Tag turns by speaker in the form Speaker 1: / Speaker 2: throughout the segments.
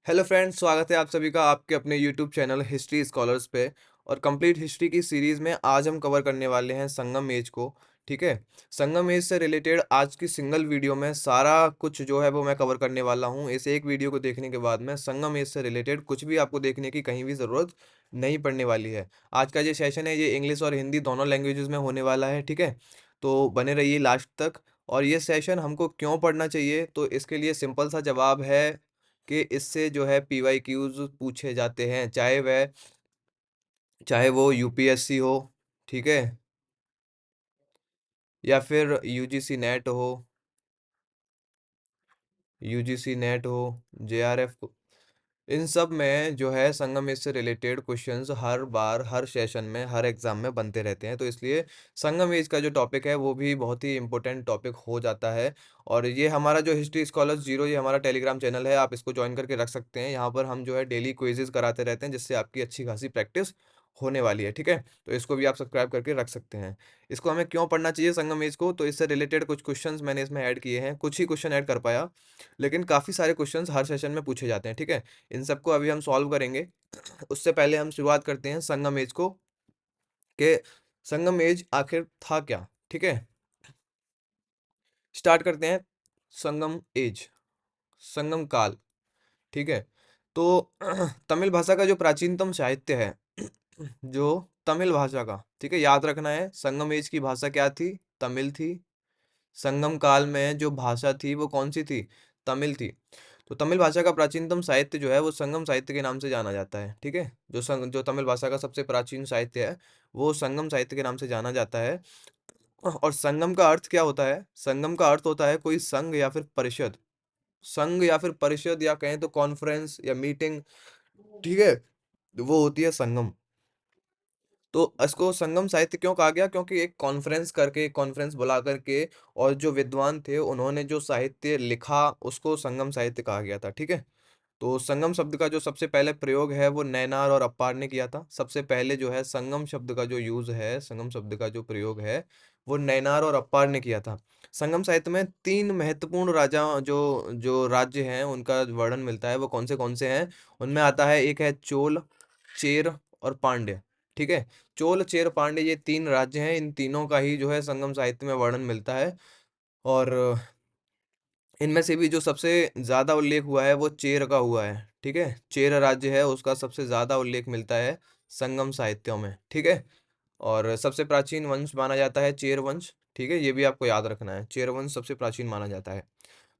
Speaker 1: Hello friends, स्वागत है आप सभी का आपके अपने यूट्यूब चैनल हिस्ट्री स्कॉलर्स पे। और कंप्लीट हिस्ट्री की सीरीज़ में आज हम कवर करने वाले हैं संगम एज को। ठीक है। संगम एज से रिलेटेड आज की सिंगल वीडियो में सारा कुछ जो है वो मैं कवर करने वाला हूँ। इस एक वीडियो को देखने के बाद में संगम एज से रिलेटेड कुछ भी आपको देखने की कहीं भी ज़रूरत नहीं पड़ने वाली है। आज का ये सेशन है, ये इंग्लिश और हिंदी दोनों लैंग्वेजेस में होने वाला है। ठीक है। तो बने रहिए लास्ट तक। और ये सेशन हमको क्यों पढ़ना चाहिए, तो इसके लिए सिंपल सा जवाब है कि इससे जो है पीवाईक्यूज पूछे जाते हैं, चाहे वो यूपीएससी हो, ठीक है, या फिर यूजीसी नेट हो, जेआरएफ को। इन सब में जो है संगम से रिलेटेड क्वेश्चंस हर बार हर सेशन में हर एग्जाम में बनते रहते हैं, तो इसलिए संगम एज का जो टॉपिक है वो भी बहुत ही इंपॉर्टेंट टॉपिक हो जाता है। और ये हमारा जो हिस्ट्री स्कॉलर्स जीरो, ये हमारा टेलीग्राम चैनल है, आप इसको ज्वाइन करके रख सकते हैं। यहाँ पर हम जो है डेली क्विजेज कराते रहते हैं, जिससे आपकी अच्छी खासी प्रैक्टिस होने वाली है। ठीक है। तो इसको भी आप सब्सक्राइब करके रख सकते हैं। इसको हमें क्यों पढ़ना चाहिए संगम एज को, तो इससे रिलेटेड कुछ क्वेश्चंस मैंने इसमें ऐड किए हैं। कुछ ही क्वेश्चन ऐड कर पाया, लेकिन काफ़ी सारे क्वेश्चंस हर सेशन में पूछे जाते हैं। ठीक है। इन सबको अभी हम सॉल्व करेंगे। उससे पहले हम शुरुआत करते हैं संगम एज को, कि संगम एज आखिर था क्या। ठीक है। स्टार्ट करते हैं। संगम एज, संगम काल। ठीक है। तो तमिल भाषा का जो प्राचीनतम साहित्य है, जो तमिल भाषा का, ठीक है, याद रखना है, संगम एज की भाषा क्या थी? तमिल थी। संगम काल में जो भाषा थी वो कौन सी थी? तमिल थी। तो तमिल भाषा का प्राचीनतम साहित्य जो है वो संगम साहित्य के नाम से जाना जाता है। ठीक है। जो तमिल भाषा का सबसे प्राचीन साहित्य है वो संगम साहित्य के नाम से जाना जाता है। और संगम का अर्थ क्या होता है? संगम का अर्थ होता है कोई संघ या फिर परिषद। संघ या फिर परिषद, या कहें तो कॉन्फ्रेंस या मीटिंग। ठीक है। वो होती है संगम। तो इसको संगम साहित्य क्यों कहा गया? क्योंकि एक कॉन्फ्रेंस करके, एक कॉन्फ्रेंस बुला करके, और जो विद्वान थे उन्होंने जो साहित्य लिखा उसको संगम साहित्य कहा गया था। ठीक है। तो संगम शब्द का जो सबसे पहले प्रयोग है वो नैनार और अप्पार ने किया था। सबसे पहले जो है संगम शब्द का जो यूज है, संगम शब्द का जो प्रयोग है वो नैनार और अप्पार ने किया था। संगम साहित्य में तीन महत्वपूर्ण राजा जो जो राज्य हैं उनका वर्णन मिलता है। वो कौन से हैं? उनमें आता है, एक है चोल, चेर और पांड्य। ठीक है। चोल, चेर, पांड्य, ये तीन राज्य हैं। इन तीनों का ही जो है संगम साहित्य में वर्णन मिलता है। और इनमें से भी जो सबसे ज़्यादा उल्लेख हुआ है वो चेर का हुआ है। ठीक है। चेर राज्य है, उसका सबसे ज़्यादा उल्लेख मिलता है संगम साहित्यों में। ठीक है। और सबसे प्राचीन वंश माना जाता है चेर वंश। ठीक है। ये भी आपको याद रखना है, चेर वंश सबसे प्राचीन माना जाता है।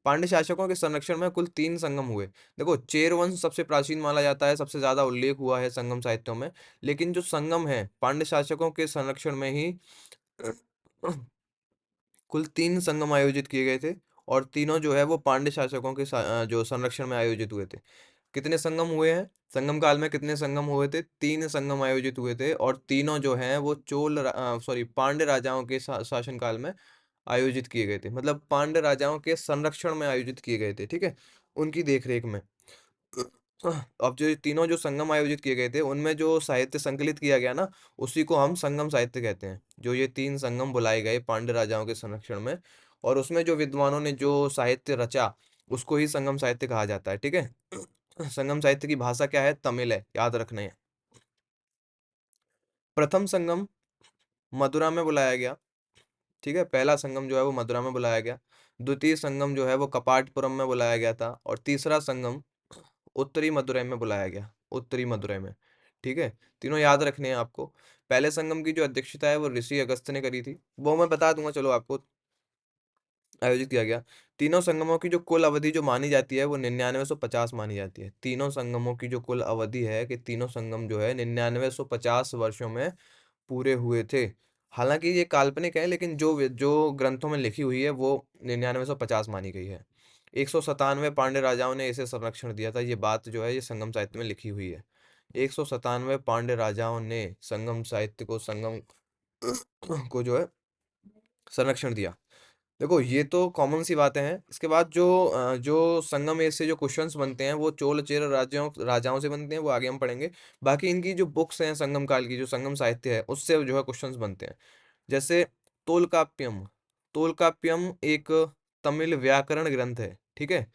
Speaker 1: पांड्य शासकों के संरक्षण में कुल तीन संगम हुए। देखो, चेर वंश सबसे प्राचीन माना जाता है, सबसे ज़्यादा उल्लेख हुआ है संगम साहित्यों में। लेकिन जो संगम है पांड्य शासकों के संरक्षण में ही कुल 3 संगम आयोजित किए गए थे। और तीनों जो है वो पांड्य शासकों के जो संरक्षण में आयोजित हुए थे। कितने संगम हुए हैं? संगम काल में कितने संगम हुए थे? 3 संगम आयोजित हुए थे, और तीनों जो हैं वो पांड्य राजाओं के शासन काल में आयोजित किए गए थे। मतलब पांड्य राजाओं के संरक्षण में आयोजित किए गए थे। ठीक है। उनकी देखरेख में। अब जो ये तीनों जो संगम आयोजित किए गए थे उनमें जो साहित्य संकलित किया गया ना, उसी को हम संगम साहित्य कहते हैं। जो ये 3 संगम बुलाए गए पांड्य राजाओं के संरक्षण में, और उसमें जो विद्वानों ने जो साहित्य रचा, उसको ही संगम साहित्य कहा जाता है। ठीक है। संगम साहित्य की भाषा क्या है? तमिल है, याद रखना है। प्रथम संगम मदुरा में बुलाया गया। ठीक है। पहला संगम जो है वो मदुरा में बुलाया गया। द्वितीय संगम जो है वो कपाटपुरम में बुलाया गया था, और तीसरा संगम उत्तरी मदुरै में बुलाया गया, उत्तरी मदुरै में। ठीक है। तीनों याद रखने हैं आपको। पहले संगम की जो अध्यक्षता है वो ऋषि अगस्त्य ने करी थी, वो मैं बता दूंगा, चलो आपको। आयोजित किया गया। तीनों संगमों की जो कुल अवधि जो मानी जाती है वो 9950 मानी जाती है। तीनों संगमों की जो कुल अवधि है, कि तीनों संगम जो है 9950 वर्षों में पूरे हुए थे। हालांकि ये काल्पनिक है, लेकिन जो ग्रंथों में लिखी हुई है वो 9950 मानी गई है। 197 पांड्य राजाओं ने इसे संरक्षण दिया था। ये बात जो है ये संगम साहित्य में लिखी हुई है। 197 पांड्य राजाओं ने संगम साहित्य को, संगम को जो है संरक्षण दिया। देखो, ये तो कॉमन सी बातें हैं। इसके बाद जो संगम एज से जो क्वेश्चंस बनते हैं वो चोल चेर राजाओं से बनते हैं, वो आगे हम पढ़ेंगे। बाकी इनकी जो बुक्स हैं संगम काल की, जो संगम साहित्य है, उससे जो है क्वेश्चंस बनते हैं। जैसे तोलकाप्यम। तोलकाप्यम एक तमिल व्याकरण ग्रंथ है। ठीक है।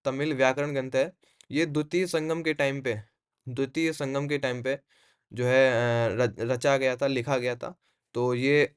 Speaker 1: तमिल व्याकरण ग्रंथ है। ये द्वितीय संगम के टाइम पे जो है रचा गया था, लिखा गया था। तो ये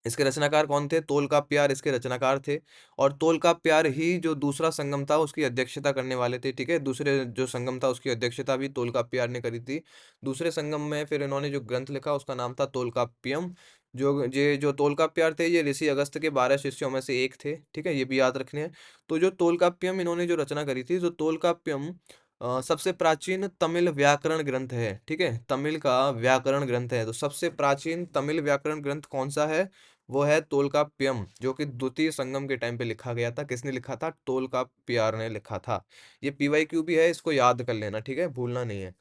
Speaker 1: इसके रचनाकार कौन थे? तोलकाप्पियार इसके रचनाकार थे। और तोलकाप्पियार ही जो दूसरा संगम था उसकी अध्यक्षता करने वाले थे, ठीक है? दूसरे जो संगम था उसकी अध्यक्षता भी तोलकाप्पियार ने करी थी। दूसरे संगम में फिर इन्होंने जो ग्रंथ लिखा उसका नाम था तोलकाप्पियम। जो तोलकाप्पियार थे ये ऋषि अगस्त्य के 12 शिष्यों में से एक थे, ठीक है? ये भी याद रखने हैं। तो जो तोलकाप्पियम इन्होंने जो रचना करी थी, तो तोलकाप्पियम सबसे प्राचीन तमिल व्याकरण ग्रंथ है, ठीक है? तमिल का व्याकरण ग्रंथ है। तो सबसे प्राचीन तमिल व्याकरण ग्रंथ कौन सा है? वो है तोलकाप्पियम, जो कि द्वितीय संगम के टाइम पे लिखा गया था। किसने लिखा था? तोलकाप्पियार ने लिखा था। ये पीवाईक्यू भी है, इसको याद कर लेना, ठीक है? भूलना नहीं है।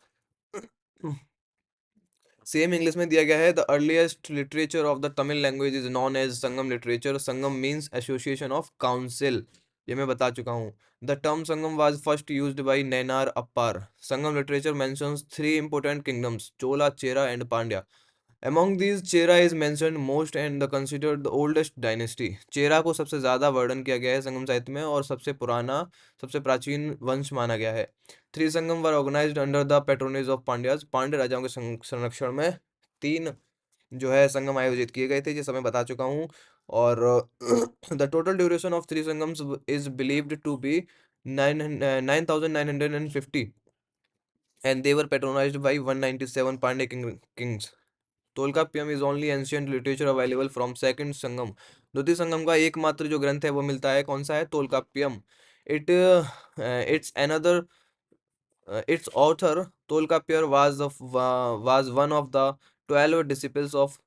Speaker 1: सेम इंग्लिश में दिया गया है, the earliest literature of the Tamil language is known as Sangam literature. Sangam means association of council, ये मैं बता चुका हूँ। The term Sangam was first used by Nainar Appar. Sangam literature mentions three important kingdoms, Chola, Chera and Pandya. Among these, Chera is mentioned most and the considered the oldest dynasty. चेरा को सबसे ज्यादा वर्णन किया गया है संगम साहित्य में और सबसे पुराना, सबसे प्राचीन वंश माना गया है। Three Sangam were organized under the patronage of Pandyas. Pandya राजाओं के संरक्षण में तीन जो है संगम आयोजित किए गए थे, जैसा मैं बता चुका हूँ। और the total duration of three Sangams is believed to be 9,950 and they were patronized by 197 Pandey kings. Tolkappiyam is only ancient literature available from second Sangam. द्वितीय संगम का एकमात्र जो ग्रंथ है वो मिलता है, कौन सा है? Tolkappiyam. It it's another its author Tolkappir was one of the 12 disciples of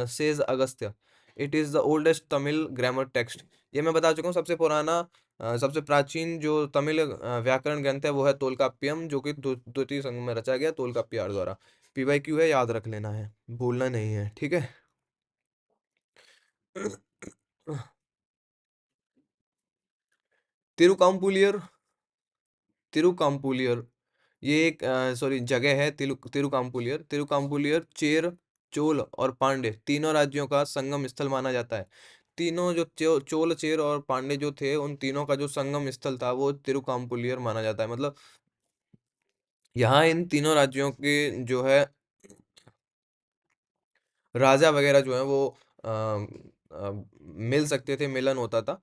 Speaker 1: says Agastya. It is the oldest Tamil grammar text. ये मैं बता चुका हूँ। सबसे पुराना सबसे प्राचीन जो तमिल व्याकरण ग्रंथ है वो है तोलकाप्पियम, जो कि द्वितीय संगम में रचा गया तोलकाप्पियार द्वारा। पीवाईक्यू है, याद रख लेना है, भूलना नहीं है, ठीक है? तिरुकाम्पुलियर, तिरुकाम्पुलियर ये एक सॉरी जगह है। तिरुकाम्पुलियर, तिरुकाम्पुलियर चेर, चोल और पांड्य तीनों राज्यों का संगम स्थल माना जाता है। तीनों जो चोल, चेर और पांड्य जो थे, उन तीनों का जो संगम स्थल था वो तिरुकाम्पुलियर माना जाता है। मतलब यहाँ इन तीनों राज्यों के जो है राजा वगैरह जो है वो अ, मिल सकते थे, मिलन होता था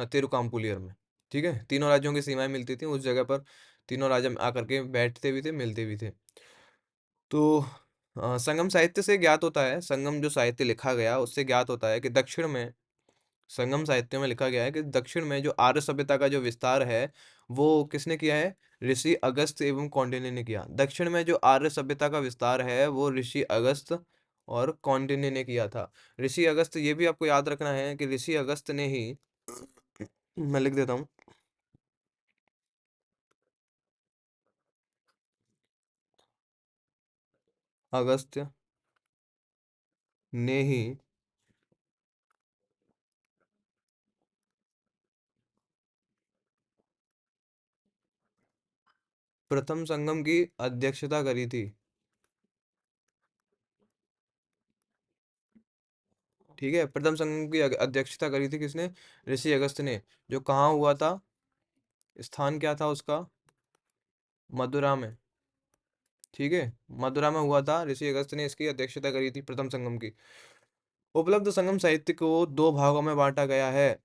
Speaker 1: तिरुकाम्पुलियर में, ठीक है? तीनों राज्यों की सीमाएं मिलती थी उस जगह पर। तीनों राजा आकर के बैठते भी थे, मिलते भी थे। तो संगम साहित्य से ज्ञात होता है, संगम जो साहित्य लिखा गया उससे ज्ञात होता है कि दक्षिण में, संगम साहित्य में लिखा गया है कि दक्षिण में जो आर्य सभ्यता का जो विस्तार है वो किसने किया है? ऋषि अगस्त एवं कौंडिन्य ने किया। दक्षिण में जो आर्य सभ्यता का विस्तार है वो ऋषि अगस्त और कौंडिन्य ने किया था। ऋषि अगस्त, ये भी आपको याद रखना है कि ऋषि अगस्त ने ही मैं लिख देता हूँ। अगस्त्य ने ही प्रथम संगम की अध्यक्षता करी थी, ठीक है? प्रथम संगम की अध्यक्षता करी थी किसने? ऋषि अगस्त ने। जो कहाँ हुआ था? स्थान क्या था उसका? मदुरा में, ठीक है? मदुरा में हुआ था। ऋषि अगस्त ने इसकी अध्यक्षता करी थी, प्रथम संगम की। उपलब्ध संगम साहित्य को दो भागों में बांटा गया है।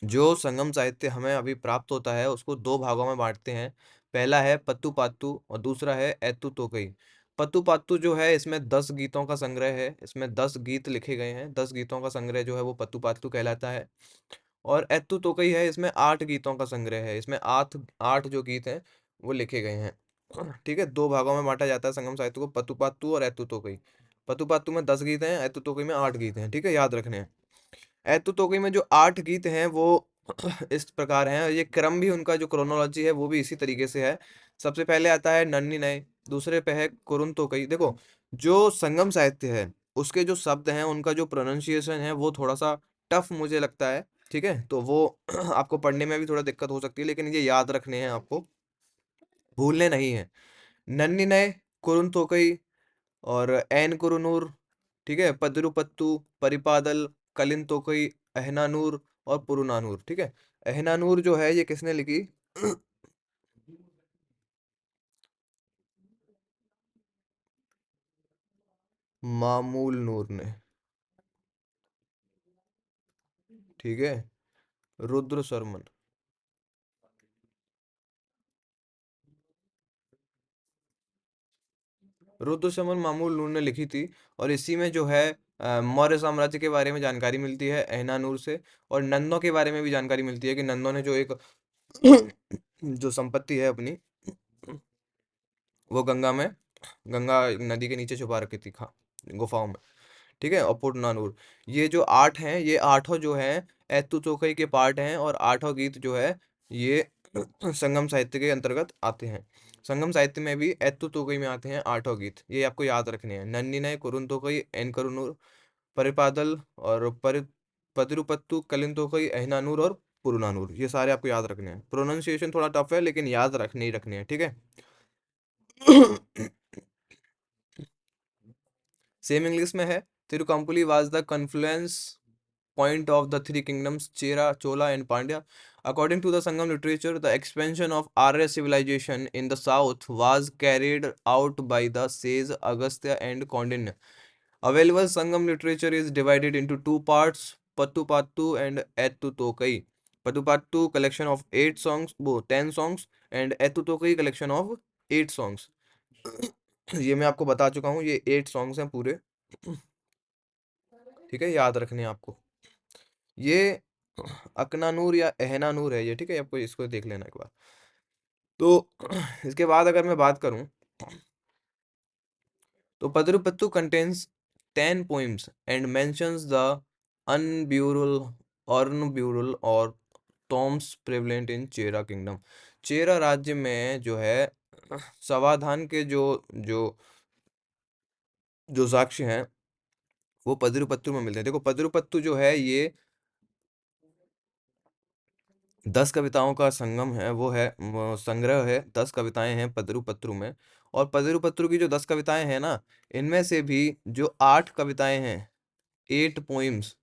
Speaker 1: जो संगम साहित्य हमें अभी प्राप्त होता है उसको दो भागों में बांटते हैं। पहला है पत्तू पात्तू और दूसरा है एत्तू तोकई। पत्तू पात्तू जो है इसमें 10 गीतों का संग्रह है, इसमें 10 गीत लिखे गए हैं। 10 गीतों का संग्रह जो है वो पत्तू पात्तू कहलाता है। और एत्तू तोकई है, इसमें 8 गीतों का संग्रह है। इसमें आठ आठ जो गीत हैं वो लिखे गए हैं। ठीक है, दो भागों में बांटा जाता है संगम साहित्य को, पत्तू पात्तू और एत्तू तोकई। पत्तू पात्तू में 10 गीत हैं, एत्तू तोकई में 8 गीत हैं, ठीक है? याद रखने हैं। एत्तु तोकई में जो 8 गीत हैं वो इस प्रकार हैं, और ये क्रम भी, उनका जो क्रोनोलॉजी है वो भी इसी तरीके से है। सबसे पहले आता है नन्नी नए, दूसरे पे है कुरुन तोकई। देखो, जो संगम साहित्य है उसके जो शब्द हैं उनका जो प्रोनाउंसिएशन है वो थोड़ा सा टफ मुझे लगता है, ठीक है? तो वो आपको पढ़ने में भी थोड़ा दिक्कत हो सकती है, लेकिन ये याद रखने हैं आपको, भूलने नहीं है। नन्नी नए, कुरुन तोकई और एन कुरुनूर, ठीक है? पदरुपत्तु, परिपादल, कलिन तोकई, अहनानूर और पुरुनानूर, ठीक है। अहनानूर जो है ये किसने लिखी? मामूल नूर ने, ठीक है। रुद्र शर्मन, रुद्र शमन मामूल नूर ने लिखी थी। और इसी में जो है मौर्य साम्राज्य के बारे में जानकारी मिलती है अहनानूर से। और नंदों के बारे में भी जानकारी मिलती है कि नंदों ने जो एक जो संपत्ति है अपनी, वो गंगा में, गंगा नदी के नीचे छुपा रखी थी, खा गुफाओं में, ठीक है। और पुरनानूर, ये जो आठ हैं, ये आठों जो हैं एत्तु तोकई के पार्ट हैं। और आठों गीत जो है ये संगम साहित्य के अंतर्गत आते हैं। संगम साहित्य में भी एत्तु तोकई में आते हैं आठों गीत, ये आपको याद रखने हैं। नन्नी नय कुरुन तोकई एन करुनूर परिपादल और पतिरुपत्तु कलिन तोकई अहिनानूर और पुरुनानूर, ये सारे आपको याद रखने हैं। प्रोनाउंसिएशन थोड़ा टफ है लेकिन याद रखने ही रखने हैं, ठीक है। सेम इंग्लिश में है। Tirukampuli was the confluence point of the three kingdoms Chera, Chola, and Pandya. According to the Sangam literature, the expansion of Arya civilization in the south was carried out by the sages Agastya and Kaundinya. Available Sangam literature is divided into two parts, Patupattu and Ettutokai. Patupattu collection of 8 songs, 10 songs, and Ettutokai collection of 8 songs. ये मैं आपको बता चुका हूँ, ये 8 songs हैं पूरे, ठीक है, याद रखने हैं आपको। ये अकनानूर या एहनानूर है ये, ठीक है, आपको इसको देख लेना एक बार। तो इसके बाद अगर मैं बात करूं, तो Patirruppattu contains 10 poems and mentions the unburial urn burial और tombs prevalent in Chera kingdom. Chera राज्य में जो है समाधान के जो जो साक्ष्य हैं वो पदरुपत्तु में मिलते हैं। देखो पदरुपत्तु जो है ये 10 कविताओं का संगम है, वो है संग्रह है। 10 कविताएं हैं पदरुपत्तु में। और पदरुपत्तु की जो 10 कविताएं हैं ना, इनमें से भी जो 8 कविताएं हैं, 8 पोइम्स,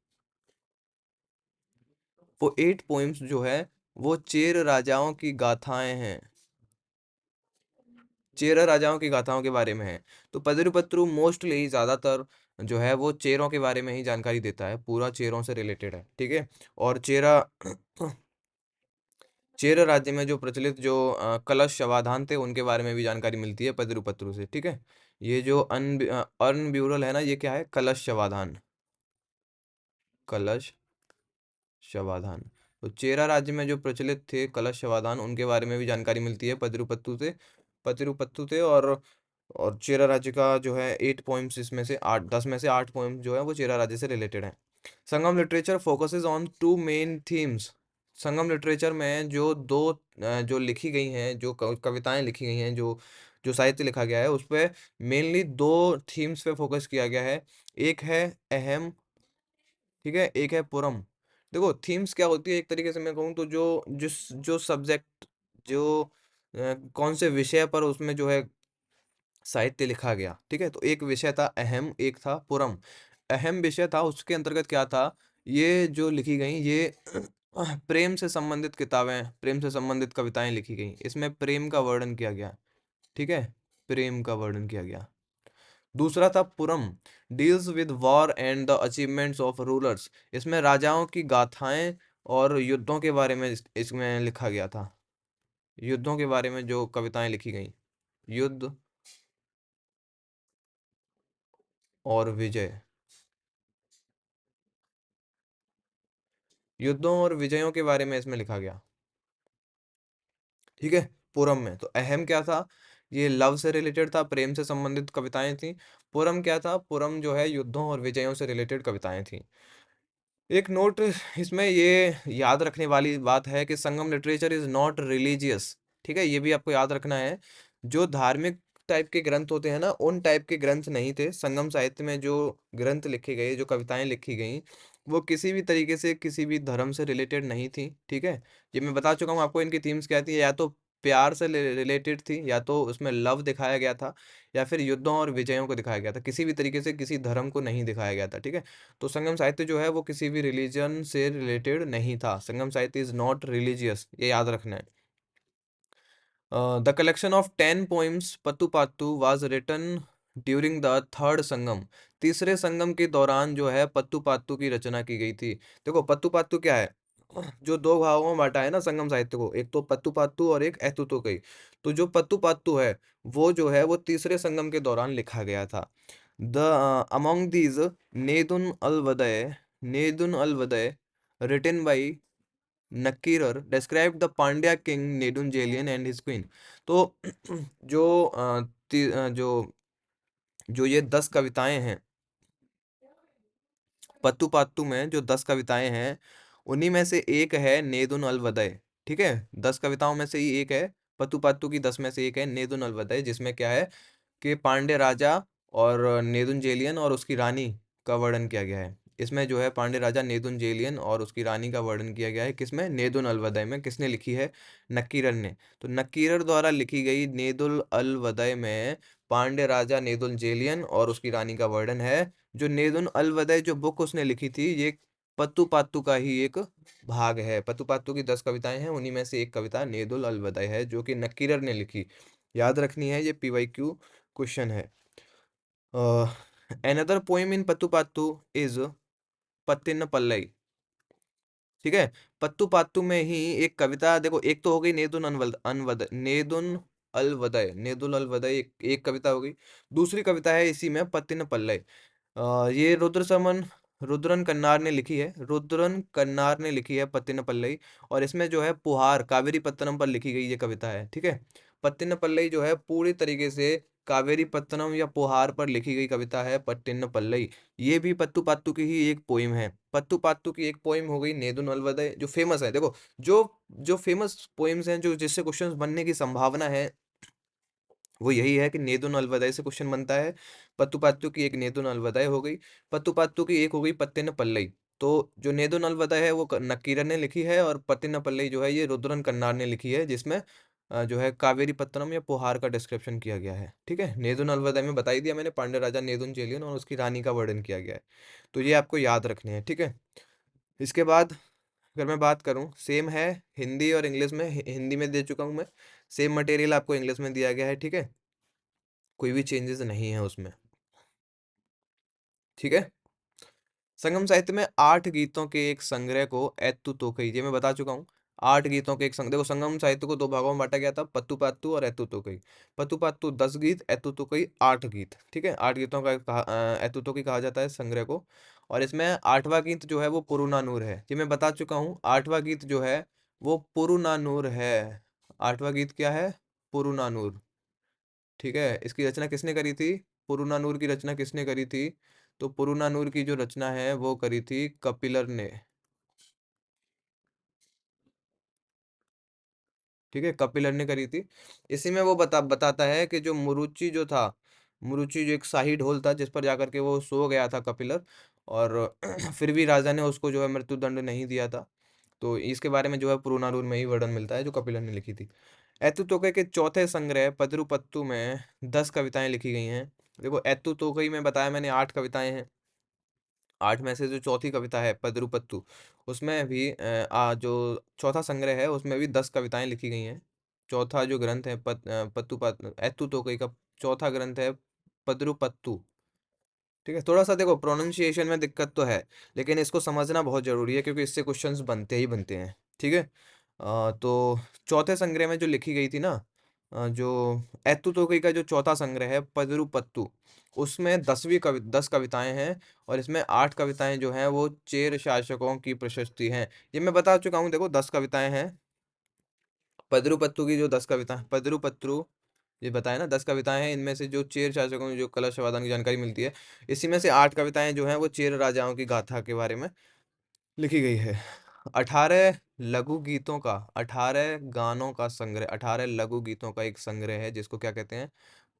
Speaker 1: वो 8 पोइम्स जो है वो चेर राजाओं की गाथाएं हैं। चेरा राजाओं की गाथाओं के बारे में है। तो पदरुपत्तु मोस्टली ज्यादातर जो है वो चेरों के बारे में ही जानकारी देता है, पूरा चेरों से रिलेटेड है, ठीक है। और चेरा चेरा राज्य में जो प्रचलित जो कलश शवाधान थे उनके बारे में भी जानकारी मिलती है पदरुपत्तु से, ठीक है। ये जो अर्न ब्यूरल है ना, ये क्या है? कलश शवाधान, कलश शवाधान। तो चेरा राज्य में जो प्रचलित थे कलश शवाधान, उनके बारे में भी जानकारी मिलती है पदरुपत्तु से। और चेरा राज्य का जो है 8 पोइम्स, इसमें से 8, 10 में से 8 पोइम्स जो है वो चेरा राज्य से रिलेटेड है। Sangam literature focuses on two main themes. Sangam literature में जो दो जो लिखी गई हैं, जो कविताएं लिखी गई हैं, जो जो साहित्य लिखा गया है, उस पे मेनली दो थीम्स पे फोकस किया गया है। एक है अहम, ठीक है, एक है पुरम। देखो थीम्स क्या होती है, एक तरीके से मैं कहूँ तो जो जिस जो सब्जेक्ट, जो कौन से विषय पर उसमें जो है साहित्य लिखा गया, ठीक है। तो एक विषय था अहम, एक था पुरम। अहम विषय था, उसके अंतर्गत क्या था, ये जो लिखी गई ये प्रेम से संबंधित किताबें, प्रेम से संबंधित कविताएं लिखी गई, इसमें प्रेम का वर्णन किया गया, ठीक है, प्रेम का वर्णन किया गया। दूसरा था Puram, deals with war and the achievements of rulers. इसमें राजाओं की गाथाएं और युद्धों के बारे में इसमें लिखा गया था। युद्धों के बारे में जो कविताएं लिखी गई, युद्ध और विजय, युद्धों और विजयों के बारे में इसमें लिखा गया, ठीक है। पुरम में तो अहम क्या था, ये लव से रिलेटेड था, प्रेम से संबंधित कविताएं थी। पुरम क्या था, पुरम जो है युद्धों और विजयों से रिलेटेड कविताएं थी। एक नोट इसमें ये याद रखने वाली बात है कि संगम लिटरेचर इज नॉट रिलीजियस, ठीक है, ये भी आपको याद रखना है। जो धार्मिक टाइप के ग्रंथ होते हैं ना, उन टाइप के ग्रंथ नहीं थे संगम साहित्य में। जो ग्रंथ लिखे गए, जो कविताएं लिखी गई, वो किसी भी तरीके से किसी भी धर्म से रिलेटेड नहीं थी, ठीक है। ये मैं बता चुका हूँ आपको, इनकी थीम्स क्या थी, या तो प्यार से रिलेटेड थी, या तो उसमें लव दिखाया गया था, या फिर युद्धों और विजयों को दिखाया गया था। किसी भी तरीके से किसी धर्म को नहीं दिखाया गया था, ठीक है। तो संगम साहित्य जो है वो किसी भी रिलीजन से रिलेटेड नहीं था। संगम साहित्य इज नॉट रिलीजियस, ये याद रखना है। The collection of 10 poems Pattu Pattu was written during the third Sangam. तीसरे संगम के दौरान जो है पत्तू पात्तू की रचना की गई थी। देखो पत्तू पात्तू क्या है, जो दो भागों में बांटा है ना संगम साहित्य को, एक तो पत्तू पात्तू और एक एतु तोकई। तो जो पत्तू पात्तू है वो जो है वो तीसरे संगम के दौरान लिखा गया था। The among these Nedunalvadai written by Nakkirar described the Pandya king Nedunjeliyan and his queen. तो जो जो ये 10 कविताएं हैं, पत्तू पात्तू में जो 10 कविताएं हैं, उन्हीं में से एक है नेदुन अल वदय। ठीक है, 10 कविताओं में से ही एक है, पत्तू पात्तू की 10 में से एक है नेदुन अल वदय, जिसमें क्या है कि पांड्य राजा और नेदुनजेलियन और उसकी रानी का वर्णन किया गया है। इसमें जो है पांड्य राजा नेदुनजेलियन और उसकी रानी का वर्णन किया गया है। किसमें? नेदुन अलवदय में। किसने लिखी है? नक्कीरन ने। तो नक्कीरर द्वारा लिखी गई नेदुल अलवदय में पांड्य राजा नेदुनजेलियन और उसकी रानी का वर्णन है। जो नेदुन अलवदय जो बुक उसने लिखी थी, ये पत्तू पात्तू का ही एक भाग है। पत्तू पात्तू की 10 कविताएं हैं, उन्हीं में से एक कविता नेदुल अलवदय है जो कि नक्कीरर ने लिखी। याद रखनी है, ये PYQ क्वेश्चन है। Another poem in Pattu Pattu is Pattinappalai. ठीक है, पत्तू पात्तू में ही एक कविता, देखो एक तो हो गई नेदुन अनवद नेदुन अलवदय, नेदुल अलवदय एक कविता हो गई। दूसरी कविता है इसी में पत्तिन पल्लई। ये रुद्रन कन्नार ने लिखी है। रुद्रन कन्नार ने लिखी है पत्तिन पल्लई। और इसमें जो है पुहार कावेरी पत्तनम पर लिखी गई ये कविता है। ठीक है, पत्तिन पल्लई जो है पूरी तरीके से कावेरी पत्तनम या पुहार पर लिखी गई कविता है पट्टिन पल्लई। ये भी पत्तू पात्तू की ही एक पोइम है। पत्तू पात्तू की एक पोइम हो गई नेदुन अलवदय जो फेमस है। देखो जो जो फेमस पोइम्स हैं, जो जिससे क्वेश्चंस बनने की संभावना है, वो यही है कि नेदुन अलवदय से क्वेश्चन बनता है। पत्तू पात्तू की एक नेदुन अलवदय हो गई, पत्तू पात्तू की एक हो गई पत्तिन पल्लई। तो जो नेदुन अलवदय है वो नक्कीरन ने लिखी है, और पत्तिन पल्लई जो है ये रुद्रन कन्नार ने लिखी है, जिसमें जो है कावेरी पत्तनम या पुहार का डिस्क्रिप्शन किया गया है। ठीक है, नेदुन अलवदय में बता ही दिया मैंने, पांड्य राजा नेदुन चेलियन और उसकी रानी का वर्णन किया गया है। तो ये आपको याद रखने हैं। ठीक है, इसके बाद अगर मैं बात करूं, सेम है हिंदी और इंग्लिश में। हिंदी में दे चुका हूं मैं, सेम मटेरियल आपको इंग्लिश में दिया गया है। ठीक है, कोई भी चेंजेस नहीं है उसमें। ठीक है, संगम साहित्य में 8 गीतों के एक संग्रह को एत्तु तोकई, ये मैं बता चुका हूँ। 8 गीतों के एक संग्रह, देखो संगम साहित्य को 2 भागों में बांटा गया था, पत्तू पात्तू और एत्तु तोकई। पत्तू पात्तू 10 गीत, एत्तु तोकई 8 गीत। ठीक है, 8 गीतों का एत्तु तोकई कहा जाता है संग्रह को। और इसमें 8वां गीत जो है वो पुरुनानूर है, ये मैं बता चुका हूँ। 8वां गीत जो है वो पुरुनानूर है। 8वां गीत क्या है? पुरुनानूर। ठीक है, इसकी रचना किसने करी थी? पुरुनानूर की रचना किसने करी थी? तो पुरुनानूर की जो रचना है वो करी थी कपिलर ने। ठीक है, कपिलर ने करी थी। इसी में वो बताता है कि जो मुरुची जो था, मुरुची जो एक शाही ढोल था जिस पर जाकर के वो सो गया था कपिलर, और फिर भी राजा ने उसको जो है मृत्युदंड नहीं दिया था। तो इसके बारे में जो है पुरुनानूर में ही वर्णन मिलता है जो कपिलर ने लिखी थी। एतु तोकई के चौथे संग्रह पदरुपत्तु में 10 कविताएं लिखी गई हैं। देखो एतु तोकई में बताया मैंने 8 कविताएं हैं। 8 में से जो चौथी कविता है पदरुपत्तु, उसमें भी जो चौथा संग्रह है उसमें भी 10 कविताएं लिखी गई हैं। चौथा जो ग्रंथ है एतु तोकई का चौथा ग्रंथ है पदरुपत्तु। ठीक है, थोड़ा सा देखो प्रोनाउंसिएशन में दिक्कत तो है, लेकिन इसको समझना बहुत जरूरी है क्योंकि इससे क्वेश्चंस बनते ही बनते हैं। ठीक है, तो चौथे संग्रह में जो लिखी गई थी ना, जो एत्तु तोकई का जो चौथा संग्रह है पदरुपत्तु, उसमें 10 कविताएं हैं। और इसमें 8 कविताएं जो हैं वो चेर शासकों की प्रशस्ति हैं। ये मैं बता चुका हूँ, देखो 10 कविताएं हैं। पदरुपत्तु की जो 10 कविता पदरुपत्तु, ये बताया ना 10 कविताएं हैं, इनमें से जो चेर शासकों की जो कला शवादान की जानकारी मिलती है, इसी में से 8 कविताएं जो हैं वो चेर राजाओं की गाथा के बारे में लिखी गई है। 18 लघु गीतों का, 18 गानों का संग्रह, 18 लघु गीतों का एक संग्रह है जिसको क्या कहते हैं?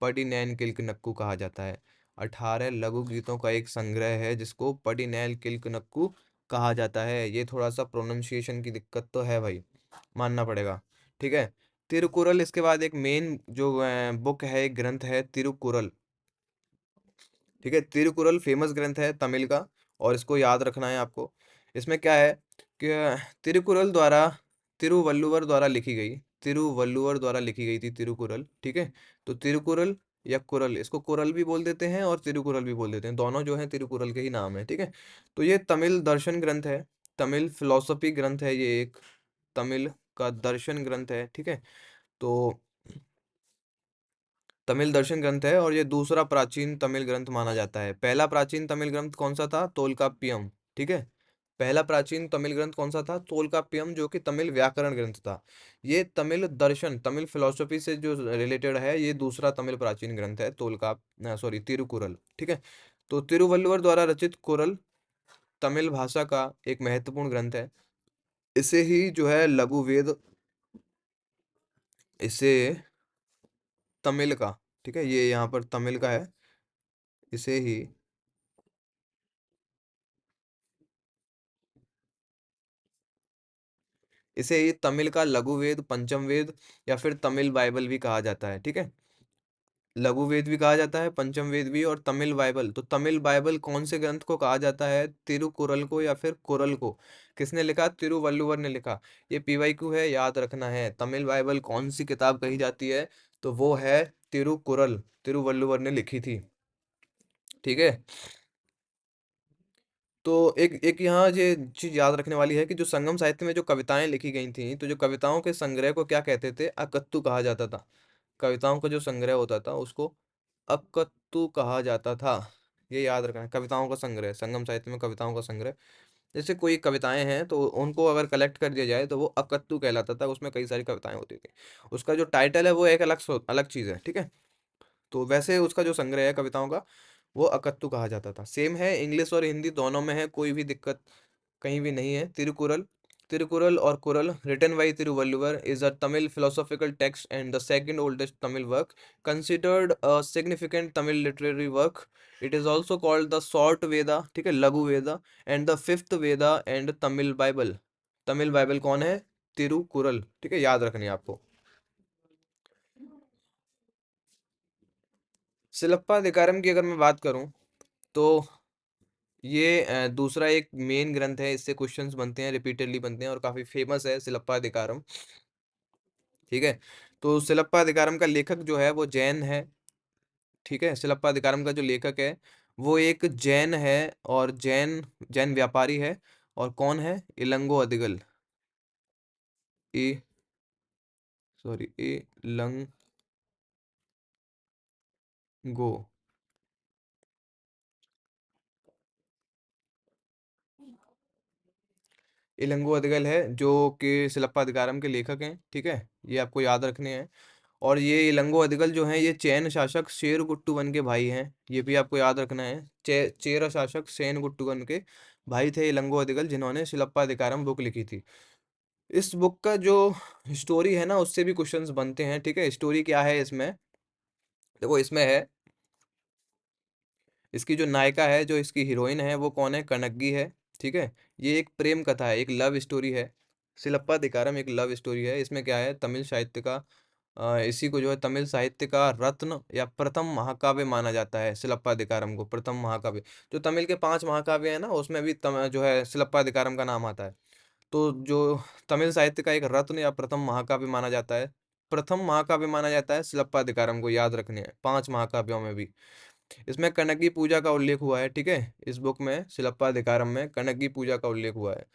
Speaker 1: पडिनैन किल्क नक्कू कहा जाता है। 18 लघु गीतों का एक संग्रह है जिसको पडिनैल किल्क नक्कू कहा जाता है। ये थोड़ा सा प्रोनाउंसिएशन की दिक्कत तो है भाई, मानना पड़ेगा। ठीक है, तिरुकुरल, इसके बाद एक मेन जो बुक है, एक ग्रंथ है तिरुकुरल। ठीक है, तिरुकुरल फेमस ग्रंथ है तमिल का, और इसको याद रखना है आपको। इसमें क्या है कि तिरुकुरल द्वारा तिरुवल्लुवर द्वारा लिखी गई, तिरुवल्लुवर द्वारा लिखी गई थी तिरुकुरल। ठीक है, तो तिरुकुरल या कुरल, इसको कुरल भी बोल देते हैं और तिरुकुरल भी बोल देते हैं, दोनों जो है तिरुकुरल के ही नाम है। ठीक है, तो ये तमिल दर्शन ग्रंथ है, तमिल फिलोसफी ग्रंथ है, ये एक तमिल का दर्शन ग्रंथ है। ठीक है, तो तमिल दर्शन ग्रंथ है, और ये दूसरा प्राचीन तमिल ग्रंथ माना जाता है। पहला प्राचीन तमिल ग्रंथ कौन सा था? तोल्काप्पियम। ठीक है, पहला प्राचीन तमिल ग्रंथ कौन सा था? तोल्काप्पियम, जो कि तमिल व्याकरण ग्रंथ था। ये तमिल दर्शन, तमिल फिलोसफी से जो रिलेटेड है, ये दूसरा तमिल प्राचीन ग्रंथ है, सॉरी तिरुकुरल। ठीक है, तो तिरुवल्लुवर द्वारा रचित कुरल तमिल भाषा का एक महत्वपूर्ण ग्रंथ है। इसे ही जो है लघु वेद, इसे तमिल का, ठीक है, ये यहाँ पर तमिल का है, इसे ही इसे ही तमिल का लघु वेद, पंचम वेद, या फिर तमिल बाइबल भी कहा जाता है। ठीक है, लघु वेद भी कहा जाता है, पंचम वेद भी, और तमिल बाइबल। तो तमिल बाइबल कौन से ग्रंथ को कहा जाता है? तिरुकुरल को या फिर कुरल को? किसने लिखा? तिरुवल्लुवर ने लिखा। ये पीवाईक्यू है, याद रखना है। तमिल बाइबल कौन सी किताब कही जाती है? तो वो है तिरुकुरल, तिरुवल्लुवर ने लिखी थी। ठीक है, तो एक एक यहाँ ये चीज याद रखने वाली है कि जो संगम साहित्य में जो कविताएं लिखी गई थी, तो जो कविताओं के संग्रह को क्या कहते थे? अकत्तु कहा जाता था। कविताओं का जो संग्रह होता था उसको अकत्तु कहा जाता था। ये याद रखना है, कविताओं का संग्रह, संगम साहित्य में कविताओं का संग्रह। जैसे कोई कविताएं हैं तो उनको अगर कलेक्ट कर दिया जाए तो वो अकत्तु कहलाता था, उसमें कई सारी कविताएं होती थी। उसका जो टाइटल है वो एक अलग चीज है। ठीक है, तो वैसे उसका जो संग्रह है कविताओं का, वो अकत्तु कहा जाता था। सेम है, इंग्लिश और हिंदी दोनों में है, कोई भी दिक्कत कहीं भी नहीं है। तिरुकुरल, तिरुकुरल और Kural, written by Tiruvalluvar, is a Tamil philosophical text and the second oldest Tamil work, considered a significant Tamil literary work. It is also called the short Veda, ठीक है, लघु वेदा, and the fifth Veda and Tamil Bible. Tamil Bible कौन है? तिरुकुरल। ठीक है, याद रखनी है आपको। सिलप्पाधिकारम की अगर मैं बात करूं, तो ये दूसरा एक मेन ग्रंथ है, इससे क्वेश्चंस बनते हैं, रिपीटेडली बनते हैं, और काफी फेमस है सिलप्पाधिकारम। ठीक है, तो सिलप्पाधिकारम का लेखक जो है वो जैन है। ठीक है, सिलप्पाधिकारम का जो लेखक है वो एक जैन है, और जैन जैन व्यापारी है। और कौन है? इलंगो अदिगल। ए सॉरी, इलंगो इलंगो अदिगल है, जो कि सिलप्पाधिकारम के लेखक हैं। ठीक है, ये आपको याद रखने हैं। और ये इलंगो अदिगल जो हैं, ये चैन शासक शेरगुट्टुवन के भाई हैं, ये भी आपको याद रखना है। चेरा शासक सेनगुट्टुवन के भाई थे इलंगो अदिगल, जिन्होंने सिलप्पाधिकारम बुक लिखी थी। इस बुक का जो स्टोरी है ना, उससे भी क्वेश्चंस बनते हैं। ठीक है, स्टोरी क्या है इसमें? देखो, इसमें है, इसकी जो नायिका है, जो इसकी हीरोइन है, वो कौन है? कनग्गी है। ठीक है, ये एक प्रेम कथा है, एक लव स्टोरी है। सिलप्पा दिकारम एक लव स्टोरी है। इसमें क्या है? तमिल साहित्य का इसी को जो है तमिल साहित्य का रत्न या प्रथम महाकाव्य माना जाता है, सिलप्पाधिकारम को प्रथम महाकाव्य। जो तमिल के 5 महाकाव्य है ना, उसमें भी जो है सिलप्पाधिकारम का नाम आता है। तो जो तमिल साहित्य का एक रत्न या प्रथम महाकाव्य माना जाता है, प्रथम महाकाव्य माना जाता है सिलप्पाधिकारम को, याद रखने हैं 5 महाकाव्यों में भी। इसमें कनक की पूजा का उल्लेख हुआ है। ठीक है, इस बुक में सिलप्पाधिकारम में कनक की पूजा का उल्लेख हुआ है।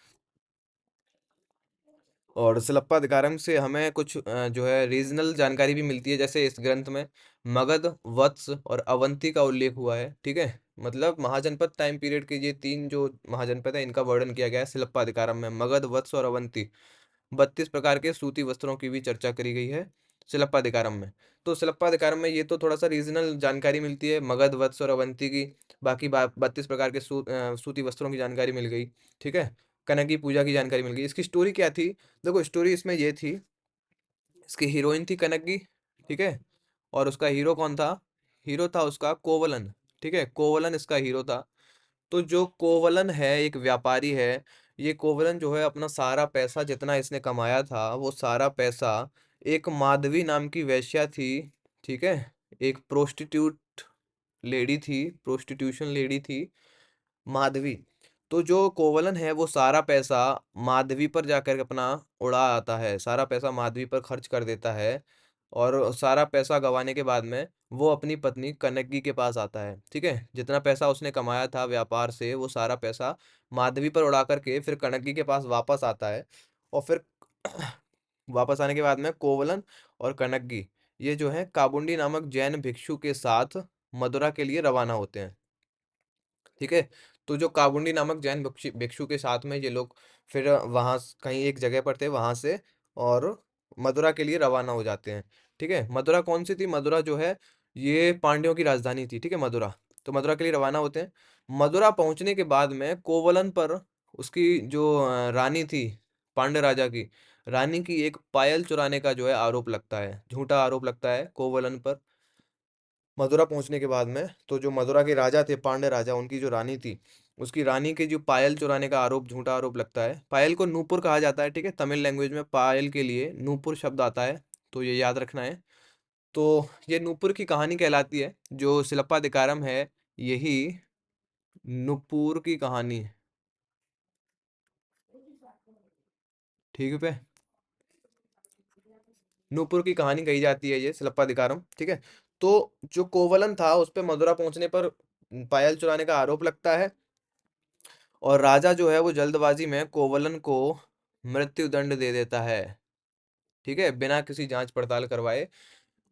Speaker 1: और सिलप्पाधिकारम से हमें कुछ जो है रीजनल जानकारी भी मिलती है, जैसे इस ग्रंथ में मगध, वत्स और अवंती का उल्लेख हुआ है। ठीक है, मतलब महाजनपद टाइम पीरियड के ये 3 जो महाजनपद है, इनका वर्णन किया गया है सिलप्पाधिकारम में, मगध, वत्स और अवंती। 32 प्रकार के सूती वस्त्रों की भी चर्चा करी गई है सिलप्पाधिकारम में। तो सिलप्पाधिकारम में ये तो थोड़ा सा रीजनल जानकारी मिलती है, मगध, वत्स और अवंती की। बाकी 32 प्रकार के सूती वस्त्रों की जानकारी मिल गई। ठीक है, कनक की पूजा की जानकारी मिल गई। इसकी स्टोरी क्या थी? देखो, स्टोरी इसमें ये थी, इसकी हीरोइन थी कनक। ठीक है, और उसका हीरो कौन था? हीरो था उसका कोवलन। ठीक है, कोवलन इसका हीरो था। तो जो कोवलन है, एक व्यापारी है। ये कोवलन जो है अपना सारा पैसा जितना इसने कमाया था, वो सारा पैसा एक माधवी नाम की वेश्या थी, ठीक है, एक प्रोस्टिट्यूट लेडी थी, प्रोस्टिट्यूशन लेडी थी, माधवी। तो जो कोवलन है वो सारा पैसा माधवी पर जाकर अपना उड़ा आता है, सारा पैसा माधवी पर खर्च कर देता है, और सारा पैसा गंवाने के बाद में वो अपनी पत्नी कनग्गी के पास आता है, ठीक है। जितना पैसा उसने कमाया था व्यापार से वो सारा पैसा माधवी पर उड़ा करके फिर कनग्गी के पास वापस आता है। और फिर वापस आने के बाद में कोवलन और कनग्गी ये जो है काबुंडी नामक जैन भिक्षु के साथ मदुरा के लिए रवाना होते हैं, ठीक है। तो जो काबुंडी नामक जैन भिक्षु भिक्षु के साथ में ये लोग फिर वहां कहीं एक जगह पर थे, वहां से और मदुरा के लिए रवाना हो जाते हैं, ठीक है। मदुरा कौन सी थी? मदुरा जो है ये पांड्यों की राजधानी थी, ठीक है, मदुरा। तो मदुरा के लिए रवाना होते हैं। मदुरा पहुंचने के बाद में कोवलन पर उसकी जो रानी थी, पांड्य राजा की रानी की एक पायल चुराने का जो है आरोप लगता है, झूठा आरोप लगता है कोवलन पर। मथुरा पहुंचने के बाद में तो जो मथुरा के राजा थे, पांड्य राजा, उनकी जो रानी थी, उसकी रानी के जो पायल चुराने का आरोप, झूठा आरोप लगता है। पायल को नूपुर कहा जाता है, ठीक है, तमिल लैंग्वेज में पायल के लिए नूपुर शब्द आता है, तो ये याद रखना है। तो ये नूपुर की कहानी कहलाती है, जो सिलप्पादिकारम है यही नूपुर की कहानी, ठीक है पे, नूपुर की कहानी कही जाती है ये सिलप्पादिकारम, ठीक है। तो जो कोवलन था उस पे मथुरा पहुंचने पर पायल चुराने का आरोप लगता है, और राजा जो है वो जल्दबाजी में कोवलन को मृत्यु दंड दे देता है, ठीक है, बिना किसी जांच पड़ताल करवाए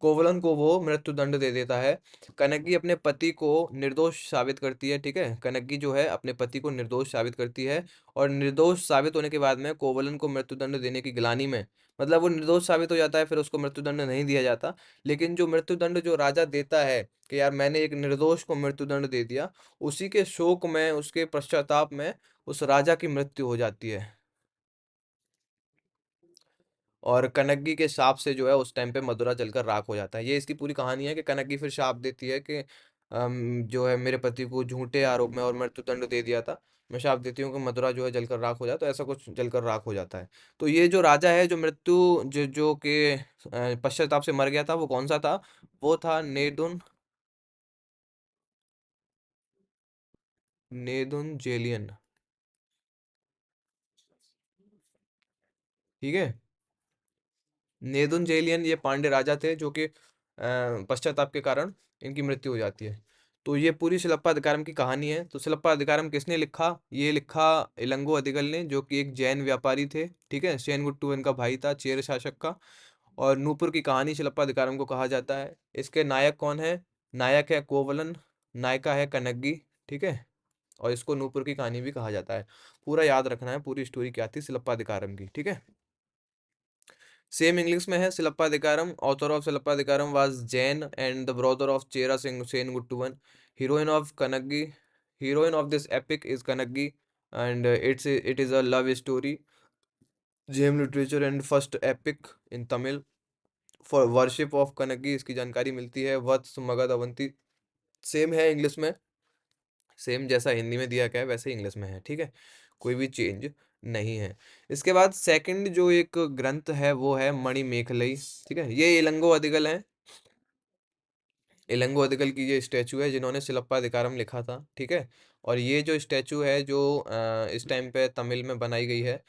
Speaker 1: कोवलन को वो मृत्यु दंड दे देता है। कनग्गी अपने पति को निर्दोष साबित करती है, ठीक है, कनग्गी जो है अपने पति को निर्दोष साबित करती है, और निर्दोष साबित होने के बाद में कोवलन को मृत्युदंड देने की गिलानी में, मतलब वो निर्दोष साबित हो जाता है, फिर उसको मृत्युदंड नहीं दिया जाता, लेकिन जो मृत्युदंड जो राजा देता है कि यार मैंने एक निर्दोष को मृत्युदंड दे दिया, उसी के शोक में, उसके पश्चाताप में उस राजा की मृत्यु हो जाती है। और कनग्गी के शाप से जो है उस टाइम पे मदुरा जलकर राख हो जाता है। ये इसकी पूरी कहानी है कि कनग्गी फिर शाप देती है कि जो है मेरे पति को झूठे आरोप में और मृत्युदंड दे दिया था, मैं शाप देती हूँ कि मदुरा जो है जलकर राख हो जाए, तो ऐसा कुछ जलकर राख हो जाता है। तो ये जो राजा है जो मृत्यु जो जो के पश्चाताप से मर गया था, वो कौन सा था? वो था नेदुन, नेदुन जेलियन, ठीक है। नेदुन जेलियन ये पांड्य राजा थे जो कि पश्चाताप के कारण इनकी मृत्यु हो जाती है। तो ये पूरी सिलप्पा अधिकारम की कहानी है। तो सिलप्पा अधिकारम किसने लिखा? ये लिखा इलंगो अधिगल ने, जो कि एक जैन व्यापारी थे, ठीक है, सेनगुट्टू इनका भाई था, चेर शासक का। और नूपुर की कहानी सिलप्पा अधिकारम को कहा जाता है। इसके नायक कौन है? नायक है कोवलन, नायिका है कनग्गी, ठीक है। और इसको नूपुर की कहानी भी कहा जाता है। पूरा याद रखना है, पूरी स्टोरी क्या थी सिलप्पा अधिकारम की, ठीक है। सेम इंग्लिश में है Silappadikaram. Author of Silappadikaram was Jain and the brother of Chera सिंह Senguttuvan. Heroine of Kannagi, heroine of this epic is Kannagi, and it is a love story, gem literature and first epic in Tamil for worship of Kannagi. इसकी जानकारी मिलती है Vatsa Magadha Avanti. Same है English में, same जैसा हिंदी में दिया गया है वैसे इंग्लिश में है, ठीक है, कोई भी चेंज नहीं है। इसके बाद सेकंड जो एक ग्रंथ है वो है मणिमेखलई, ठीक है। ये इलंगो अधिगल है, इलंगो अधिगल की ये स्टैचू है जिन्होंने सिलप्पा अधिकारम लिखा था, ठीक है। और ये जो स्टैचू है जो इस टाइम पे तमिल में बनाई गई है,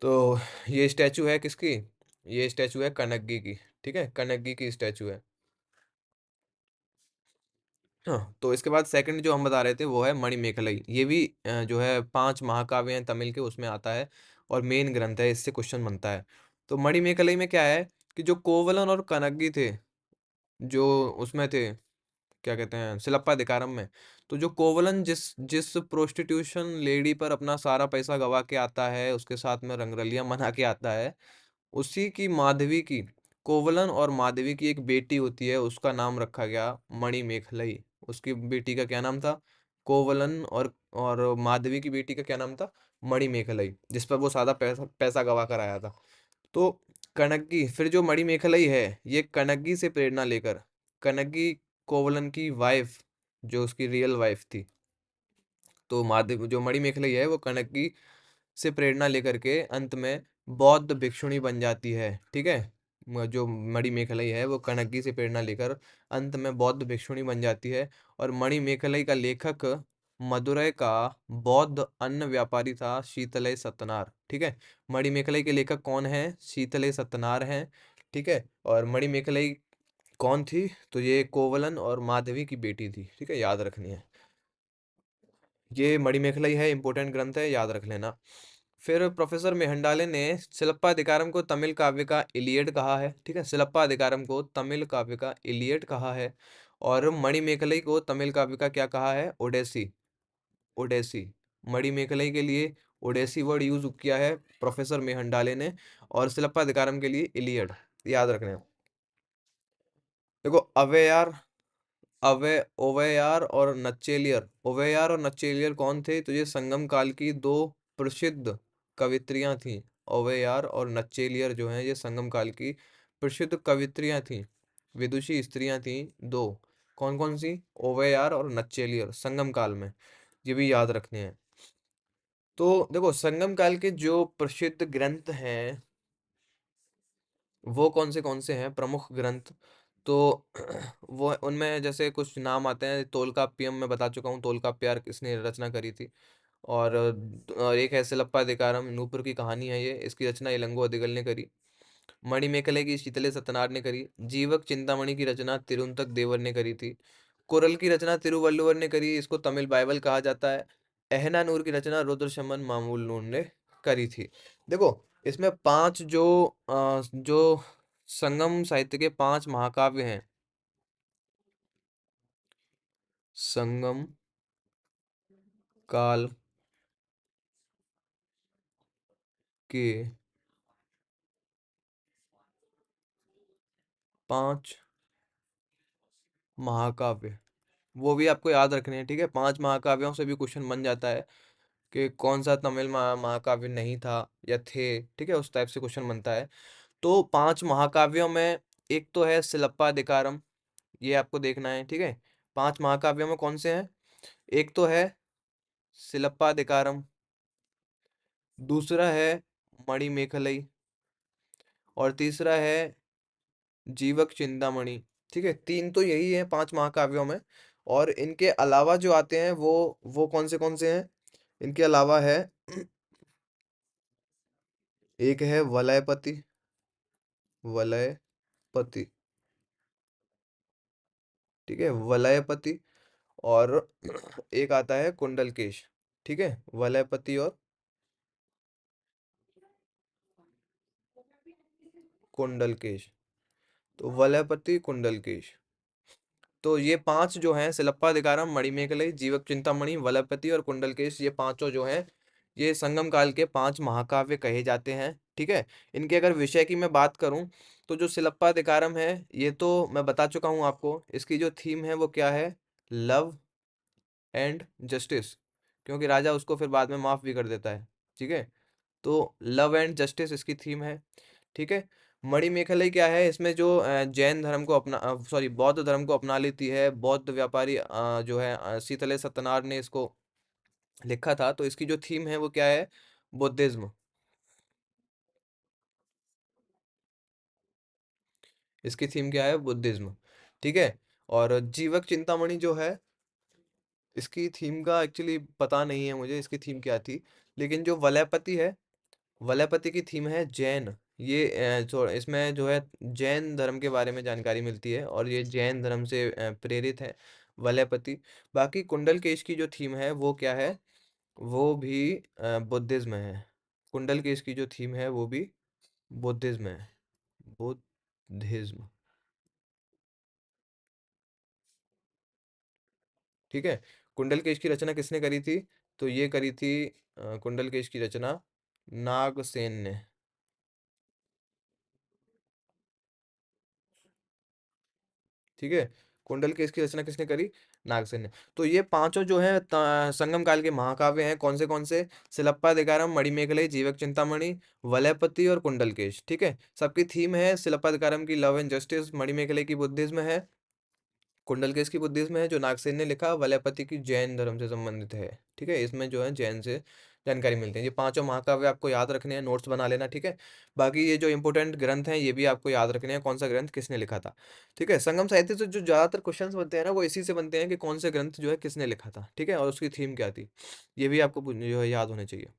Speaker 1: तो ये स्टैचू है किसकी? ये स्टैचू है कनग्गी की, ठीक है, कनग्गी की स्टैचू है। हाँ, तो इसके बाद सेकंड जो हम बता रहे थे वो है मणिमेखलाई। ये भी जो है 5 महाकाव्य हैं तमिल के, उसमें आता है और मेन ग्रंथ है, इससे क्वेश्चन बनता है। तो मणिमेखलाई में क्या है कि जो कोवलन और कनग्गी थे, जो उसमें थे, क्या कहते हैं, सिलप्पादिकारम में, तो जो कोवलन जिस जिस प्रोस्टिट्यूशन लेडी पर अपना सारा पैसा गवा के आता है, उसके साथ में रंगरलियां मना के आता है, उसी की माधवी की, कोवलन और माधवी की एक बेटी होती है, उसका नाम रखा गया मणिमेखलई। उसकी बेटी का क्या नाम था? कोवलन और माधवी की बेटी का क्या नाम था? मणिमेखलई, जिस पर वो सादा पैसा पैसा गवा कर आया था। तो कनग्गी, फिर जो मणिमेखलई है, ये कनग्गी से प्रेरणा लेकर, कनग्गी कोवलन की वाइफ, जो उसकी रियल वाइफ थी, तो माधव जो मणिमेखलई है वो कनग्गी से प्रेरणा लेकर के अंत में बौद्ध भिक्षुणी बन जाती है, ठीक है। जो मणिमेखलाई है वो कणगी से प्रेरणा लेकर अंत में बौद्ध भिक्षुणी बन जाती है। और मणिमेखलाई का लेखक मदुरै का बौद्ध अन्न व्यापारी था शीतलय सतनार। ठीक है, मणिमेखलाई के लेखक कौन है? शीतलय सतनार हैं। ठीक है, और मणिमेखलाई कौन थी? तो ये कोवलन और माधवी की बेटी थी। ठीक है, याद रखनी है। ये मणिमेखलाई है, इंपॉर्टेंट ग्रंथ है, याद रख लेना। फिर प्रोफेसर मेहंडाले ने सिलप्पाधिकारम को तमिल काव्य का इलियड कहा है। ठीक है, सिलप्पाधिकारम को तमिल काव्य का इलियड कहा है। और मणिमेखलाई को तमिल काव्य का क्या कहा है? ओडेसी। ओडेसी। मणिमेखलाई के लिए ओडेसी वर्ड यूज किया है प्रोफेसर मेहंडाले ने, और सिलप्पाधिकारम के लिए इलियड। याद रखना। देखो, अवेयार, ओवेयार और नच्चेलियर। ओवेयार और नच्चेलियर कौन थे? तो ये संगम काल की दो प्रसिद्ध कवित्रियां थीं। ओवेयार और नच्चेलियर जो हैं, ये संगम काल की प्रसिद्ध कवित्रियां थीं, विदुषी स्त्रियां थीं दो। कौन कौन सी? ओवेयार और नच्चेलियर, संगम काल में। ये भी याद रखने हैं। तो देखो, संगम काल के जो प्रसिद्ध ग्रंथ हैं वो कौन से हैं, प्रमुख ग्रंथ? तो वो उनमें जैसे कुछ नाम आते हैं। तोलकाप्पियम मैं बता चुका हूँ, तोलकाप्पियर किसने रचना करी थी। और एक है सिलप्पाधिकारम, नूपुर की कहानी है ये, इसकी रचना इलंगो अदिगल ने करी। मणिमेखले की शीतले सत्यनारायण ने करी। जीवक चिंतामणि की रचना तिरुंतक देवर ने करी थी। कुरल की रचना तिरुवल्लुवर ने करी, इसको तमिल बाइबल कहा जाता है। एहना नूर की रचना रुद्रशमन मामूल नूर ने करी थी। देखो, इसमें पांच जो संगम साहित्य के पांच महाकाव्य हैं। संगम काल के पांच महाकाव्य, वो भी आपको याद रखने हैं। ठीक है, पांच महाकाव्यों से भी क्वेश्चन बन जाता है कि कौन सा तमिल महाकाव्य नहीं था या थे। ठीक है, उस टाइप से क्वेश्चन बनता है। तो पांच महाकाव्यों में एक तो है सिलप्पाधिकारम, ये आपको देखना है। ठीक है, पांच महाकाव्यों में कौन से हैं? एक तो है सिलप्पाधिकारम, दूसरा है मणिमेखलई, और तीसरा है जीवक चिंतामणि। ठीक है, तीन तो यही है पांच महाकाव्यों में। और इनके अलावा जो आते हैं वो कौन से हैं? इनके अलावा है एक है वलयपति, वलयपति। ठीक है, वलयपति। और एक आता है कुंडलकेश। ठीक है, वलयपति और कुंडलकेश। तो वलयपति, कुंडलकेश। तो ये पांच जो हैं, सिलप्पाधिकारम, मणिमेखलाई, जीवक चिंतामणि, वलयपति और कुंडलकेश, ये पांचों जो हैं, ये संगम काल के पांच महाकाव्य कहे जाते हैं। ठीक है, इनके अगर विषय की मैं बात करूं, तो जो सिलप्पाधिकारम है ये तो मैं बता चुका हूं आपको। इसकी जो थीम है वो क्या है? लव एंड जस्टिस, क्योंकि राजा उसको फिर बाद में माफ भी कर देता है। ठीक है, तो लव एंड जस्टिस इसकी थीम है। ठीक है, मणिमेखलाई क्या है? इसमें जो जैन धर्म को अपना सॉरी बौद्ध धर्म को अपना लेती है, बौद्ध व्यापारी जो है शीतले सत्यनारायण ने इसको लिखा था। तो इसकी जो थीम है वो क्या है? बुद्धिज्म। इसकी थीम क्या है? बुद्धिज्म। ठीक है, और जीवक चिंतामणि जो है, इसकी थीम का एक्चुअली पता नहीं है मुझे, इसकी थीम क्या थी। लेकिन जो वलयपति है, वलयपति की थीम है जैन। ये इसमें जो है जैन धर्म के बारे में जानकारी मिलती है, और ये जैन धर्म से प्रेरित है वलयपति। बाकी कुंडलकेश की जो थीम है वो क्या है? वो भी बुद्धिज्म है। कुंडलकेश की जो थीम है वो भी बुद्धिज्म है। बुद्धिज्म। ठीक है, कुंडलकेश की रचना किसने करी थी? तो ये करी थी कुंडलकेश की रचना नागसेन ने। ठीक है, कुंडलकेश की रचना किसने करी? नागसेन ने। तो ये पांचों जो है संगम काल के महाकाव्य हैं। कौन से? सिलप्पाधिकारम, मणिमेखलाई, जीवक चिंतामणि, वलयपति और कुंडलकेश। ठीक है, सबकी थीम है सिलप्पाधिकारम की लव एंड जस्टिस, मणिमेखलाई की बुद्धिज्म है, कुंडलकेश की बुद्धिज्म है जो नागसेन ने लिखा, वलयपति की जैन धर्म से संबंधित है। ठीक है, इसमें जो है जैन से जानकारी मिलती है। ये पाँचों महाकाव्य आपको याद रखने हैं, नोट्स बना लेना, ठीक है? बाकी ये जो इम्पोर्टेंट ग्रंथ हैं, ये भी आपको याद रखने हैं, कौन-सा ग्रंथ किसने लिखा था, ठीक है? संगम साहित्य से जो ज़्यादातर क्वेश्चन्स बनते हैं ना, वो इसी से बनते हैं कि कौन से ग्रंथ जो है किसने लिखा था, ठीक है? और उसकी थीम क्या थी? ये भी आपको जो है याद होने चाहिए।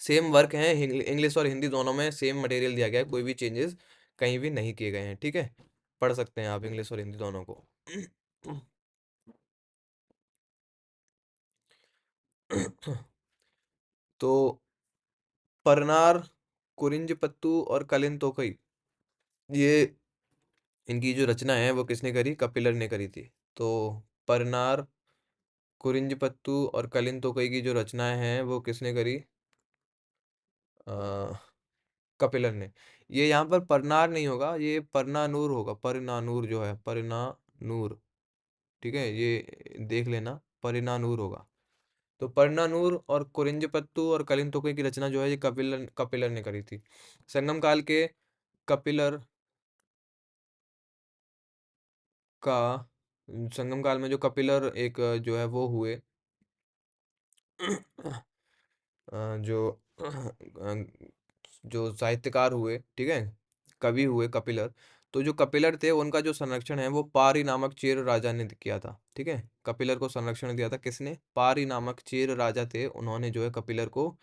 Speaker 1: सेम वर्क है, इंग्लिश और हिंदी दोनों में सेम मटेरियल दिया गया है, कोई भी चेंजेस कहीं भी नहीं किए गए हैं, ठीक है? पढ़ सकते हैं आप इंग्लिश और हिंदी दोनों को। तो परनार, कुरिन्ज और कलिन तोकई, ये इनकी जो रचना है वो किसने करी? कपिलर ने करी थी। तो परनार, कुरिन्ज और कलिन तोकई की जो रचनाएँ हैं वो किसने करी? अ, कपिलर ने। ये यहाँ पर परनार नहीं होगा, ये परनानूर होगा, परनानूर जो है, परनानूर, ठीक है? ये देख लेना, परनानूर होगा। तो परनानूर और कुरिन्ज और कलिन तोकई की रचना जो है ये कपिलर कपिलर ने करी थी। संगम काल के कपिलर का संगम काल में जो कपिलर एक जो है वो हुए जो जो साहित्यकार हुए, ठीक है? कवि हुए कपिलर। तो जो कपिलर थे उनका जो संरक्षण है वो पारी नामक चेर राजा ने किया था, ठीक है? कपिलर को संरक्षण दिया था किसने? पारी नामक चेर राजा थे, उन्होंने जो है कपिलर को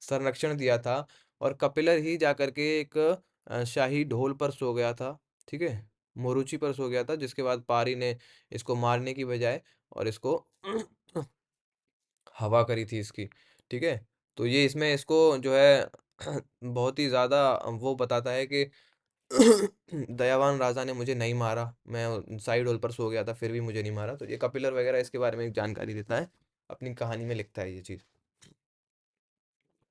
Speaker 1: संरक्षण दिया था और कपिलर ही जाकर के एक शाही ढोल पर सो गया था, ठीक है? मोरूची पर सो गया था जिसके बाद पारी ने इसको मारने की बजाय और इसको हवा करी थी इसकी, ठीक है? तो ये इसमें इसको जो है बहुत ही ज़्यादा वो बताता है कि दयावान राजा ने मुझे नहीं मारा, मैं साइड होल पर सो गया था फिर भी मुझे नहीं मारा। तो ये कपिलर वगैरह इसके बारे में एक जानकारी देता है, अपनी कहानी में लिखता है ये चीज़।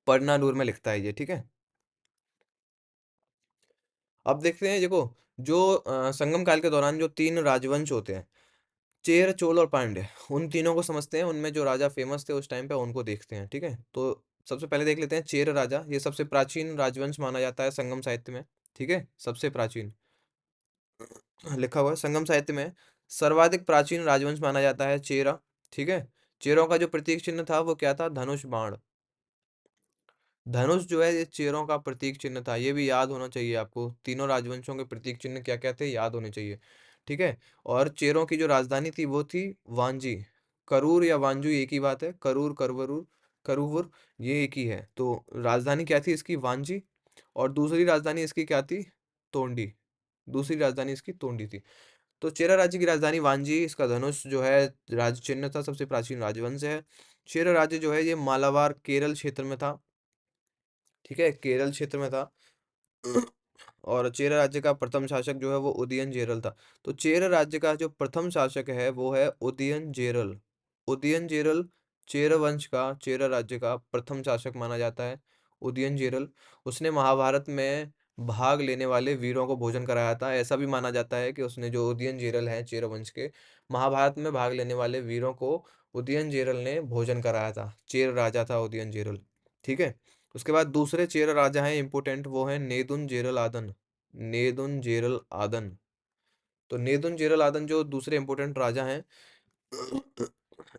Speaker 1: पुरनानूर में लिखता है ये, ठीक है? अब देखते हैं देखो, जो संगम काल के दौरान जो 3 राजवंश होते हैं, चेर, चोल और पांड्य, उन तीनों को समझते हैं, उनमें जो राजा फेमस थे उस टाइम पे उनको देखते हैं, ठीक है? तो सबसे पहले देख लेते हैं चेर राजा, ये सबसे प्राचीन राजवंश माना जाता है संगम साहित्य में, ठीक है? सबसे प्राचीन लिखा हुआ है संगम साहित्य में, सर्वाधिक प्राचीन राजवंश माना जाता है चेरा, ठीक है? चेरों का जो प्रतीक चिन्ह था वो क्या था? धनुष बाण। धनुष जो है ये चेरों का प्रतीक चिन्ह था, ये भी याद होना चाहिए आपको। तीनों राजवंशों के प्रतीक चिन्ह क्या-क्या थे याद होने चाहिए, ठीक है? और चेरों की जो राजधानी थी वो थी वांजी। करूर या वांजू एक ही बात है, करूर, करवरूर, करूवुर ये एक ही है। तो राजधानी क्या थी इसकी? वांजी और दूसरी राजधानी इसकी क्या थी? तोंडी। दूसरी राजधानी इसकी तोंडी थी। तो चेरा राज्य की राजधानी वांजी, इसका धनुष जो है राज चिन्ह था, सबसे प्राचीन राजवंश है। चेरा राज्य जो है ये मालाबार केरल क्षेत्र में था। ठीक है, केरल क्षेत्र में था। और चेरा राज्य का प्रथम शासक जो है वो उदयन जेरल था। तो चेरा राज्य का जो प्रथम शासक है वो है उदयन जेरल। उदयन जेरल चेरा वंश का, चेरा राज्य का प्रथम शासक माना जाता है उदयन जेरल। उसने महाभारत में भाग लेने वाले वीरों को भोजन कराया था। ऐसा भी माना जाता है कि उसने जो उदयन जेरल हैं चेरा वंश के, महाभारत में भाग लेने वाले वीरों को उदयन जेरल ने भोजन कराया था। चेर राजा था उदयन जेरल, ठीक है। उसके बाद दूसरे चेरा राजा हैं इंपोर्टेंट, वो हैं नेदुन जेरल आदन। नेदुन जेरल आदन। तो नेदुन जेरल आदन जो दूसरे इंपोर्टेंट राजा हैं,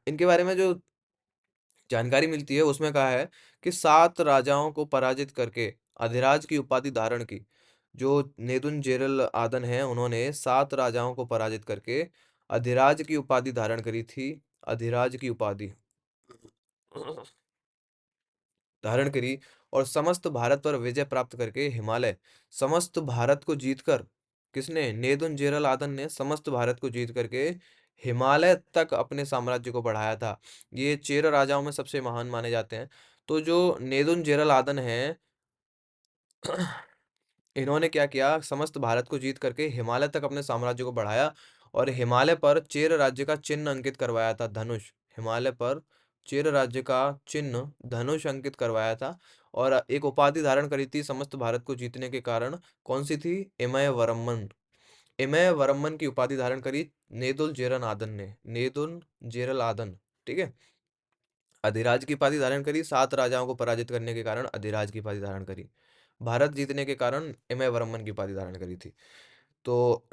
Speaker 1: इनके बारे में जो जानकारी मिलती है उसमें कहा है कि 7 राजाओं को पराजित करके अधिराज की उपाधि धारण की। जो नेदुन जेरल आदन हैं उन्होंने 7 राजाओं को पराजित करके अधिराज की उपाधि धारण करी थी। अधिराज की उपाधि धारण करी और समस्त भारत पर विजय प्राप्त करके हिमालय, समस्त भारत को जीतकर, किसने? नेदुन जेरल आदन ने समस्त भारत को जीत करके हिमालय तक अपने साम्राज्य को बढ़ाया था। ये चेर राजाओं में सबसे महान माने जाते हैं। तो जो नेदुन जेरल आदन हैं, इन्होंने क्या किया? समस्त भारत को जीत करके हिमालय तक अपने साम्राज्य को बढ़ाया और हिमालय पर चेर राज्य का चिन्ह अंकित करवाया था, धनुष। हिमालय पर चेर राज्य का चिन्ह धनुष अंकित करवाया था और एक उपाधि धारण करी थी समस्त भारत को जीतने के कारण। कौन सी थी? इमय वरमन। इमय वरमन की उपाधि धारण करी नेदुल जेरन आदन ने। नेदुन जेरल आदन, ठीक है। अधिराज की उपाधि धारण करी, 7 राजाओं को पराजित करने के कारण अधिराज की उपाधि धारण करी। भारत जीतने के कारण इमय वर्मन की उपाधि धारण करी थी। तो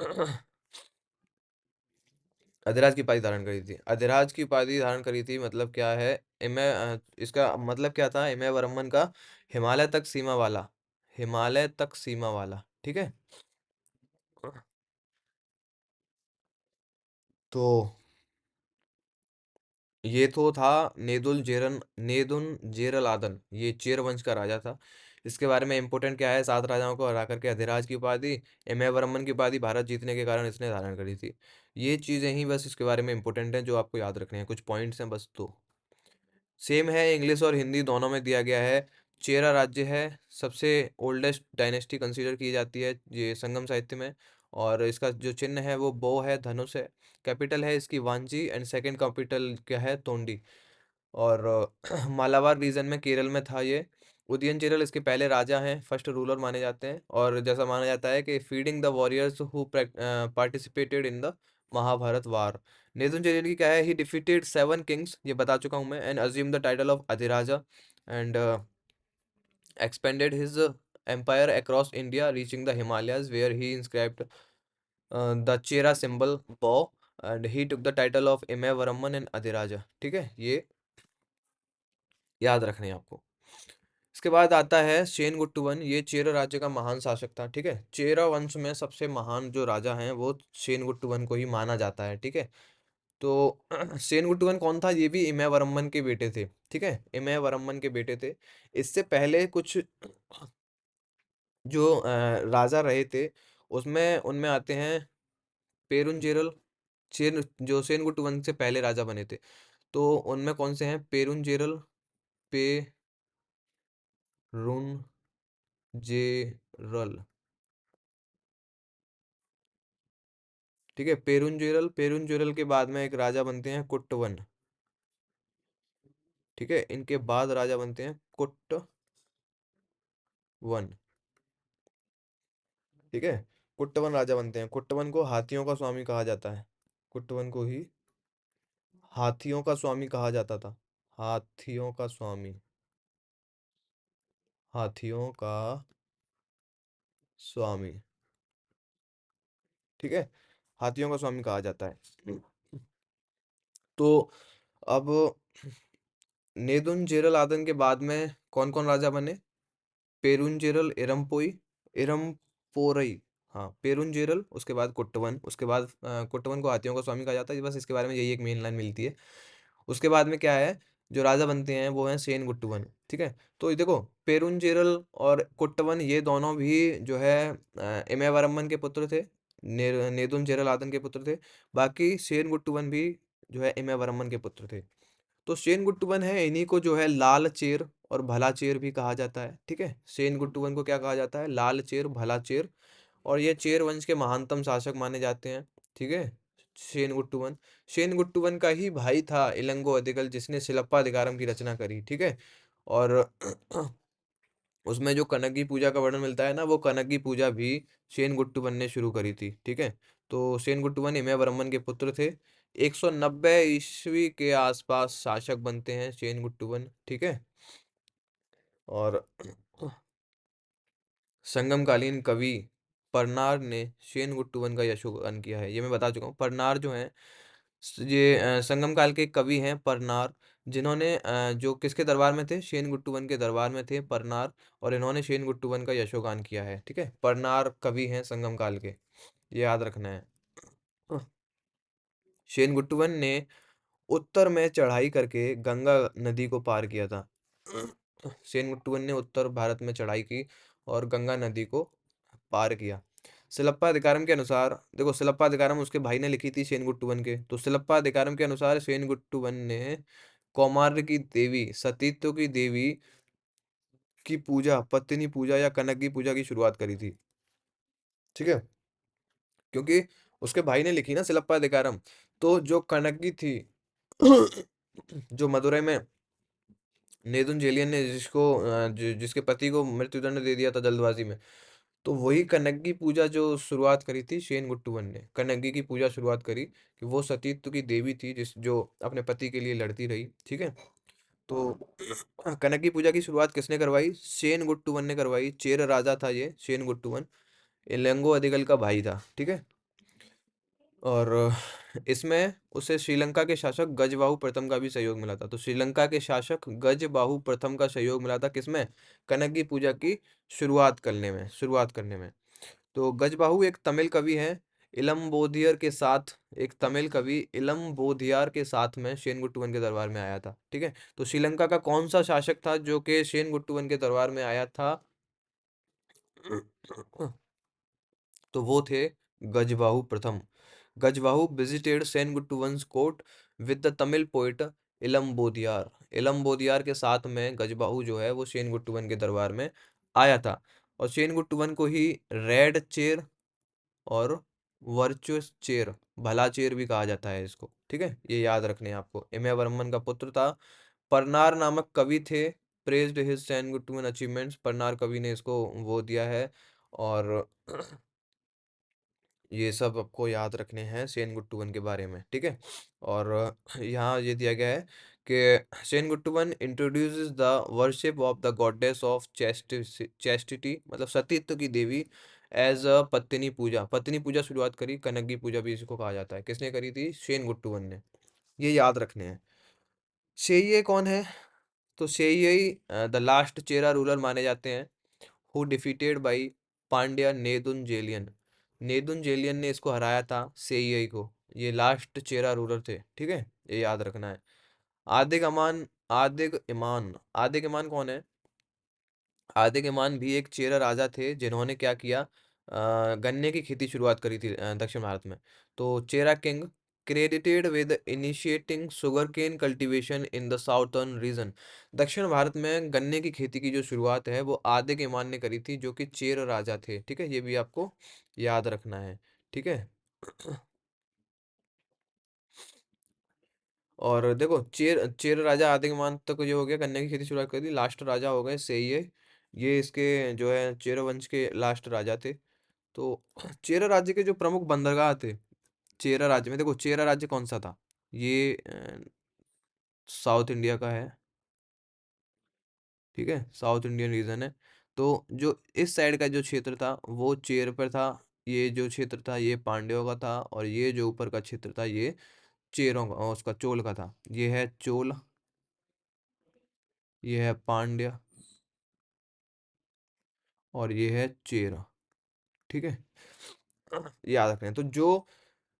Speaker 1: अधिराज की उपाधि धारण करी थी। अधिराज की उपाधि धारण करी थी मतलब क्या है? इसका मतलब क्या था, इमय वर्मन का हिमालय तक सीमा वाला, हिमालय तक सीमा वाला, ठीक है। तो ये तो था नेदुन जेरल आदन, ये चेर वंश का राजा था। इसके बारे में इम्पोर्टेंट क्या है, 7 राजाओं को हरा करके अधिराज की उपाधि, इमय वर्मन की उपाधि भारत जीतने के कारण इसने धारण करी थी। ये चीजें ही बस इसके बारे में इम्पोर्टेंट हैं जो आपको याद रखने हैं, कुछ पॉइंट्स हैं बस। तो सेम है, इंग्लिश और हिंदी दोनों में दिया गया है। चेरा राज्य है, सबसे ओल्डेस्ट डायनेस्टी कंसीडर की जाती है ये संगम साहित्य में। और इसका जो चिन्ह है वो बो है, धनुष है। कैपिटल है इसकी वांची, एंड सेकंड कैपिटल क्या है, तोंडी। और मालाबार रीजन में केरल में था ये। उदयन चेरल इसके पहले राजा हैं, फर्स्ट रूलर माने जाते हैं। और जैसा माना जाता है कि feeding the warriors who participated in the Mahabharata war. Nedun Cheral की क्या है, ही डिफीटेड 7 किंग्स, ये बता चुका हूँ मैं, and assume the title of Adhiraja, and expanded his empire across India, reaching the Himalayas, where he inscribed the Chera symbol bow, and he took the title of Imay Varamman and Adhiraja। ठीक है, ये याद रखने हैं आपको। इसके बाद आता है सेन गुट्टुवन, ये चेरा राज्य का महान शासक था। ठीक है, चेरा वंश में सबसे महान जो राजा हैं वो सेन गुट्टुवन को ही माना जाता है। ठीक है, तो सेन गुट्टुवन कौन था, ये भी इमय वर्मन के बेटे थे। ठीक है, इमय वर्मन के बेटे थे। इससे पहले कुछ जो राजा रहे थे, उसमें उनमें आते हैं पेरुंजेरल, सेन जो सेनगुट्टू वंश से पहले राजा बने थे। तो उनमें कौन से हैं, पेरुंजेरल, पेरुंजेरल। ठीक है, पेरुंजेरल, पेरुंजेरल के बाद में एक राजा बनते हैं कुट्टवन। ठीक है, इनके बाद राजा बनते हैं कुट्टवन। ठीक है, कुट्टवन राजा बनते हैं। कुट्टवन को हाथियों का स्वामी कहा जाता है, कुट्टवन को ही हाथियों का स्वामी कहा जाता था। हाथियों का स्वामी, हाथियों का स्वामी। ठीक है, हाथियों का स्वामी कहा जाता है। तो अब नेदुनजेरल आदन के बाद में कौन कौन राजा बने, पेरुंजेरल इरमपोई, इरमपोरई, हाँ पेरुंजेरल, उसके बाद कुट्टवन, उसके बाद कुट्टवन को हाथियों का स्वामी कहा जाता है, बस इसके बारे में यही एक मेन लाइन मिलती है। उसके बाद में क्या है, जो राजा बनते हैं वो हैं सेन गुट्टवन। ठीक है, तो ये देखो, पेरुंजेरल और कुट्टवन ये दोनों भी जो है इमयवरमन के पुत्र थे, नेदुनजेरल आदन के पुत्र थे। बाकी सेन गुट्टवन भी जो है इमयवरमन के पुत्र थे। तो सेन गुट्टुवन है, इन्हीं को जो है लाल चेर और भला चेर भी कहा जाता है। ठीक है, सेन गुट्टुवन को क्या कहा जाता है, लाल चेर, भला चेर। और ये चेर वंश के महानतम शासक माने जाते हैं। ठीक है, सेन गुट्टुवन, सेन गुट्टुवन का ही भाई था इलंगो अधिकल, जिसने सिलप्पा अधिकारम की रचना करी। ठीक है, और उसमें जो कनक पूजा का वर्णन मिलता है ना, वो कनक पूजा भी सेन गुट्टुवन ने शुरू करी थी। ठीक है, तो सेन गुट्टुवन इमय वर्मन के पुत्र थे। 190 ईस्वी के आसपास शासक बनते हैं सेन गुट्टुवन। ठीक है, और संगमकालीन कवि परनार ने सेन गुट्टुवन का यशोगान किया है, ये मैं बता चुका हूँ। परनार जो है, ये संगम काल के कवि हैं परनार, जिन्होंने जो किसके दरबार में थे, सेन गुट्टुवन के दरबार में थे परनार। और इन्होंने सेन गुट्टुवन का यशोगान किया है। ठीक है, परनार कवि हैं संगम काल के, ये याद रखना है। सेन गुट्टुवन ने उत्तर में चढ़ाई करके गंगा नदी को पार किया था। सेन गुट्टुवन ने उत्तर भारत में चढ़ाई की और गंगा नदी को पार किया। सिलप्पा अधिकारम के अनुसार, देखो सिलप्पा अधिकारम उसके भाई ने लिखी थी सेन गुट्टुवन के, तो सिलप्पा अधिकारम के अनुसार सेन गुट्टुवन ने कौमार्य की देवी, सतीत्व की देवी की पूजा, पत्नी पूजा या कनक की पूजा की शुरुआत करी थी। ठीक है, क्योंकि उसके भाई ने लिखी ना सिलप्पा अधिकारम, तो जो कनक थी जो मदुरई में नेदुन ने जिसको जिसके पति को मृत्युदंड दे दिया था जल्दबाजी में, तो वही कनग्गी पूजा जो शुरुआत करी थी सेन गुट्टुवन ने, कनग्गी की पूजा शुरुआत करी, कि वो सतीत्व की देवी थी जिस जो अपने पति के लिए लड़ती रही। ठीक है, तो कनग्गी पूजा की शुरुआत किसने करवाई, सेन गुट्टुवन ने करवाई। चेर राजा था ये सेन गुट्टुवन, इलंगो अधिकल का भाई था। ठीक है, और इसमें उसे श्रीलंका के शासक गजबाहु प्रथम का भी सहयोग मिला था। तो श्रीलंका के शासक गजबाहु प्रथम का सहयोग मिला था किसमें? कनक पूजा की शुरुआत करने में। तो गजबाहु एक तमिल कवि हैं। इलंबोधियर के साथ एक तमिल कवि इलंबोधियार के साथ में सेनगुट्टुवन के दरबार में आया था। ठीक है? तो श्रीलंका का कौन सा शासक था जो कि सेनगुट्टुवन के दरबार में आया था? तो वो थे गजबाहु प्रथम। Gajabahu visited Senguttuvan's court with the Tamil poet Ilambodiyar. Ilambodiyar के साथ में गजबाहु जो है वो सेनगुट्टुवन के दरबार में आया था। और सेनगुट्टुवन को ही रेड चेर और वर्चुअस चेर, भला चेर भी कहा जाता है इसको। ठीक है? ये याद रखने हैं आपको। इमयवर्मन का पुत्र था। परनार नामक कवि थे। Praised his Senguttuvan achievements. Paranar कवि ने इसको वो दिया है। और ये सब आपको याद रखने हैं सेनगुट्टुवन के बारे में। ठीक है? और यहाँ ये दिया गया है कि Senguttuvan introduces the worship of the goddess of chastity, मतलब सतीत्व की देवी, एज अ पत्नी पूजा। पत्नी पूजा शुरुआत करी। कनगी पूजा भी इसको कहा जाता है। किसने करी थी? सेनगुट्टुवन ने। ये याद रखने हैं। शेय्ये कौन है? तो Seyye the last Chera ruler माने जाते हैं। Who defeated by Pandya Nedunjeliyan. Nedunjeliyan ने इसको हराया था सेईई को। ये लास्ट चेरा रूलर थे। ठीक है? ये याद रखना है। आदिग अमान आदिग इमान आदिग इमान कौन है? आदिग इमान भी एक चेरा राजा थे जिन्होंने क्या किया, गन्ने की खेती शुरुआत करी थी दक्षिण भारत में। तो Chera king credited with initiating sugarcane cultivation in the southern region. दक्षिण भारत में गन्ने की खेती की जो शुरुआत है वो आदिग इमान ने करी थी, जो कि चेर राजा थे। ठीक है? ये भी आपको याद रखना है। ठीक है? और देखो, चेर चेर राजा आदिकमान तक ये हो गया, गन्ने की खेती शुरुआत कर दी। लास्ट राजा हो गए सही है। ये इसके जो है चेर वंश के लास्ट राजा थे। तो चेरा राज्य के जो प्रमुख बंदरगाह थे चेरा राज्य में, देखो चेरा राज्य कौन सा था? ये साउथ इंडिया का है। ठीक है? साउथ इंडियन रीजन है। तो जो इस साइड का जो क्षेत्र था वो चेर पर था। ये जो क्षेत्र था ये पांड्यों का था। और ये जो ऊपर का क्षेत्र था ये चेरों का, उसका चोल का था। ये है चोल, ये है पांड्य, और ये है चेरा। ठीक है? याद रखना है। तो जो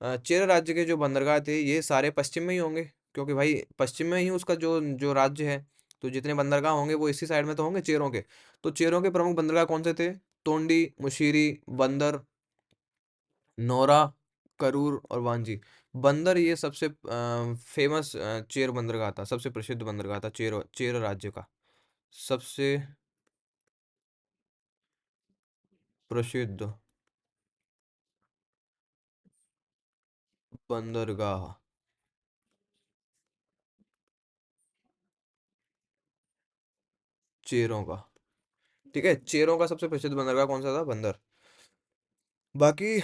Speaker 1: चेरा राज्य के जो बंदरगाह थे ये सारे पश्चिम में ही होंगे, क्योंकि भाई पश्चिम में ही उसका जो जो राज्य है। तो जितने बंदरगाह होंगे वो इसी साइड में तो होंगे चेरों के। तो चेरों के प्रमुख बंदरगाह कौन से थे? तोंडी, मुशीरी, बंदर, नोरा, करूर और वांजी। बंदर ये सबसे फेमस चेर बंदरगाह था, सबसे प्रसिद्ध बंदरगाह था चेर चेर राज्य का। सबसे प्रसिद्ध बंदरगाह चेरों का। ठीक है? चेरों का सबसे प्रसिद्ध बंदरगाह कौन सा था? बंदर। बाकी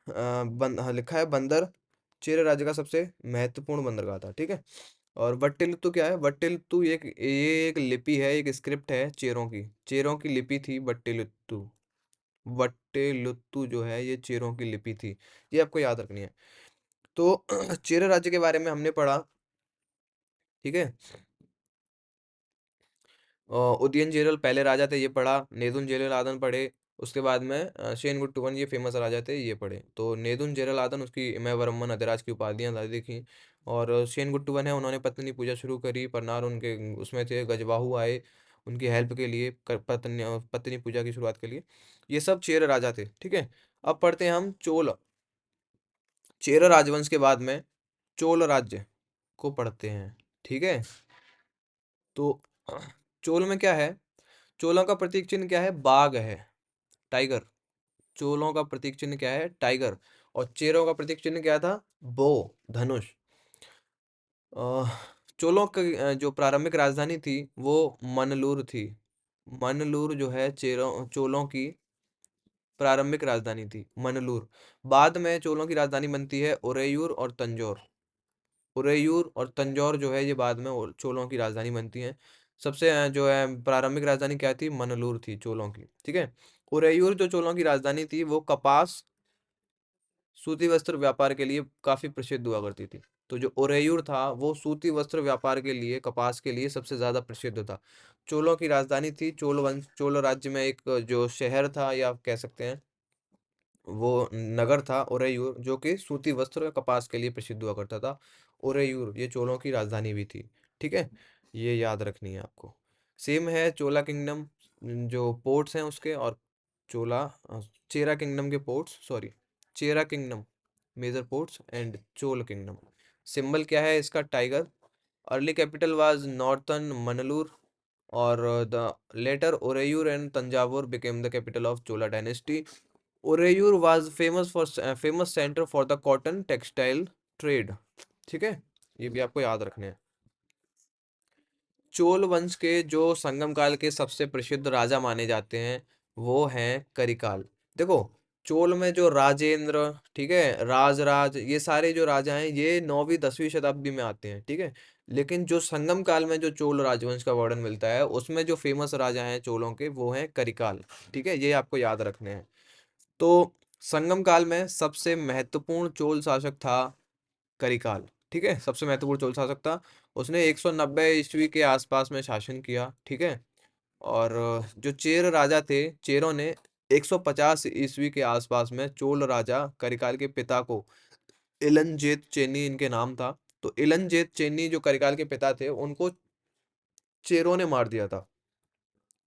Speaker 1: हाँ, लिखा है बंदर चेरा राज्य का सबसे महत्वपूर्ण बंदरगाह था। ठीक है? और वट्टिलतु क्या है? वट्टिलतु ये एक लिपि है, एक स्क्रिप्ट है चेरों की। चेरों की लिपि थी वट्टिलुत्तु। वट्टिलुत्तु जो है ये चेरों की लिपि थी। ये आपको याद रखनी है। तो चेरा राज्य के बारे में हमने पढ़ा। ठीक है? उदयन जेरल पहले राजा थे, ये पढ़ा। नेदुन जेरल आदन पढ़े। उसके बाद में शेनगुट्टुवन ये फेमस राजा थे, ये पढ़े। तो नेदुन जेरल आदन उसकी इमयवर्मन अधिराज की उपाधियां देखी। और शेनगुट्टुवन है, उन्होंने पत्नी पूजा शुरू करी। परनार उनके उसमें थे। गजबाहु आए उनकी हेल्प के लिए, पत्नी पत्नी पूजा की शुरुआत के लिए। ये सब चेर राजा थे। ठीक है? अब पढ़ते हैं हम चोल। चेर राजवंश के बाद में चोल राज्य को पढ़ते हैं। ठीक है? तो चोल में क्या है? चोलों का प्रतीक चिन्ह क्या है? बाघ है, टाइगर। चोलों का प्रतीक चिन्ह क्या है? टाइगर। और चेरों का प्रतीक चिन्ह क्या था? बो, धनुष। अह, चोलों की जो प्रारंभिक राजधानी थी वो मनलूर थी। मनलूर जो है चोलों की प्रारंभिक राजधानी थी, मनलूर। बाद में चोलों की राजधानी बनती है उरेयूर और तंजौर। उरेयूर और तंजौर जो है ये बाद में चोलों की राजधानी बनती हैं। सबसे जो है प्रारंभिक राजधानी क्या थी? मनलूर थी चोलों की। ठीक है? उरेयूर जो चोलों की राजधानी थी वो कपास, सूती वस्त्र व्यापार के लिए काफी प्रसिद्ध हुआ करती थी। तो जो उरेयूर था वो सूती वस्त्र व्यापार के लिए, कपास के लिए सबसे ज्यादा प्रसिद्ध था। चोलों की राजधानी थी, चोल वंश, चोल राज्य में एक जो शहर था या आप कह सकते हैं वो नगर था उरेयूर, जो कि सूती वस्त्र और कपास के लिए प्रसिद्ध हुआ करता था। उरेयूर ये चोलों की राजधानी भी थी। ठीक है, ये याद रखनी है आपको। सेम है चोला किंगडम, जो पोर्ट्स हैं उसके, और चोला चेरा किंगडम के ports, sorry, Chera kingdom major ports and Chola kingdom. Symbol क्या है इसका? Tiger. Early capital was northern Manalur, और the later Uraiyur and Thanjavur became the capital of Chola dynasty. Uraiyur was famous centre for the cotton textile trade. ठीक है, ये भी आपको याद रखने हैं। चोल वंश के जो संगम काल के सबसे प्रसिद्ध राजा माने जाते हैं वो हैं करिकाल। देखो, चोल में जो राजेंद्र, ठीक है, राजराज, ये सारे जो राजा हैं ये 9वीं 10वीं शताब्दी में आते हैं। ठीक है, लेकिन जो संगम काल में जो चोल राजवंश का वर्णन मिलता है उसमें जो फेमस राजा हैं चोलों के वो हैं करिकाल। ठीक है, ये आपको याद रखने हैं। तो संगम काल में सबसे महत्वपूर्ण चोल शासक था करिकाल। ठीक है, सबसे महत्वपूर्ण चोल शासक था। उसने 190 ईस्वी के आसपास में शासन किया। ठीक है, और जो चेर राजा थे, चेरों ने 150 ईस्वी के आसपास में चोल राजा करिकाल के पिता को, इलनजेत चेनी इनके नाम था, तो इलनजेत चेनी जो करिकाल के पिता थे उनको चेरों ने मार दिया था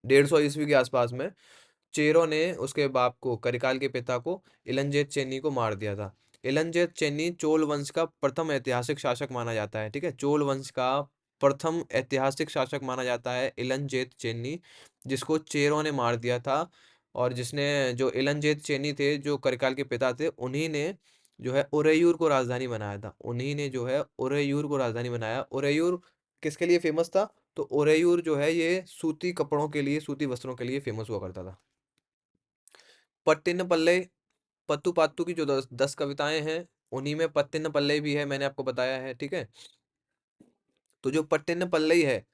Speaker 1: 150 ईस्वी के आसपास में। चेरों ने उसके बाप को, करिकाल के पिता को, इलंजेत चेनी को मार दिया था। इलंजेत चेनी चोल वंश का प्रथम ऐतिहासिक शासक माना जाता है। ठीक है, चोल वंश का प्रथम ऐतिहासिक शासक माना जाता है इलंजेत चेनी, जिसको चेरों ने मार दिया था। और जिसने, जो इलंजेत चेनी थे जो करिकाल के पिता थे, उन्हीं ने जो है उरेयूर को राजधानी बनाया था। उन्हीं ने जो है उरेयूर को राजधानी बनाया। उरेयूर किसके लिए फेमस था? तो उरेयूर जो है ये सूती कपड़ों के लिए, सूती वस्त्रों के लिए फेमस हुआ करता था। पट्टिन पल्ले, पत्तू पात्तू की जो 10 कविताएं हैं उन्हीं में पट्टिन पल्ले भी है, मैंने आपको बताया है। ठीक है, तो जो पट्टिन पल्लई है,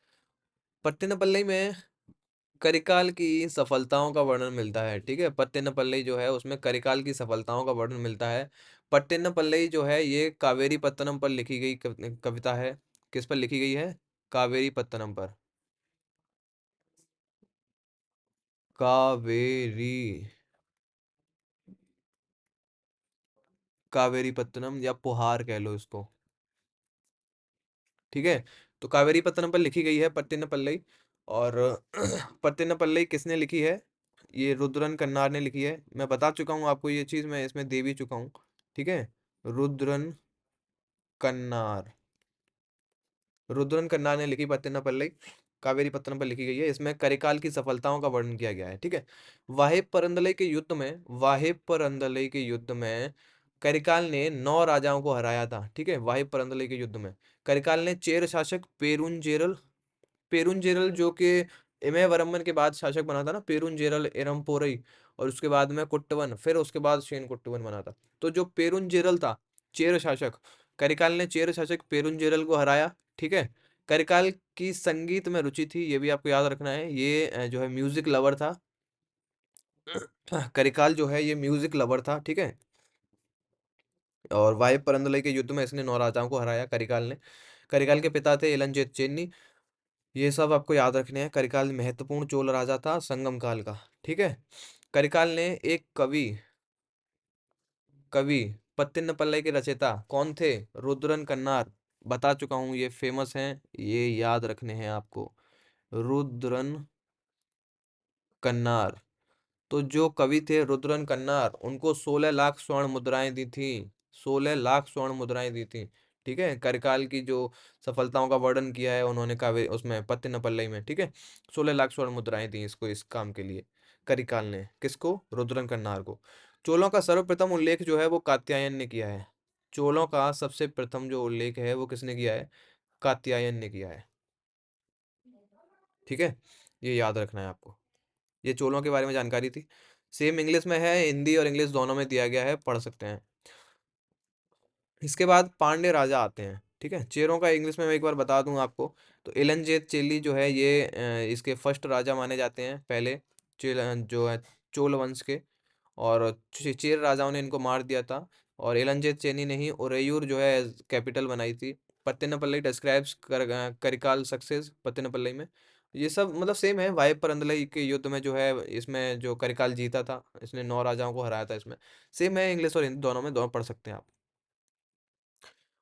Speaker 1: पट्टिन पल्लई में करिकाल की सफलताओं का वर्णन मिलता है। ठीक है, पट्टिन पल्लई जो है उसमें करिकाल की सफलताओं का वर्णन मिलता है। पट्टिन पल्लई जो है ये कावेरी पत्तनम पर लिखी गई कविता है। किस पर लिखी गई है? कावेरी पत्तनम पर। कावेरी, कावेरी पत्तनम या पुहार कह लो इसको। ठीक है, तो कावेरी पत्तनम पर लिखी गई है पट्टिन पल्लई। और पट्टिन पल्लई किसने लिखी है? ये रुद्रन कन्नार ने लिखी है। मैं बता चुका हूँ आपको ये चीज, मैं इसमें दे भी चुका हूँ। ठीक है, रुद्रन कन्नार, रुद्रन कन्नार ने लिखी पत्तिन पल्लई, कावेरी पत्तनम पर लिखी गई है। इसमें करिकाल की सफलताओं का वर्णन किया गया है। ठीक है, वाहिब परंदलई के युद्ध में, वाहिब परंदलई के युद्ध में करिकाल ने 9 राजाओं को हराया था। ठीक है, वाहिब परंदलई के युद्ध में करिकाल ने चेर शासक पेरुंजेरल, पेरुंजेरल जो कि इमयवरमन के बाद शासक बना था ना, पेरुंजेरल एरमपोरई, और उसके बाद में कुट्टवन, फिर उसके बाद शेन कुट्टवन बना था। तो जो पेरुंजेरल था, चेर शासक, करिकाल ने चेर शासक पेरुंजेरल को हराया। ठीक है, करिकाल की संगीत में रुचि थी, ये भी आपको याद रखना है। ये जो है म्यूजिक लवर था। करिकाल जो है ये म्यूजिक लवर था। ठीक है, और वाइफ परंदलई के युद्ध में इसने 9 राजाओं को हराया करिकाल ने। करिकाल के पिता थे इलंजेत चेन्नी। ये सब आपको याद रखने हैं। करिकाल महत्वपूर्ण चोल राजा था संगम काल का। ठीक है, करिकाल ने एक कवि, कवि पत्तिन पल्लई के रचयिता कौन थे? रुद्रन कन्नार। बता चुका हूँ ये फेमस हैं, ये याद रखने हैं आपको। रुद्रन कन्नार। तो जो कवि थे रुद्रन कन्नार, उनको 16 लाख स्वर्ण मुद्राएं दी थी। 16 लाख स्वर्ण मुद्राएं दी थी। ठीक है, करकाल की जो सफलताओं का वर्णन किया है उन्होंने कावे उसमें पत्तिनपल्लई में। ठीक है, 16 लाख स्वर्ण मुद्राएं दी इसको, इस काम के लिए करिकाल ने। किसको? रुद्रन कन्नार को। चोलों का सर्वप्रथम उल्लेख जो है वो कात्यायन ने किया है। चोलों का सबसे प्रथम जो उल्लेख है वो किसने किया है? कात्यायन ने किया है। ठीक है, ये याद रखना है आपको। ये चोलों के बारे में जानकारी थी। सेम इंग्लिश में है, हिंदी और इंग्लिश दोनों में दिया गया है, पढ़ सकते हैं। इसके बाद पांड्य राजा आते हैं। ठीक है, चेरों का इंग्लिश में मैं एक बार बता दूं आपको। तो इलंजेत चेली जो है ये इसके फर्स्ट राजा माने जाते हैं, पहले जो है चोल वंश के। और चेर राजाओं ने इनको मार दिया था। और इलंजीत चेनी ने ही उरैयूर जो है कैपिटल बनाई थी। पत्तेनापल्ली डिस्क्राइब्स करिकाल सक्सेस पत्तेनापल्ली में। ये सब मतलब सेम है। वाई परंदलई के युद्ध में जो है इसमें जो करिकाल जीता था, इसने 9 राजाओं को हराया था इसमें। सेम है, इंग्लिश और हिंदी दोनों में, दोनों पढ़ सकते हैं आप।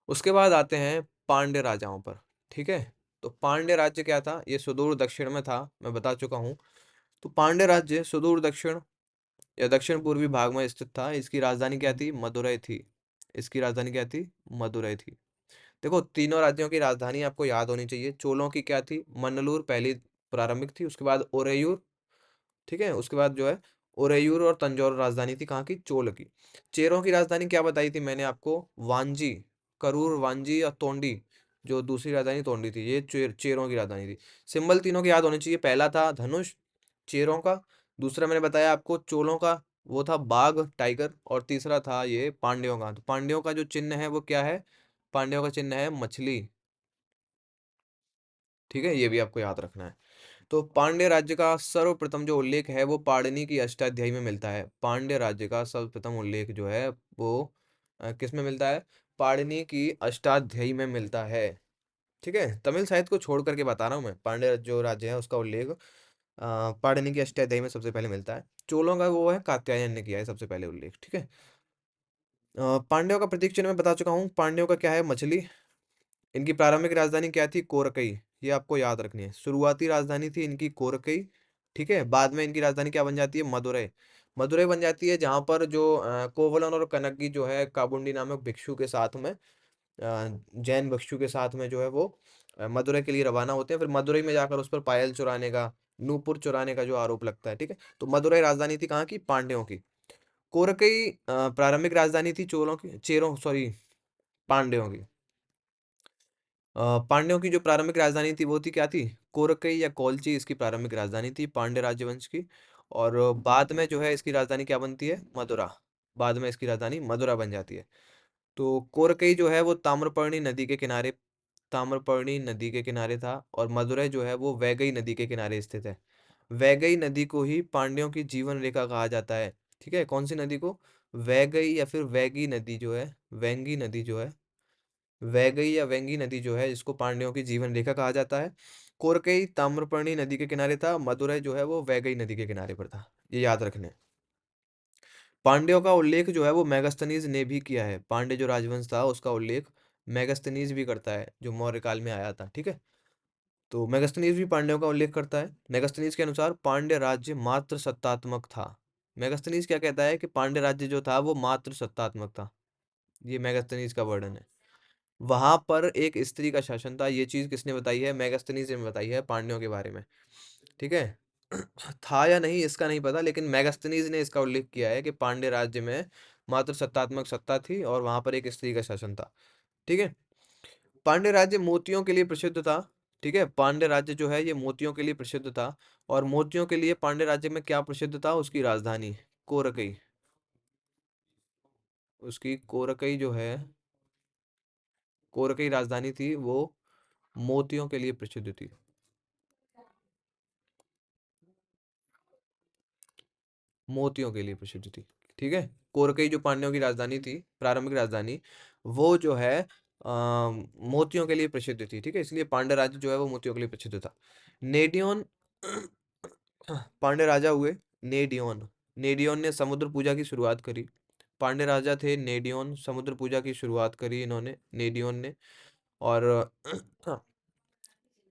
Speaker 1: उसके बाद आते हैं पांड्य राजाओं पर। ठीक है, तो पांड्य राज्य क्या था, ये सुदूर दक्षिण में था, मैं बता चुका हूँ। तो पांड्य राज्य सुदूर दक्षिण या दक्षिण पूर्वी भाग में स्थित था। इसकी राजधानी क्या थी, मदुरै थी। इसकी राजधानी क्या थी, मदुरै थी। देखो, तीनों राज्यों की राजधानी आपको याद होनी चाहिए। चोलों की क्या थी, मन्नलूर पहली प्रारंभिक थी, उसके बाद ओरेयूर। ठीक है, उसके बाद जो है उरैयूर और तंजौर राजधानी थी कहाँ की, चोल की। चेरों की राजधानी क्या बताई थी मैंने आपको, वांजी, करूर, वांजी या तोंडी। जो दूसरी राजधानी तोंडी थी, ये चेरों की राजधानी थी। सिंबल तीनों के याद होने चाहिए। पहला था धनुष चेरों का, दूसरा मैंने बताया आपको चोलों का, वो था बाघ टाइगर, और तीसरा था ये पांड्यों का। तो पांड्यों का जो चिन्ह है वो क्या है, पांड्यों का चिन्ह है मछली। ठीक है, ये भी आपको याद रखना है। तो पांड्य राज्य का सर्वप्रथम जो उल्लेख है वो पाणिनि की अष्टाध्यायी में मिलता है। पांड्य राज्य का सर्वप्रथम उल्लेख जो है वो किस में मिलता है, पाणिनि की अष्टाध्यायी में मिलता है। ठीक है, तमिल साहित्य को छोड़ करके बता रहा हूँ मैं। पांड्य जो राज्य है उसका उल्लेख पाणिनि की अष्टाध्यायी में सबसे पहले मिलता है। चोलों का वो है कात्यायन ने किया है सबसे पहले उल्लेख। ठीक है, पांड्यों का प्रतीक चिन्ह मैं बता चुका हूँ। पांड्यों का क्या है, मछली। इनकी प्रारंभिक राजधानी क्या थी, कोरकई। ये आपको याद रखनी है, शुरुआती राजधानी थी इनकी कोरकई। ठीक है, बाद में इनकी राजधानी क्या बन जाती है, मदुरै। मदुरै बन जाती है, जहां पर जो कोवलन और कनग्गी जो है काबुंडी नामक भिक्षु के साथ में जैन भिक्षु के साथ में जो है वो मदुरै के लिए रवाना होते हैं। फिर मदुरै में जाकर उस पर पायल चुराने का, नूपुर चुराने का जो आरोप लगता है। ठीक है, तो मदुरै राजधानी थी कहाँ की, पांड्यों की। कोरकई प्रारंभिक राजधानी थी चोलों की, चेरों सॉरी, पांड्यों की। पांड्यों की जो प्रारंभिक राजधानी थी वो थी क्या थी, कोरकई या कोलची इसकी प्रारंभिक राजधानी थी पांड्य राजवंश की। और बाद में जो है इसकी राजधानी क्या बनती है, मदुरा। बाद में इसकी राजधानी मदुरा बन जाती है। तो कोरकई जो है वो ताम्रपर्णी नदी के किनारे, ताम्रपर्णी नदी के किनारे था। और मदुरै जो है वो वैगई नदी के किनारे स्थित है। वैगई नदी को ही पांड्यों की जीवन रेखा कहा जाता है। ठीक है, कौन सी नदी को, वैगई या फिर वैगी नदी जो है, वेंगी नदी जो है, वैगई या वेंगी नदी जो है, इसको पांड्यों की जीवन रेखा कहा जाता है। कोरकई ताम्रपर्णी नदी के किनारे था, मदुरै जो है वो वैगई नदी के किनारे पर था। ये याद रखने। पांड्यों का उल्लेख जो है वो मेगास्थनीज ने भी किया है। पांड्य जो राजवंश था उसका उल्लेख मेगास्थनीज भी करता है, जो मौर्य काल में आया था। ठीक है, तो मेगास्थनीज भी पांड्यों का उल्लेख करता है। मेगास्थनीज के अनुसार पांड्य राज्य मात्र सत्तात्मक था। मेगास्थनीज क्या कहता है कि पांड्य राज्य जो था वो मात्र सत्तात्मक था। ये मेगास्थनीज का वर्णन है। वहां पर एक स्त्री का शासन था। ये चीज किसने बताई है, मेगास्थनीज ने बताई है पांड्यों के बारे में। ठीक है, था या नहीं इसका नहीं पता, लेकिन मेगास्थनीज ने इसका उल्लेख किया है कि पांड्य राज्य में मात्र सत्तात्मक सत्ता थी और वहां पर एक स्त्री का शासन था। ठीक है, पांड्य राज्य मोतियों के लिए प्रसिद्ध था। ठीक है, पांड्य राज्य जो है ये मोतियों के लिए प्रसिद्ध था। और मोतियों के लिए पांड्य राज्य में क्या प्रसिद्ध था, उसकी राजधानी कोरकई। उसकी कोरकई जो है, कोरकई राजधानी थी, वो मोतियों के लिए प्रसिद्ध थी। मोतियों के लिए प्रसिद्ध थी। ठीक है, कोरकई जो पांड्यों की राजधानी थी, प्रारंभिक राजधानी, वो जो है मोतियों के लिए प्रसिद्ध थी। ठीक है, इसलिए पांड्य राज्य जो है वो मोतियों के लिए प्रसिद्ध था। नेडियोन पांड्य राजा हुए, नेडियोन। नेडियोन ने समुद्र पूजा की शुरुआत करी। पांड्य राजा थे नेडियोन, समुद्र पूजा की शुरुआत करी इन्होंने, नेडियोन ने। और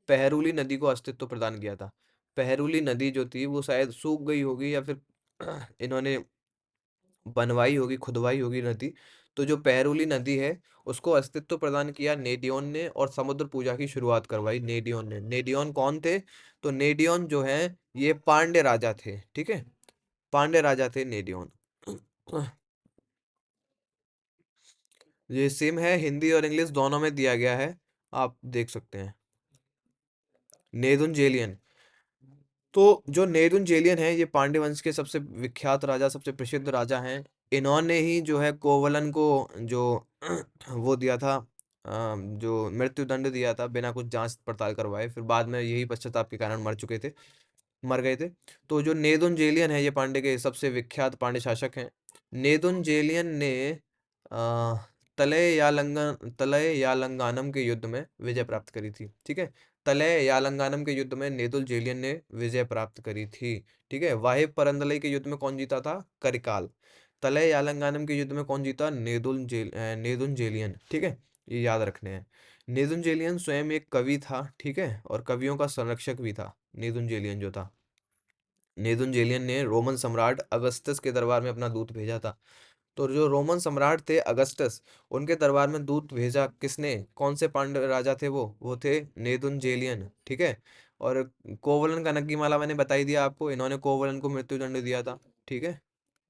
Speaker 1: पहरुली नदी को अस्तित्व प्रदान किया था। पहरुली नदी जो थी वो शायद सूख गई होगी, या फिर इन्होंने बनवाई होगी, खुदवाई होगी नदी। तो जो पहरुली नदी है उसको अस्तित्व प्रदान किया नेडियोन ने, और समुद्र पूजा की शुरुआत करवाई नेडियोन ने। नेडियोन कौन थे, तो नेडियोन जो है ये पांड्य राजा थे। ठीक है, पांड्य राजा थे नेडियोन। ये सेम है, हिंदी और इंग्लिश दोनों में दिया गया है, आप देख सकते हैं। नेदुनजेलियन, तो जो नेदुनजेलियन है ये पांड्य वंश के सबसे विख्यात राजा, सबसे प्रसिद्ध राजा हैं। इन्होंने ही जो है कोवलन को जो वो दिया था, जो मृत्युदंड दिया था बिना कुछ जांच पड़ताल करवाए। फिर बाद में यही पश्चाताप के कारण मर गए थे। तो जो नेदुनजेलियन है ये पांड्य के सबसे विख्यात पांड्य शासक हैं। नेदुनजेलियन ने अ, तलैयालंगानम के युद्ध में विजय प्राप्त करी थी। ठीक है, तलैयालंगानम के युद्ध में नेदुल जेलियन ने विजय प्राप्त करी थी। ठीक है, वाहिब परंदलई के युद्ध में कौन जीता था? करिकाल। तलैयालंगानम के युद्ध में कौन जीता? नेदुन जेलियन। ठीक है, ये याद रखने हैं। नेदुन जेलियन स्वयं एक कवि था। ठीक है, और कवियों का संरक्षक भी था। नेदुन जेलियन जो था, नेदुन जेलियन ने रोमन सम्राट अगस्टस के दरबार में अपना दूत भेजा था। तो जो रोमन सम्राट थे अगस्टस, उनके दरबार में दूत भेजा किसने? कौन से पांड्य राजा थे वो थे नेदुन जेलियन। ठीक है, और कोवलन का नग्गीमाला मैंने बता ही दिया आपको, इन्होंने कोवलन को मृत्युदंड दिया था। ठीक है,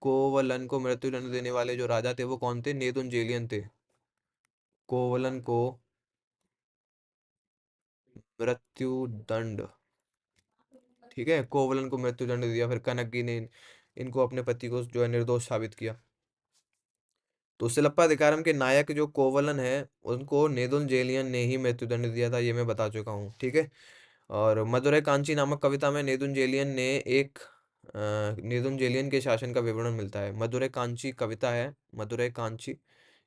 Speaker 1: कोवलन को मृत्युदंड देने वाले जो राजा थे वो कौन थे? नेदुन जेलियन थे। कोवलन को मृत्युदंड, ठीक है, कोवलन को मृत्युदंड दिया। फिर कनग्गी ने इनको अपने पति को जो है निर्दोष साबित किया। तो सिलप्पा अधिकारम के नायक जो कोवलन है, उनको नेदुन जेलियन ने ही मृत्युदंड दिया था, ये मैं बता चुका हूँ। ठीक है, और मदुरै कांची नामक कविता में नेदुन जेलियन के शासन का विवरण मिलता है। मदुरै कांची कविता है, मदुरै कांची,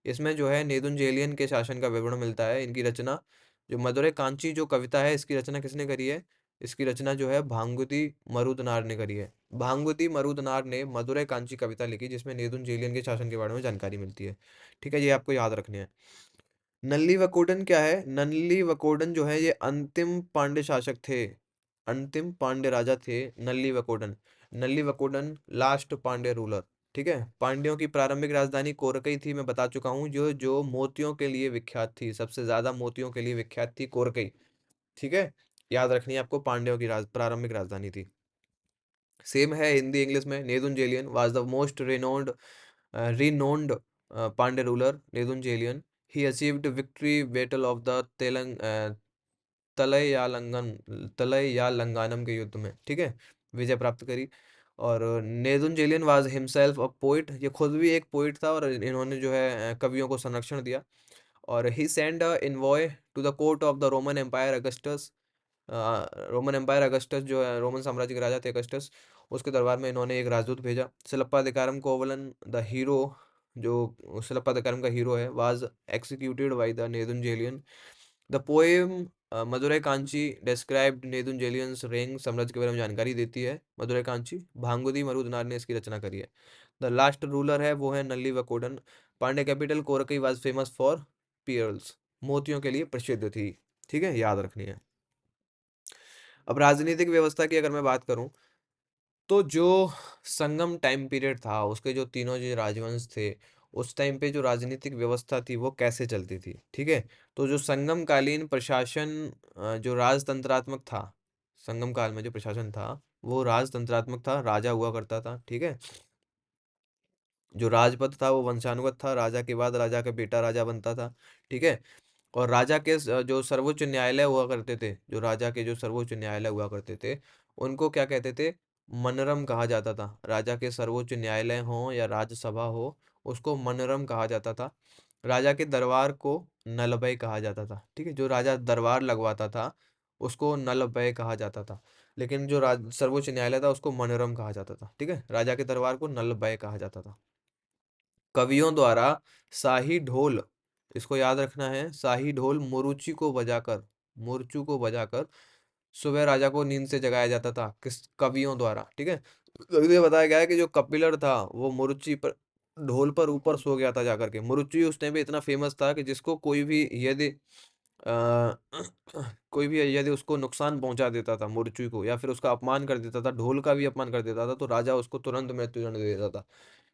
Speaker 1: इसमें जो है नेदुन जेलियन के शासन का विवरण मिलता है। इनकी रचना, जो मदुरै कांची जो कविता है, इसकी रचना किसने करी है? इसकी रचना जो है भांगुदी मरुदनार ने करी है। भांगुदी मरुदनार ने मदुरै कांची कविता लिखी, जिसमें नेदुन जेलियन के शासन के बारे में जानकारी मिलती है। ठीक है, ये आपको याद रखने हैं। नल्ली वकोडन क्या है? नल्ली वकोडन जो है ये अंतिम पांड्य शासक थे, अंतिम पांड्य राजा थे नल्ली वकोडन। नल्ली वकोडन लास्ट पांड्य रूलर। ठीक है, पांड्यों की प्रारंभिक राजधानी कोरकई थी, मैं बता चुका हूँ। जो जो मोतियों के लिए विख्यात थी, सबसे ज्यादा मोतियों के लिए विख्यात थी कोरकई। ठीक है, याद रखनी है आपको, पांड्यों की प्रारंभिक राजधानी थी। सेम है हिंदी इंग्लिश में। Nedunjeliyan was the most renowned Pandya ruler, Nedun Jelian. He achieved victory battle of the तलैयालंगनम के युद्ध में। ठीक है, विजय प्राप्त करी। और नेदुन जेलियन वाज हिमसेल्फ अ पोइट, ये खुद भी एक पोइट था, और इन्होंने जो है कवियों को संरक्षण दिया। और he send a envoy to the court of the Roman Empire Augustus. Roman Empire Augustus जो है, रोमन साम्राज्य के राजा थे अगस्टस, उसके दरबार में इन्होंने एक राजदूत भेजा। सिलप्पाधिकारम कोवलन द हीरो, जो सिलप्पाधिकारम का हीरो है, was executed by the Nedunjeliyan. The poem Maduraikkanchi described Nedunjeliyan's रेंग, साम्राज्य के बारे में जानकारी देती है मदुरै कांची। भांगुदी मरुदनार ने इसकी रचना करी है। द लास्ट रूलर है वो है Nalli Vakodan. Pandya capital Korkai was famous for pearls, मोतियों के लिए प्रसिद्ध थी। ठीक है, याद रखनी है। अब राजनीतिक व्यवस्था की अगर मैं बात करूं, तो जो संगम टाइम पीरियड था, उसके जो तीनों जो राजवंश थे, उस टाइम पे जो राजनीतिक व्यवस्था थी वो कैसे चलती थी? ठीक है, तो जो संगम कालीन प्रशासन, जो राजतंत्रात्मक था, संगम काल में जो प्रशासन था वो राजतंत्रात्मक था, राजा हुआ करता था। ठीक है, जो राजपद था वो वंशानुगत था, राजा के बाद राजा का बेटा राजा बनता था। ठीक है, और राजा के जो सर्वोच्च न्यायालय हुआ करते थे, जो राजा के जो सर्वोच्च न्यायालय हुआ करते थे, उनको क्या कहते थे? मनरम कहा जाता था। राजा के सर्वोच्च न्यायालय हो या राज्यसभा हो, उसको मनरम कहा जाता था। राजा के दरबार को नलबय कहा जाता था। ठीक है, जो राजा दरबार लगवाता था उसको नलबय कहा जाता था, लेकिन जो सर्वोच्च न्यायालय था उसको मनोरम कहा जाता था। ठीक है, राजा के दरबार को नलबय कहा जाता था। कवियों द्वारा शाही ढोल, इसको याद रखना है, शाही ढोल मुर्चू को बजाकर सुबह राजा को नींद से जगाया जाता था, किस? कवियों द्वारा। ठीक है, ये बताया गया है कि जो कपिलर था वो मुरुची पर, ढोल पर ऊपर सो गया था जाकर के। मुरुची उस टाइम पे इतना फेमस था कि जिसको कोई भी यदि अ, कोई भी यदि उसको नुकसान पहुंचा देता था, मुरुची को, या फिर उसका अपमान कर देता था, ढोल का भी अपमान कर देता था, तो राजा उसको तुरंत मृत्युदंड दे देता था।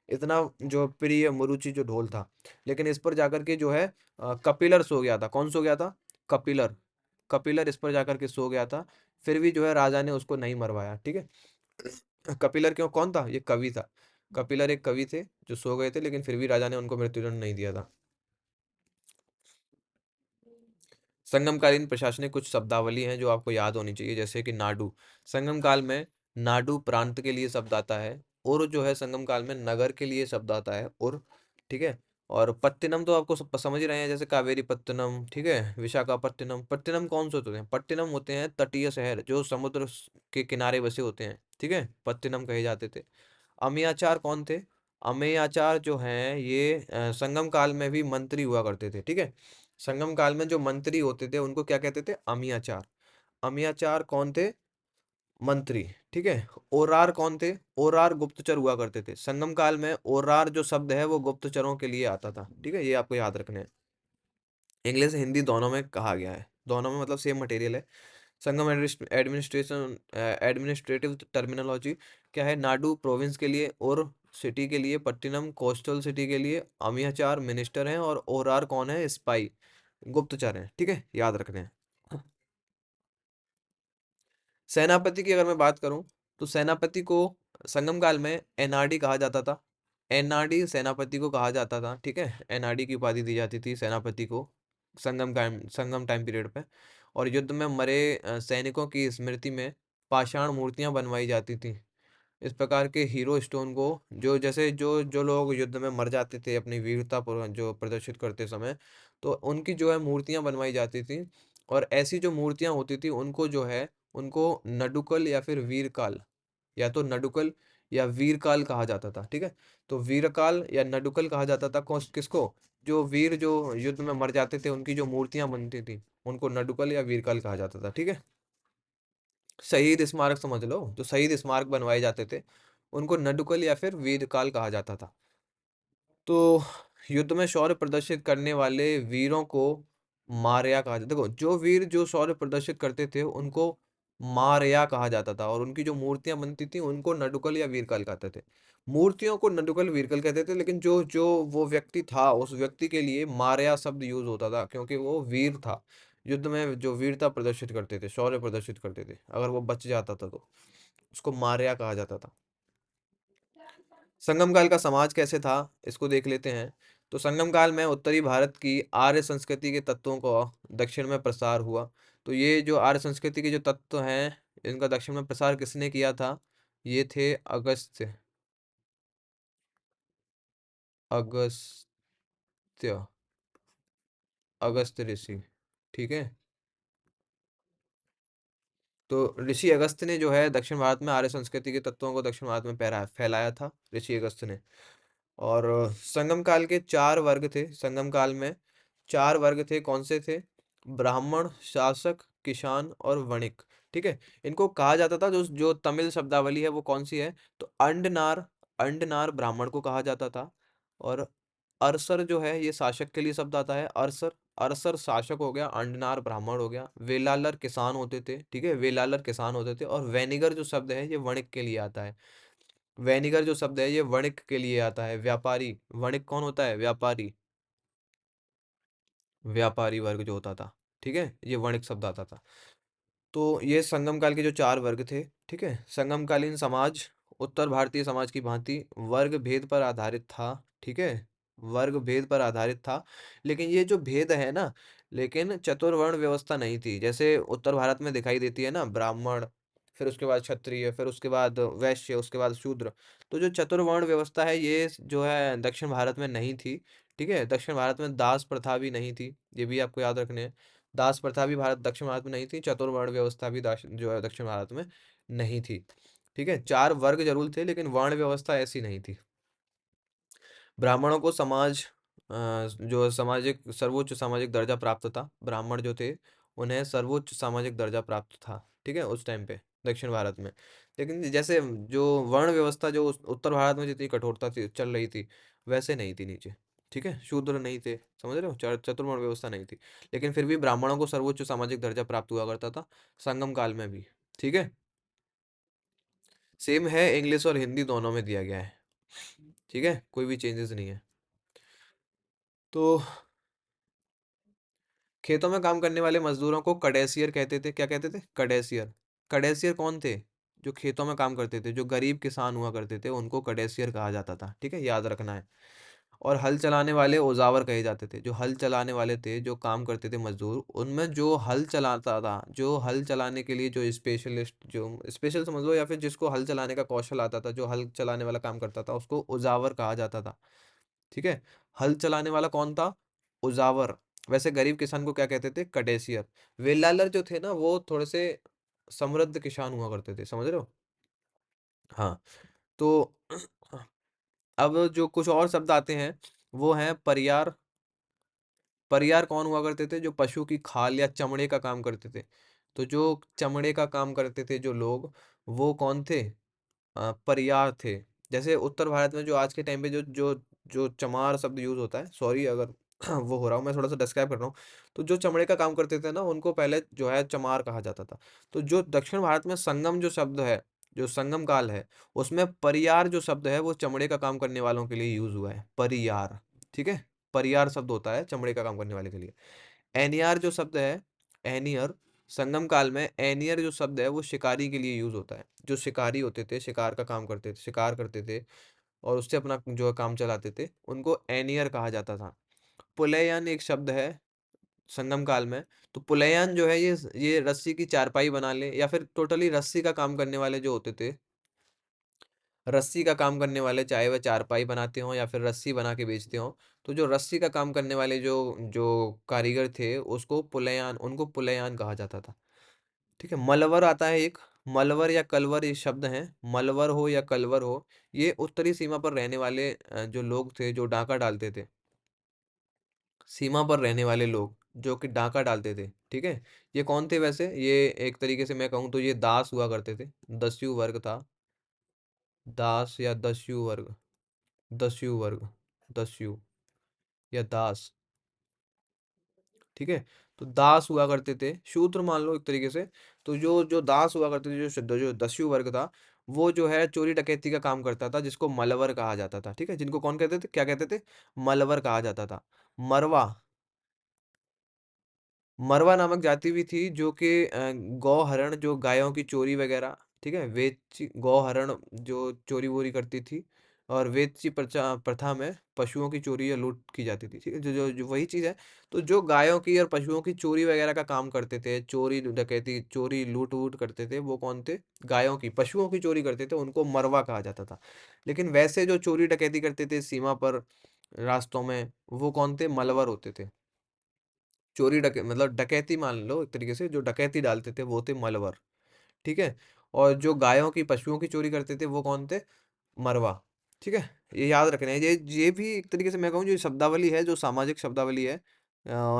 Speaker 1: इतना जो प्रिय मुरुची जो ढोल था। लेकिन इस पर जाकर के जो है कपिलर सो गया था। कौन सो गया था? कपिलर। कपिलर इस पर जाकर के सो गया था। फिर भी जो है राजा ने उसको नहीं मरवाया। ठीक है, कपिलर क्यों? कौन था? ये कवि था। कपिलर एक कवि थे जो सो गए थे, लेकिन फिर भी राजा ने उनको मृत्युदंड नहीं दिया था। संगमकालीन प्रशासनिक कुछ शब्दावली हैं जो आपको याद होनी चाहिए, जैसे कि नाडु। संगम काल में नाडु प्रांत के लिए शब्द आता है। और जो है संगम काल में नगर के लिए शब्द आता है। और ठीक है, और पत्तिनम तो आपको सब समझ ही रहे हैं, जैसे कावेरी पत्तनम। ठीक है, विशाखापत्तनम। पत्तिनम कौन से होते हैं? पट्टिनम होते हैं तटीय शहर जो के किनारे बसे होते हैं। ठीक है, पत्तिनम कहे जाते थे। अमियाचार कौन थे? अमेयाचार जो हैं ये संगम काल में भी मंत्री हुआ करते थे, ठीक है? संगम काल में जो मंत्री होते थे उनको क्या कहते थे? अमियाचार। अमियाचार कौन थे? मंत्री, ठीक है? ओरार कौन थे? ओरार गुप्तचर हुआ करते थे। संगम काल में ओरार जो शब्द है वो गुप्तचरों के लिए आता था, ठीक है? ये आपको याद रखने हैं। इंग्लिश हिंदी दोनों में कहा गया है, दोनों में मतलब सेम मटेरियल है। संगम एडमिनिस्ट्रेशन एडमिनिस्ट्रेटिव टर्मिनोलॉजी क्या है? नाडु प्रोविंस के लिए और सिटी के लिए, पट्टिनम कोस्टल सिटी के लिए, अमियाचार मिनिस्टर हैं और ओरार कौन है? स्पाई, गुप्तचर हैं, ठीक है? याद रखने हैं। सेनापति की अगर मैं बात करूं तो सेनापति को संगम काल में एनआरडी कहा जाता था। एनआरडी सेनापति को कहा जाता था, ठीक है? एनआरडी की उपाधि दी जाती थी सेनापति को संगम टाइम पीरियड पे। और युद्ध में मरे सैनिकों की स्मृति में पाषाण मूर्तियां बनवाई जाती थी। इस प्रकार के हीरो स्टोन को जो जैसे जो लोग युद्ध में मर जाते थे अपनी वीरता जो प्रदर्शित करते समय, तो उनकी जो है मूर्तियां बनवाई जाती थी। और ऐसी जो मूर्तियां होती थी उनको जो है उनको नडुकल या फिर वीरकाल, या तो नडुकल या वीरकाल कहा जाता था, ठीक है? तो वीरकाल या नडुकल कहा जाता था किसको? जो वीर जो युद्ध में मर जाते थे उनकी जो मूर्तियां बनती थी उनको नडुकल या वीरकाल कहा जाता था, ठीक है? शहीद स्मारक समझ लो, जो शहीद स्मारक बनवाए जाते थे उनको नडुकल या फिर वीरकाल कहा जाता था। तो युद्ध में शौर्य प्रदर्शित करने वाले वीरों को मारया कहा जाता, देखो जो वीर जो शौर्य प्रदर्शित करते थे उनको मारया कहा जाता था, और उनकी जो मूर्तियां बनती थी उनको नडुकल या वीरकाल कहते थे। मूर्तियों को नडुकल वीरकल कहते थे, लेकिन जो जो वो व्यक्ति था उस व्यक्ति के लिए मारया शब्द यूज होता था, क्योंकि वो वीर था। युद्ध में जो वीरता प्रदर्शित करते थे, शौर्य प्रदर्शित करते थे, अगर वो बच जाता था तो उसको मारया कहा जाता था। संगम काल का समाज कैसे था, इसको देख लेते हैं। तो संगम काल में उत्तरी भारत की आर्य संस्कृति के तत्वों को दक्षिण में प्रसार हुआ। तो ये जो आर्य संस्कृति के जो तत्व हैं इनका दक्षिण में प्रसार किसने किया था? ये थे अगस्त्य। अगस्त्य। अगस्त्य ऋषि, ठीक है? तो ऋषि अगस्त्य ने जो है दक्षिण भारत में आर्य संस्कृति के तत्वों को दक्षिण भारत में पैरा फैलाया था, ऋषि अगस्त्य ने। और संगम काल के 4 वर्ग थे। संगम काल में 4 वर्ग थे, कौन से थे? ब्राह्मण, शासक, किसान और वणिक, ठीक है? इनको कहा जाता था, जो जो तमिल शब्दावली है वो कौन-सी है? तो अंडनार, अंडनार ब्राह्मण को कहा जाता था। और अरसर जो है ये शासक के लिए शब्द आता है, अरसर। अरसर शासक हो गया, अंडनार ब्राह्मण हो गया, वेलालर किसान होते थे, ठीक है? वेलालर किसान होते थे। और वेनिगर जो शब्द है ये वणिक के लिए आता है। वेनिगर जो शब्द है ये वणिक के लिए आता है, व्यापारी। वणिक कौन होता है? व्यापारी। व्यापारी वर्ग जो होता था, ठीक है? ये वणिक शब्द आता था। तो ये संगम काल के जो 4 वर्ग थे, ठीक है? संगमकालीन समाज उत्तर भारतीय समाज की भांति वर्ग भेद पर आधारित था, ठीक है? वर्ग भेद पर आधारित था। लेकिन ये जो भेद है ना, लेकिन चतुर्वर्ण व्यवस्था नहीं थी। जैसे उत्तर भारत में दिखाई देती है ना, ब्राह्मण, फिर उसके बाद क्षत्रिय, फिर उसके बाद वैश्य, उसके बाद शूद्र। तो जो चतुर्वर्ण व्यवस्था है ये जो है दक्षिण भारत में नहीं थी, ठीक है? दक्षिण भारत में दास प्रथा भी नहीं थी, ये भी आपको याद रखने हैं। दास प्रथा भी दक्षिण भारत में नहीं थी, चतुर्वर्ण व्यवस्था भी जो है दक्षिण भारत में नहीं थी, ठीक है? 4 वर्ग जरूर थे लेकिन वर्ण व्यवस्था ऐसी नहीं थी। ब्राह्मणों को जो सामाजिक सर्वोच्च सामाजिक दर्जा प्राप्त था। ब्राह्मण जो थे उन्हें सर्वोच्च सामाजिक दर्जा प्राप्त था, ठीक है? उस टाइम पे दक्षिण भारत में। लेकिन जैसे जो वर्ण व्यवस्था जो उत्तर भारत में जितनी कठोरता थी चल रही थी, वैसे नहीं थी नीचे, ठीक है? शूद्र नहीं थे, समझ रहे हो? चतुर्वर्ण व्यवस्था नहीं थी। लेकिन फिर भी ब्राह्मणों को सर्वोच्च सामाजिक दर्जा प्राप्त हुआ करता था संगम काल में भी, ठीक है? सेम है, इंग्लिश और हिंदी दोनों में दिया गया है, ठीक है? कोई भी चेंजेस नहीं है। तो खेतों में काम करने वाले मजदूरों को कडेसियर कहते थे। क्या कहते थे? कडेसियर। कडेसियर कौन थे? जो खेतों में काम करते थे, जो गरीब किसान हुआ करते थे उनको कडेसियर कहा जाता था, ठीक है? याद रखना है। और हल चलाने वाले ओजावर कहे जाते थे। जो हल चलाने वाले थे, जो काम करते थे मजदूर, उनमें जो हल चलाता था, जो हल चलाने के लिए जो स्पेशलिस्ट, जो स्पेशल समझ लो, या फिर जिसको हल चलाने का कौशल आता था, जो हल चलाने वाला काम करता था, उसको उजावर कहा जाता था, ठीक है? हल चलाने वाला कौन था? उजावर। वैसे गरीब किसान को क्या कहते थे? कडेसियर। वेलालर जो थे ना वो थोड़े से समृद्ध किसान हुआ करते थे, समझ रहे हो? हाँ। तो अब जो कुछ और शब्द आते हैं वो हैं परियार। परियार कौन हुआ करते थे? जो पशु की खाल या चमड़े का काम करते थे। तो जो चमड़े का काम करते थे जो लोग, वो कौन थे? परियार थे। जैसे उत्तर भारत में जो आज के टाइम पे जो जो जो चमार शब्द यूज़ होता है, सॉरी अगर वो हो रहा हूँ, मैं थोड़ा-सा डिस्क्राइब कर रहा हूँ। तो जो चमड़े का काम करते थे ना, उनको पहले जो है चमार कहा जाता था। तो जो दक्षिण भारत में संगम जो शब्द है, जो संगम काल है, उसमें परियार जो शब्द है, वो चमड़े का काम करने वालों के लिए यूज़ हुआ है, परियार, ठीक है? परियार शब्द होता है चमड़े का काम करने वाले के लिए। एनियार जो शब्द है, एनियर, संगम काल में एनियर जो शब्द है वो शिकारी के लिए यूज़ होता है। जो शिकारी होते थे, शिकार का काम करते थे, शिकार करते थे और उससे अपना जो है काम चलाते थे, उनको एनियर कहा जाता था। पुलैयन एक शब्द है संगम काल में, तो पुलैयन जो है ये रस्सी की चारपाई बना ले या फिर टोटली रस्सी का काम करने वाले जो होते थे, रस्सी का काम करने वाले चाहे वह चारपाई बनाते हों या फिर रस्सी बना के बेचते हों, तो जो रस्सी का काम करने वाले जो जो कारीगर थे उसको पुलैयान उनको पुलैयान कहा जाता था। ठीक है? मलवर आता है एक, मलवर या कलवर ये शब्द हैं, मलवर हो या कलवर हो, ये उत्तरी सीमा पर रहने वाले जो लोग थे जो डाका डालते थे। सीमा पर रहने वाले लोग जो कि डाका डालते थे, ठीक है? ये कौन थे वैसे? ये एक तरीके से मैं कहूँ तो ये दास हुआ करते थे, दस्यु वर्ग था, दास या दस्यु वर्ग। दस्यु वर्ग, दस्यु या दास, ठीक है? तो दास हुआ करते थे, शूद्र मान लो एक तरीके से। तो जो जो दास हुआ करते थे, जो दस्यु वर्ग था, वो जो है चोरी डकैती का काम करता था, जिसको मलवर कहा जाता था, ठीक है? जिनको कौन कहते थे? क्या कहते थे? मलवर कहा जाता था। मरवा मरवा नामक जाति भी थी जो कि गौ-हरण जो गायों की चोरी वगैरह, ठीक है? वेच गौ-हरण जो चोरी-वोरी करती थी और वेश्या प्रथा में पशुओं की चोरी या लूट की जाती थी, ठीक है? जो जो जो वही चीज़ है, तो जो गायों की और पशुओं की चोरी वगैरह का काम करते थे, चोरी डकैती चोरी लूट-वूट करते थे, वो कौन थे? गायों की, पशुओं की चोरी करते थे, उनको मरवा कहा जाता था। लेकिन वैसे जो चोरी डकैती करते थे सीमा पर, रास्तों में, वो कौन थे? मलवर होते थे। चोरी मतलब डकैती मान लो एक तरीके से जो डकैती डालते थे वो थे मलवर, ठीक है? और जो गायों की, पशुओं की चोरी करते थे वो कौन थे? मरवा, ठीक है? ये याद रखना है। ये भी एक तरीके से मैं कहूँ जो शब्दावली है, जो सामाजिक शब्दावली है,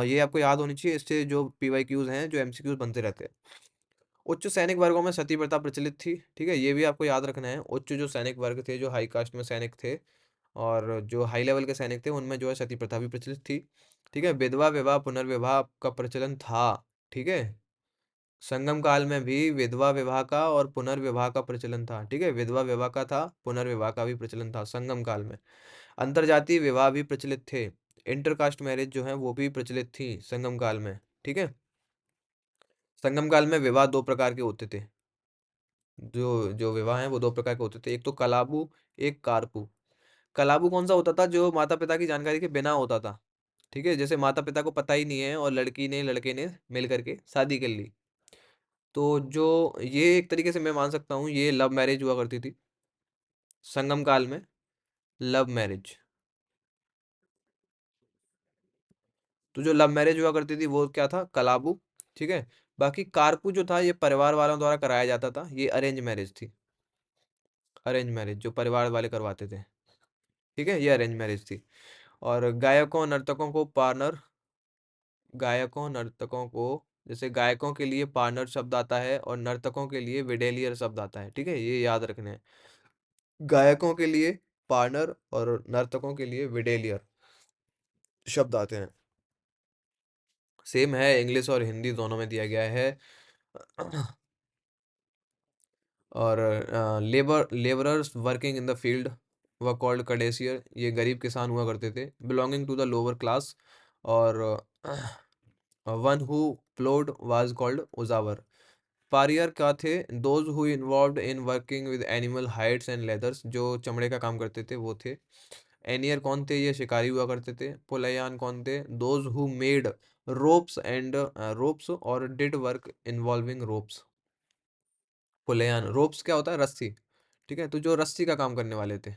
Speaker 1: ये आपको याद होनी चाहिए। इससे जो पीवाईक्यूज़ हैं, जो एमसीक्यूज़ बनते रहते हैं। उच्च सैनिक वर्गों में सती प्रथा प्रचलित थी, ठीक है? ये भी आपको याद रखना है। उच्च जो सैनिक वर्ग थे, जो हाई कास्ट में सैनिक थे और जो हाई लेवल के सैनिक थे, उनमें जो है सती प्रथा भी प्रचलित थी, ठीक है? विधवा विवाह, पुनर्विवाह का प्रचलन था, ठीक है? संगम काल में भी विधवा विवाह का और पुनर्विवाह का प्रचलन था, ठीक है? विधवा विवाह का था, पुनर्विवाह का भी प्रचलन था संगम काल में। अंतरजातीय विवाह भी प्रचलित थे। इंटरकास्ट मैरिज जो है वो भी प्रचलित थी संगम काल में, ठीक है? संगम काल में विवाह 2 प्रकार के होते थे। जो जो विवाह हैं वो 2 प्रकार के होते थे। एक तो कलाबू, एक कारपू। कलाबू कौन-सा होता था? जो माता-पिता की जानकारी के बिना होता था, ठीक है? जैसे माता-पिता को पता ही नहीं है और लड़की ने, लड़के ने मिल कर के शादी कर ली। तो जो ये एक तरीके से मैं मान सकता हूँ ये लव मैरिज हुआ करती थी, संगम काल में, लव मैरिज। तो जो लव मैरिज हुआ करती थी वो क्या था? कलाबू, ठीक है? बाकी कारपू जो था ये परिवार वालों द्वारा कराया जाता था, ये अरेंज मैरिज थी। अरेंज मैरिज जो परिवार वाले करवाते थे, ठीक है? ये अरेंज मैरिज थी। और गायकों, नर्तकों को पार्टनर गायकों, नर्तकों को जैसे गायकों के लिए पार्टनर शब्द आता है और नर्तकों के लिए विडेलियर शब्द आता है, ठीक है? ये याद रखना है। गायकों के लिए पार्टनर और नर्तकों के लिए विडेलियर शब्द आते हैं। सेम है, इंग्लिश और हिंदी दोनों में दिया गया है। और labourers working in the field were called Kadaisiyar, ये गरीब किसान हुआ करते थे, belonging to the lower class. और one who ploughed was called Uzhavar. Paraiyar क्या थे? Those who involved in working with animal hides and leathers, जो चमड़े का काम करते थे वो थे। एनियर कौन थे? ये शिकारी हुआ करते थे। पुलैयान कौन थे? Those who made ropes and ropes और did work involving ropes. Pulaiyan, ropes क्या होता है? रस्सी, ठीक है? तो जो रस्सी का काम करने वाले थे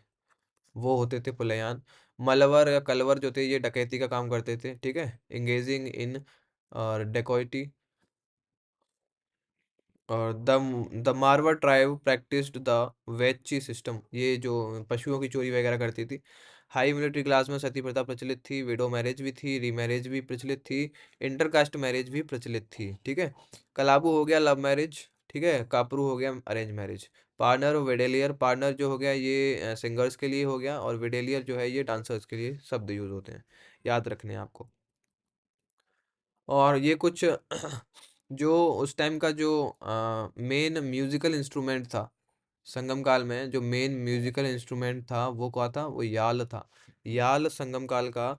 Speaker 1: वो होते थे पुलैयान। मलवर या कलवर जो थे ये डकैती का काम करते थे, ठीक है? एंगेजिंग इन और डेकोइटी और the Maravar tribe practised the Vetchi system, ये जो पशुओं की चोरी वगैरह करती थी। हाई मिलिट्री क्लास में सती प्रथा प्रचलित थी, विडो मैरिज भी थी, रीमैरिज भी प्रचलित थी, इंटरकास्ट मैरिज भी प्रचलित थी। ठीक है। कलाबू हो गया लव मैरिज। ठीक है। कापरू हो गया अरेंज मैरिज। पार्टनर और वेडेलियर, पार्टनर जो हो गया ये सिंगर्स के लिए हो गया, और वेडेलियर जो है ये डांसर्स के लिए शब्द यूज होते हैं। याद रखने हैं आपको। और ये कुछ जो उस टाइम का जो मेन म्यूजिकल इंस्ट्रूमेंट था, संगम काल में जो मेन म्यूजिकल इंस्ट्रूमेंट था वो क्या था, वो याल था। याल संगम काल का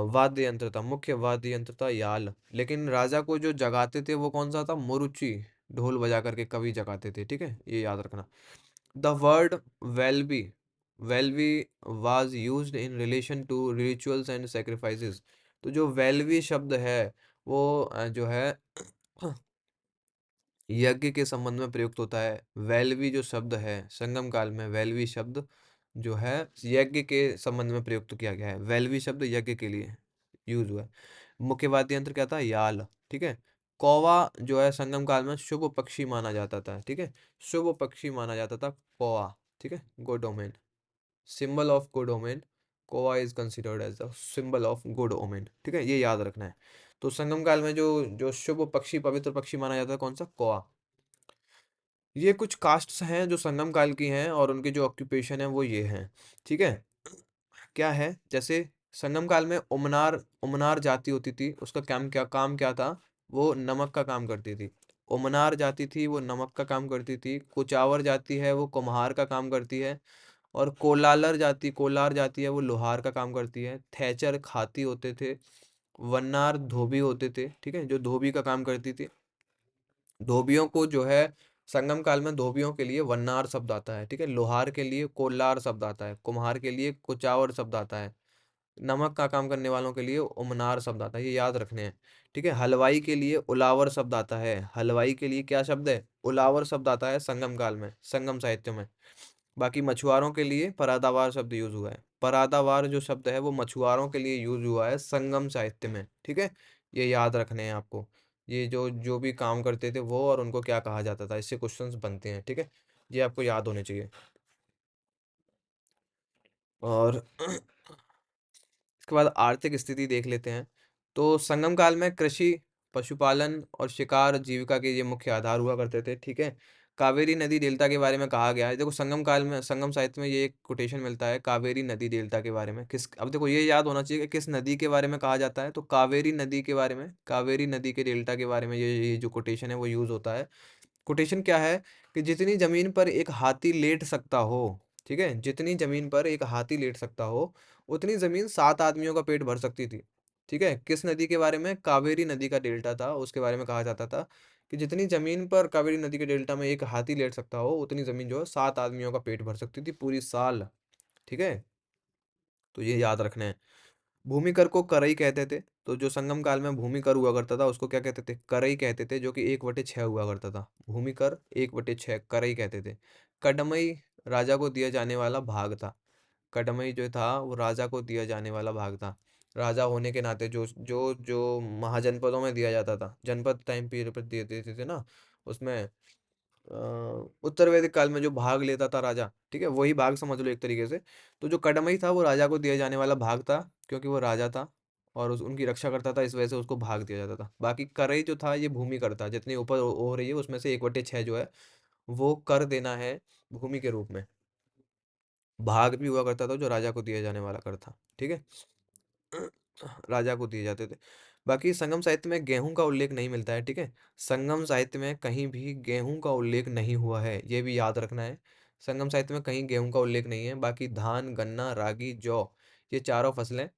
Speaker 1: वाद्य यंत्र था, मुख्य वाद्य यंत्र था याल। लेकिन राजा को जो जगाते थे वो कौन सा था, मुरुची, ढोल बजा करके कवि जगाते थे। ठीक है, ये याद रखना। The word velvi, velvi was used in relation to rituals and sacrifices. तो जो वेल्बी शब्द है वो जो है यज्ञ के संबंध में प्रयुक्त होता है। वेल्वी जो शब्द है संगम काल में, वेल्वी शब्द जो है यज्ञ के संबंध में प्रयुक्त किया गया है। वेल्वी शब्द यज्ञ के लिए यूज हुआ है। मुख्य वाद्य यंत्र क्या था, याल। ठीक है। कौवा जो है संगम काल में शुभ पक्षी माना जाता था। ठीक है, शुभ पक्षी माना जाता था कौवा। ठीक है, good omen, symbol of good omen. कौवा is considered as the symbol of good omen. ठीक है, ये याद रखना है। तो संगम काल में जो जो शुभ पक्षी, पवित्र पक्षी माना जाता है कौन सा, कौवा। ये कुछ कास्ट्स हैं जो संगम काल की हैं, और उनके जो ऑक्यूपेशन है वो ये हैं। ठीक है। क्या है, जैसे संगम काल में उमनार, उमनार जाति होती थी, उसका काम क्या था, वो नमक का काम करती थी। उमनार जाति थी वो नमक का काम करती थी। कुचावर जाति है वो कुम्हार का काम करती है। और कोलालर जाति, कोलार जाति है वो लोहार का काम करती है। थैचर खाती होते थे। वन्नार धोबी होते थे। ठीक है, जो धोबी का काम करती थी। धोबियों को जो है संगम काल में धोबियों के लिए वन्नार शब्द आता है। ठीक है, लोहार के लिए कोलार शब्द आता है, कुम्हार के लिए कुचावर शब्द आता है, नमक का काम करने वालों के लिए उमनार शब्द आता है। ये याद रखने हैं। ठीक है, हलवाई के लिए उलावर शब्द आता है। हलवाई के लिए क्या शब्द है, उलावर शब्द आता है संगम काल में, संगम साहित्य में। बाकी मछुआरों के लिए परादावार शब्द यूज हुआ है। परादावार जो शब्द है वो मछुआरों के लिए यूज हुआ है संगम साहित्य में। ठीक है, ये याद रखने हैं आपको। ये जो जो भी काम करते थे वो, और उनको क्या कहा जाता था, इससे क्वेश्चंस बनते हैं। ठीक है, ये आपको याद होने चाहिए। और इसके बाद आर्थिक स्थिति देख लेते हैं। तो संगम काल में कृषि, पशुपालन और शिकार जीविका के ये मुख्य आधार हुआ करते थे। ठीक है। कावेरी नदी डेल्टा के बारे में कहा गया है। देखो संगम काल में, संगम साहित्य में ये एक कोटेशन मिलता है कावेरी नदी डेल्टा के बारे में। किस, अब देखो ये याद होना चाहिए कि किस नदी के बारे में कहा जाता है, तो कावेरी नदी के बारे में, कावेरी नदी के डेल्टा के बारे में ये जो कोटेशन है वो यूज होता है। कोटेशन क्या है कि जितनी जमीन पर एक हाथी लेट सकता हो, ठीक है, जितनी जमीन पर एक हाथी लेट सकता हो उतनी जमीन 7 आदमियों का पेट भर सकती थी। ठीक है, किस नदी के बारे में, कावेरी नदी का डेल्टा था उसके बारे में कहा जाता था कि जितनी जमीन पर कावेरी नदी के डेल्टा में एक हाथी लेट सकता हो उतनी जमीन जो है 7 आदमियों का पेट भर सकती थी पूरी साल। ठीक है, तो ये याद रखना है। भूमि कर को करई कहते थे। तो जो संगम काल में भूमि कर हुआ करता था उसको क्या कहते थे, करई कहते थे, जो कि 1/6 हुआ करता था। भूमि कर 1/6 करई कहते थे। कटमई राजा को दिया जाने वाला भाग था। कटमई जो था वो राजा को दिया जाने वाला भाग था। राजा होने के नाते जो जो जो महाजनपदों में दिया जाता था, जनपद टाइम पीरियड पर दिए देते थे ना, उसमें अ, उत्तर वैदिक काल में जो भाग लेता था राजा, ठीक है, वही भाग समझ लो एक तरीके से। तो जो कटमई था वो राजा को दिया जाने वाला भाग था, क्योंकि वो राजा था और उनकी रक्षा करता था, इस वजह से उसको भाग दिया जाता था। बाकी करई जो था ये भूमि कर था, जितनी ऊपर हो रही है उसमें से 1/6 जो है वो कर देना है भूमि के रूप में। भाग भी हुआ करता था जो राजा को दिया जाने वाला कर था। ठीक है, राजा को दिए जाते थे। बाकी संगम साहित्य में गेहूं का उल्लेख नहीं मिलता है। ठीक है, संगम साहित्य में कहीं भी गेहूं का उल्लेख नहीं हुआ है, ये भी याद रखना है। संगम साहित्य में कहीं गेहूं का उल्लेख नहीं है। बाकी धान, गन्ना, रागी, जौ, ये चारों फसलें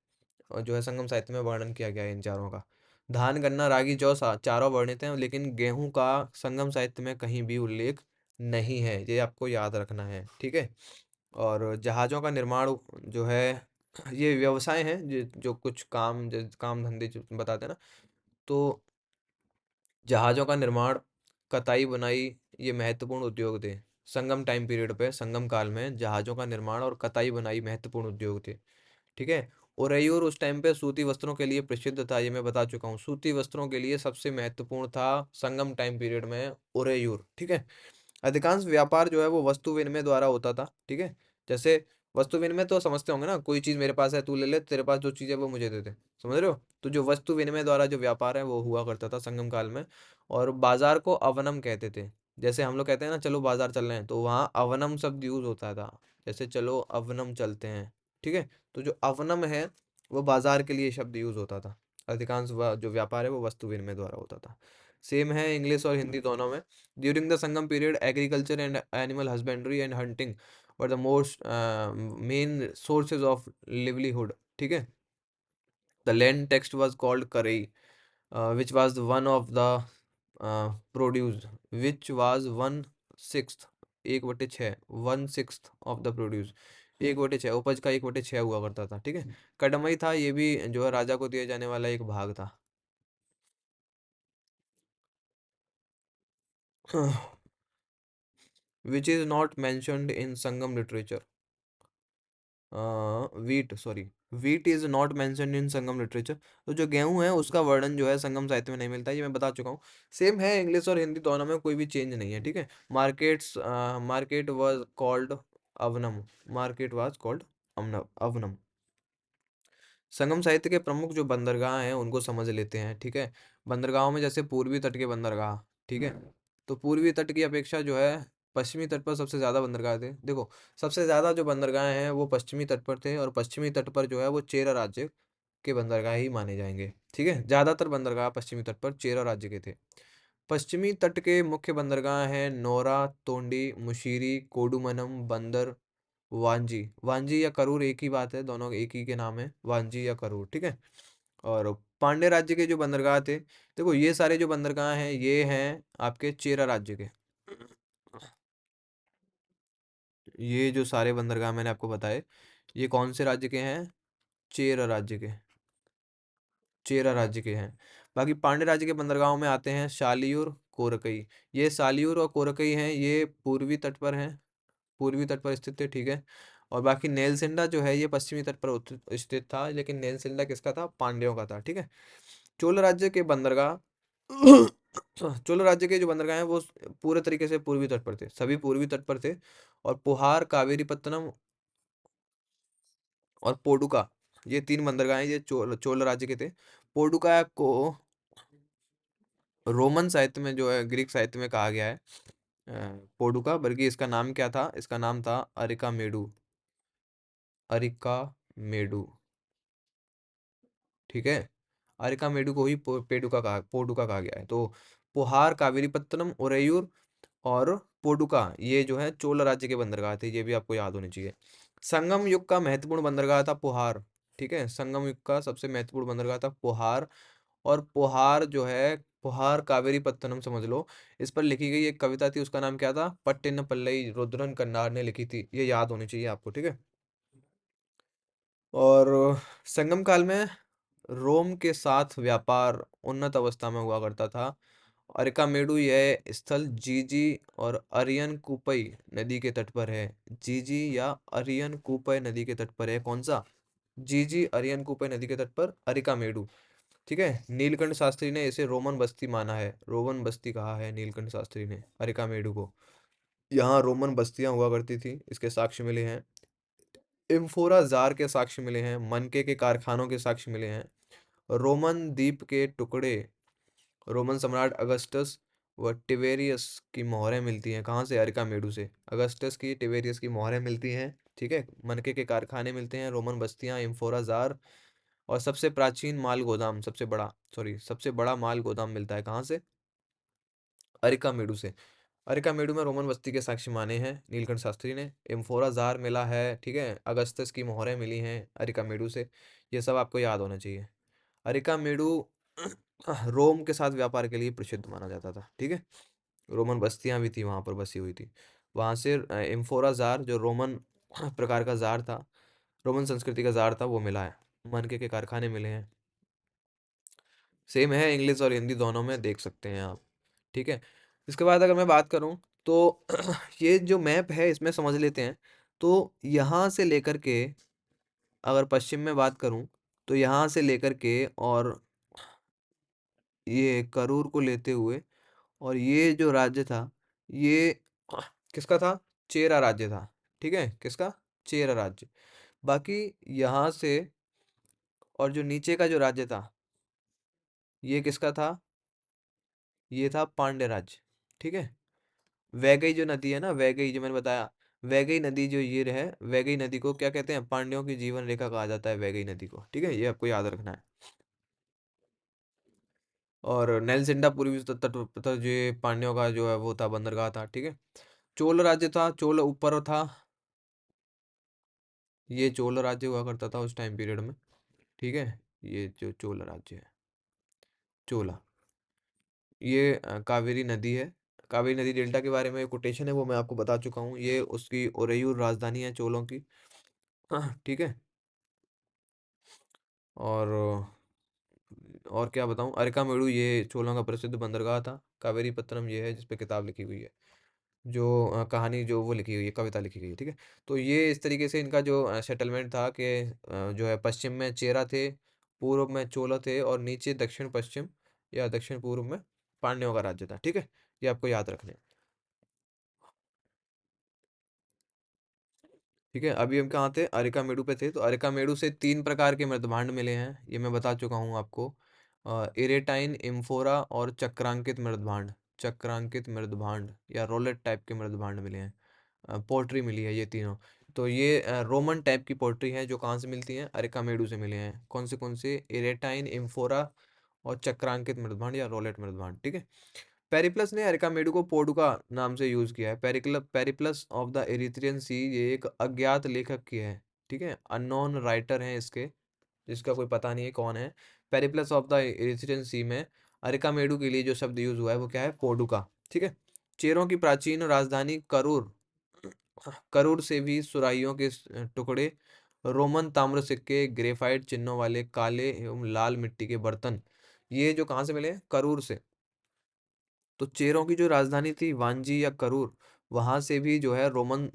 Speaker 1: और जो है संगम साहित्य में वर्णन किया गया है इन चारों का। धान, गन्ना, रागी, जौ चारों वर्णित हैं, लेकिन गेहूं का संगम साहित्य में कहीं भी उल्लेख नहीं है, ये आपको याद रखना है। ठीक है। और जहाज़ों का निर्माण जो है, ये व्यवसाय हैं जो कुछ काम, जो काम धंधे जो बताते हैं ना, तो जहाज़ों का निर्माण, कताई बुनाई, ये महत्वपूर्ण उद्योग थे। संगम टाइम पीरियड पे, संगम काल में जहाज़ों का निर्माण और कताई बुनाई महत्वपूर्ण उद्योग थे। ठीक है। उरैयूर उस टाइम पे सूती वस्त्रों के लिए प्रसिद्ध था, ये मैं बता चुका हूँ। सूती वस्त्रों के लिए सबसे महत्वपूर्ण था संगम टाइम पीरियड में उरैयूर, ठीक है। अधिकांश व्यापार जो है वो वस्तु विनिमय द्वारा होता था, ठीक है। जैसे वस्तु विनिमय तो समझते होंगे ना, कोई चीज मेरे पास है तू ले ले, तेरे पास जो चीज है वो मुझे दे दे, समझ रहे हो। तो जो वस्तु विनिमय द्वारा जो व्यापार है वो हुआ करता था संगम काल में। और बाजार को अवनम कहते थे। जैसे हम लोग कहते हैं ना चलो बाजार चल रहे हैं, तो वहाँ अवनम शब्द यूज होता था। जैसे चलो अवनम चलते हैं, ठीक है। तो जो अवनम है वो बाजार के लिए शब्द यूज होता था। अधिकांश जो व्यापार है वो वस्तु विनिमय द्वारा होता था। सेम है इंग्लिश और हिंदी दोनों में। During the Sangam period agriculture and animal husbandry and hunting were the most main sources of livelihood, ठीक है। The land text was called करई, which was one of the produce, which was one six, एक बटे छः, one six of the produce, एक बटे छः उपज का एक बटे छः हुआ करता था, ठीक है। कदमई था, ये भी जो है राजा को दिया जाने वाला एक भाग था। Which is not mentioned in Sangam literature. Wheat, sorry, wheat is not mentioned in Sangam literature. तो जो गेहूं है उसका वर्णन जो है संगम साहित्य में नहीं मिलता, ये मैं बता चुका हूँ। सेम है इंग्लिश और हिंदी दोनों में, कोई भी चेंज नहीं है, ठीक है। Markets, market was called Avanam, market was called Avanam. Sangam साहित्य के प्रमुख जो बंदरगाह हैं उनको समझ लेते हैं, ठीक है। बंदरगाहों में जैसे पूर्वी तट के बंदरगाह, ठीक है। तो पूर्वी तट की अपेक्षा जो है पश्चिमी तट पर सबसे ज़्यादा बंदरगाह थे। देखो, सबसे ज़्यादा जो बंदरगाह हैं वो पश्चिमी तट पर थे, और पश्चिमी तट पर जो है वो चेरा राज्य के बंदरगाह ही माने जाएंगे, ठीक है। ज़्यादातर बंदरगाह पश्चिमी तट पर चेरा राज्य के थे। पश्चिमी तट के मुख्य बंदरगाह हैं नोरा, तोंडी, मुशीरी, कोडुमनम, बंदर, वांजी। वांजी या करूर एक ही बात है, दोनों एक ही के नाम है, वांजी या करूर, ठीक है। और पांड्य राज्य के जो बंदरगाह थे, देखो ये सारे जो बंदरगाह हैं ये हैं आपके चेरा राज्य के। ये जो सारे बंदरगाह मैंने आपको बताए, ये कौन से राज्य के हैं? चेरा राज्य के, चेरा राज्य के हैं। बाकी पांड्य राज्य के बंदरगाहों में आते हैं शालियूर, कोरकई। ये शालियूर और कोरकई हैं, ये पूर्वी तट पर हैं, पूर्वी तट पर स्थित थे, ठीक है। और बाकी नेलसिंडा जो है ये पश्चिमी तट पर स्थित था, लेकिन नेलसिंडा किसका था? पांड्यों का था, ठीक है। चोल राज्य के बंदरगाह चोल राज्य के जो बंदरगाह हैं वो पूरे तरीके से पूर्वी तट पर थे, सभी पूर्वी तट पर थे। और पुहार, कावेरीपत्तनम और पोडुका, ये तीन बंदरगाह हैं, ये चोल चोल राज्य के थे। पोडुका को रोमन साहित्य में जो है, ग्रीक साहित्य में कहा गया है पोडुका, बल्कि इसका नाम क्या था? इसका नाम था अरिका मेडू, अरिका मेडू, ठीक है। अरिकामेडु को ही पोडुका कहा गया है। तो पुहार, कावेरीपत्तनम, उरैयूर और पोडुका, ये जो है चोल राज्य के बंदरगाह थे, ये भी आपको याद होने चाहिए। संगम युग का महत्वपूर्ण बंदरगाह था पुहार, ठीक है। संगम युग का सबसे महत्वपूर्ण बंदरगाह था पुहार। और पुहार जो है, पुहार कावेरीपत्तनम समझ लो, इस पर लिखी गई एक कविता थी, उसका नाम क्या था? पट्टिन पल्लई, रुद्रन कन्नार ने लिखी थी, ये याद होनी चाहिए आपको, ठीक है। और संगम काल में रोम के साथ व्यापार उन्नत अवस्था में हुआ करता था। अरिकामेडु यह स्थल जीजी और अरियन कूपई नदी के तट पर है। जीजी या अरियन कूपई नदी के तट पर है, कौन सा? जीजी अरियन कूपई नदी के तट पर अरिकामेडु, ठीक है। नीलकंठ शास्त्री ने इसे रोमन बस्ती माना है, रोमन बस्ती कहा है नीलकंठ शास्त्री ने अरिकामेडु को। यहाँ रोमन बस्तियां हुआ करती थी, इसके साक्ष्य मिले हैं। इम्फोरा जार के साक्ष्य मिले हैं, मनके के कारखानों के साक्ष्य मिले हैं। रोमन द्वीप के टुकड़े, रोमन सम्राट अगस्टस व टिबेरियस की मोहरें मिलती हैं, कहाँ से? अरिकामेडु से। अगस्टस की, टिबेरियस की मोहरें मिलती हैं, ठीक है। मनके के कारखाने मिलते हैं, रोमन बस्तियां, इम्फोरा जार। और सबसे प्राचीन माल गोदाम, सबसे बड़ा, सॉरी, सबसे बड़ा माल गोदाम मिलता है कहाँ से? अरिकामेडु से। अरिकामेडु में रोमन बस्ती के साक्ष्य माने हैं नीलकंठ शास्त्री ने। इम्फोरा जार मिला है, ठीक है। अगस्तस की मोहरें मिली हैं अरिकामेडु से। ये सब आपको याद होना चाहिए। अरिकामेडु रोम के साथ व्यापार के लिए प्रसिद्ध माना जाता था, ठीक है। रोमन बस्तियां भी थी वहां पर, बसी हुई थी। वहां से इम्फोरा जार जो रोमन प्रकार का जार था, रोमन संस्कृति का जार था, वो मिला है। मनके के कारखाने मिले हैं। सेम है इंग्लिश और हिंदी दोनों में, देख सकते हैं आप, ठीक है। इसके बाद अगर मैं बात करूं तो ये जो मैप है इसमें समझ लेते हैं। तो यहाँ से लेकर के अगर पश्चिम में बात करूँ, तो यहाँ से लेकर के और ये करूर को लेते हुए और ये जो राज्य था, ये किसका था? चेरा राज्य था। ठीक है? किसका? चेरा राज्य। बाकी यहाँ से और जो नीचे का जो राज्य था, ये किसका था? ये था पांड्य राज्य। ठीक है? वैगई जो नदी है ना, वैगई जो मैंने बताया, वैगई नदी जो ये है, वैगई नदी को क्या कहते हैं? पांड्यों की जीवन रेखा कहा जाता है वैगई नदी को। ठीक है? ये आपको याद रखना है। और नेलसिंडा पूर्वी तट तट जो ये पांड्यों का जो है वो था, बंदरगाह था। ठीक है? चोल राज्य था, चोल ऊपर था, ये चोल राज्य हुआ करता था उस टाइम पीरियड में। ठीक है? ये जो चोल राज्य है, चोला, ये कावेरी नदी है। कावेरी नदी डेल्टा के बारे में कोटेशन है, वो मैं आपको बता चुका हूँ। ये उसकी ओरेयूर राजधानी है चोलों की। ठीक है? और क्या बताऊं, अरिकामेडु ये चोलों का प्रसिद्ध बंदरगाह था। कावेरी पत्तनम ये है जिस पे किताब लिखी हुई है, जो कहानी जो वो लिखी हुई है, कविता लिखी गई है। ठीक है? तो ये इस तरीके से इनका जो सेटलमेंट था कि जो है पश्चिम में चेरा थे, पूर्व में चोला थे और नीचे दक्षिण पश्चिम या दक्षिण पूर्व में पांड्यों का राज्य था। ठीक है? ये आपको याद रखने हैं। ठीक है? अभी हम कहाँ थे? अरिकामेडु पे थे। तो अरिकामेडु से 3 प्रकार के मृदभांड मिले हैं, ये मैं बता चुका हूँ आपको। इरेटाइन, इम्फोरा और चक्रांकित मृदभांड। चक्रांकित मृदभांड या रोलेट टाइप के मृदभांड मिले हैं। पोर्ट्री मिली है ये तीनों। तो ये रोमन टाइप की पोर्ट्री है जो कहाँ से मिलती हैं? अरिकामेडु से मिले हैं। कौन से? इरेटाइन, इम्फोरा और चक्रांकित मृदभांड या रोलेट मृदभांड। ठीक है? पेरिप्लस ने अरिकामेडु को पोडुका नाम से यूज किया है। पेरिप्लस ऑफ द एरिथ्रियन सी ये एक अज्ञात लेखक की है। ठीक है? अननोन राइटर हैं इसके, जिसका कोई पता नहीं है कौन है। पेरिप्लस ऑफ द एरिथ्रियन सी में अरिकामेडु के लिए जो शब्द यूज हुआ है वो क्या है? पोडुका। ठीक है? चेरों की प्राचीन राजधानी करूर, करूर से भी सुराहियों के टुकड़े, रोमन ताम्र सिक्के, ग्रेफाइट चिन्हों वाले काले एवं लाल मिट्टी के बर्तन, ये जो कहाँ से मिले हैं? करूर से। तो चेरों की जो राजधानी थी वांजी या करूर, वहां से भी जो है रोमन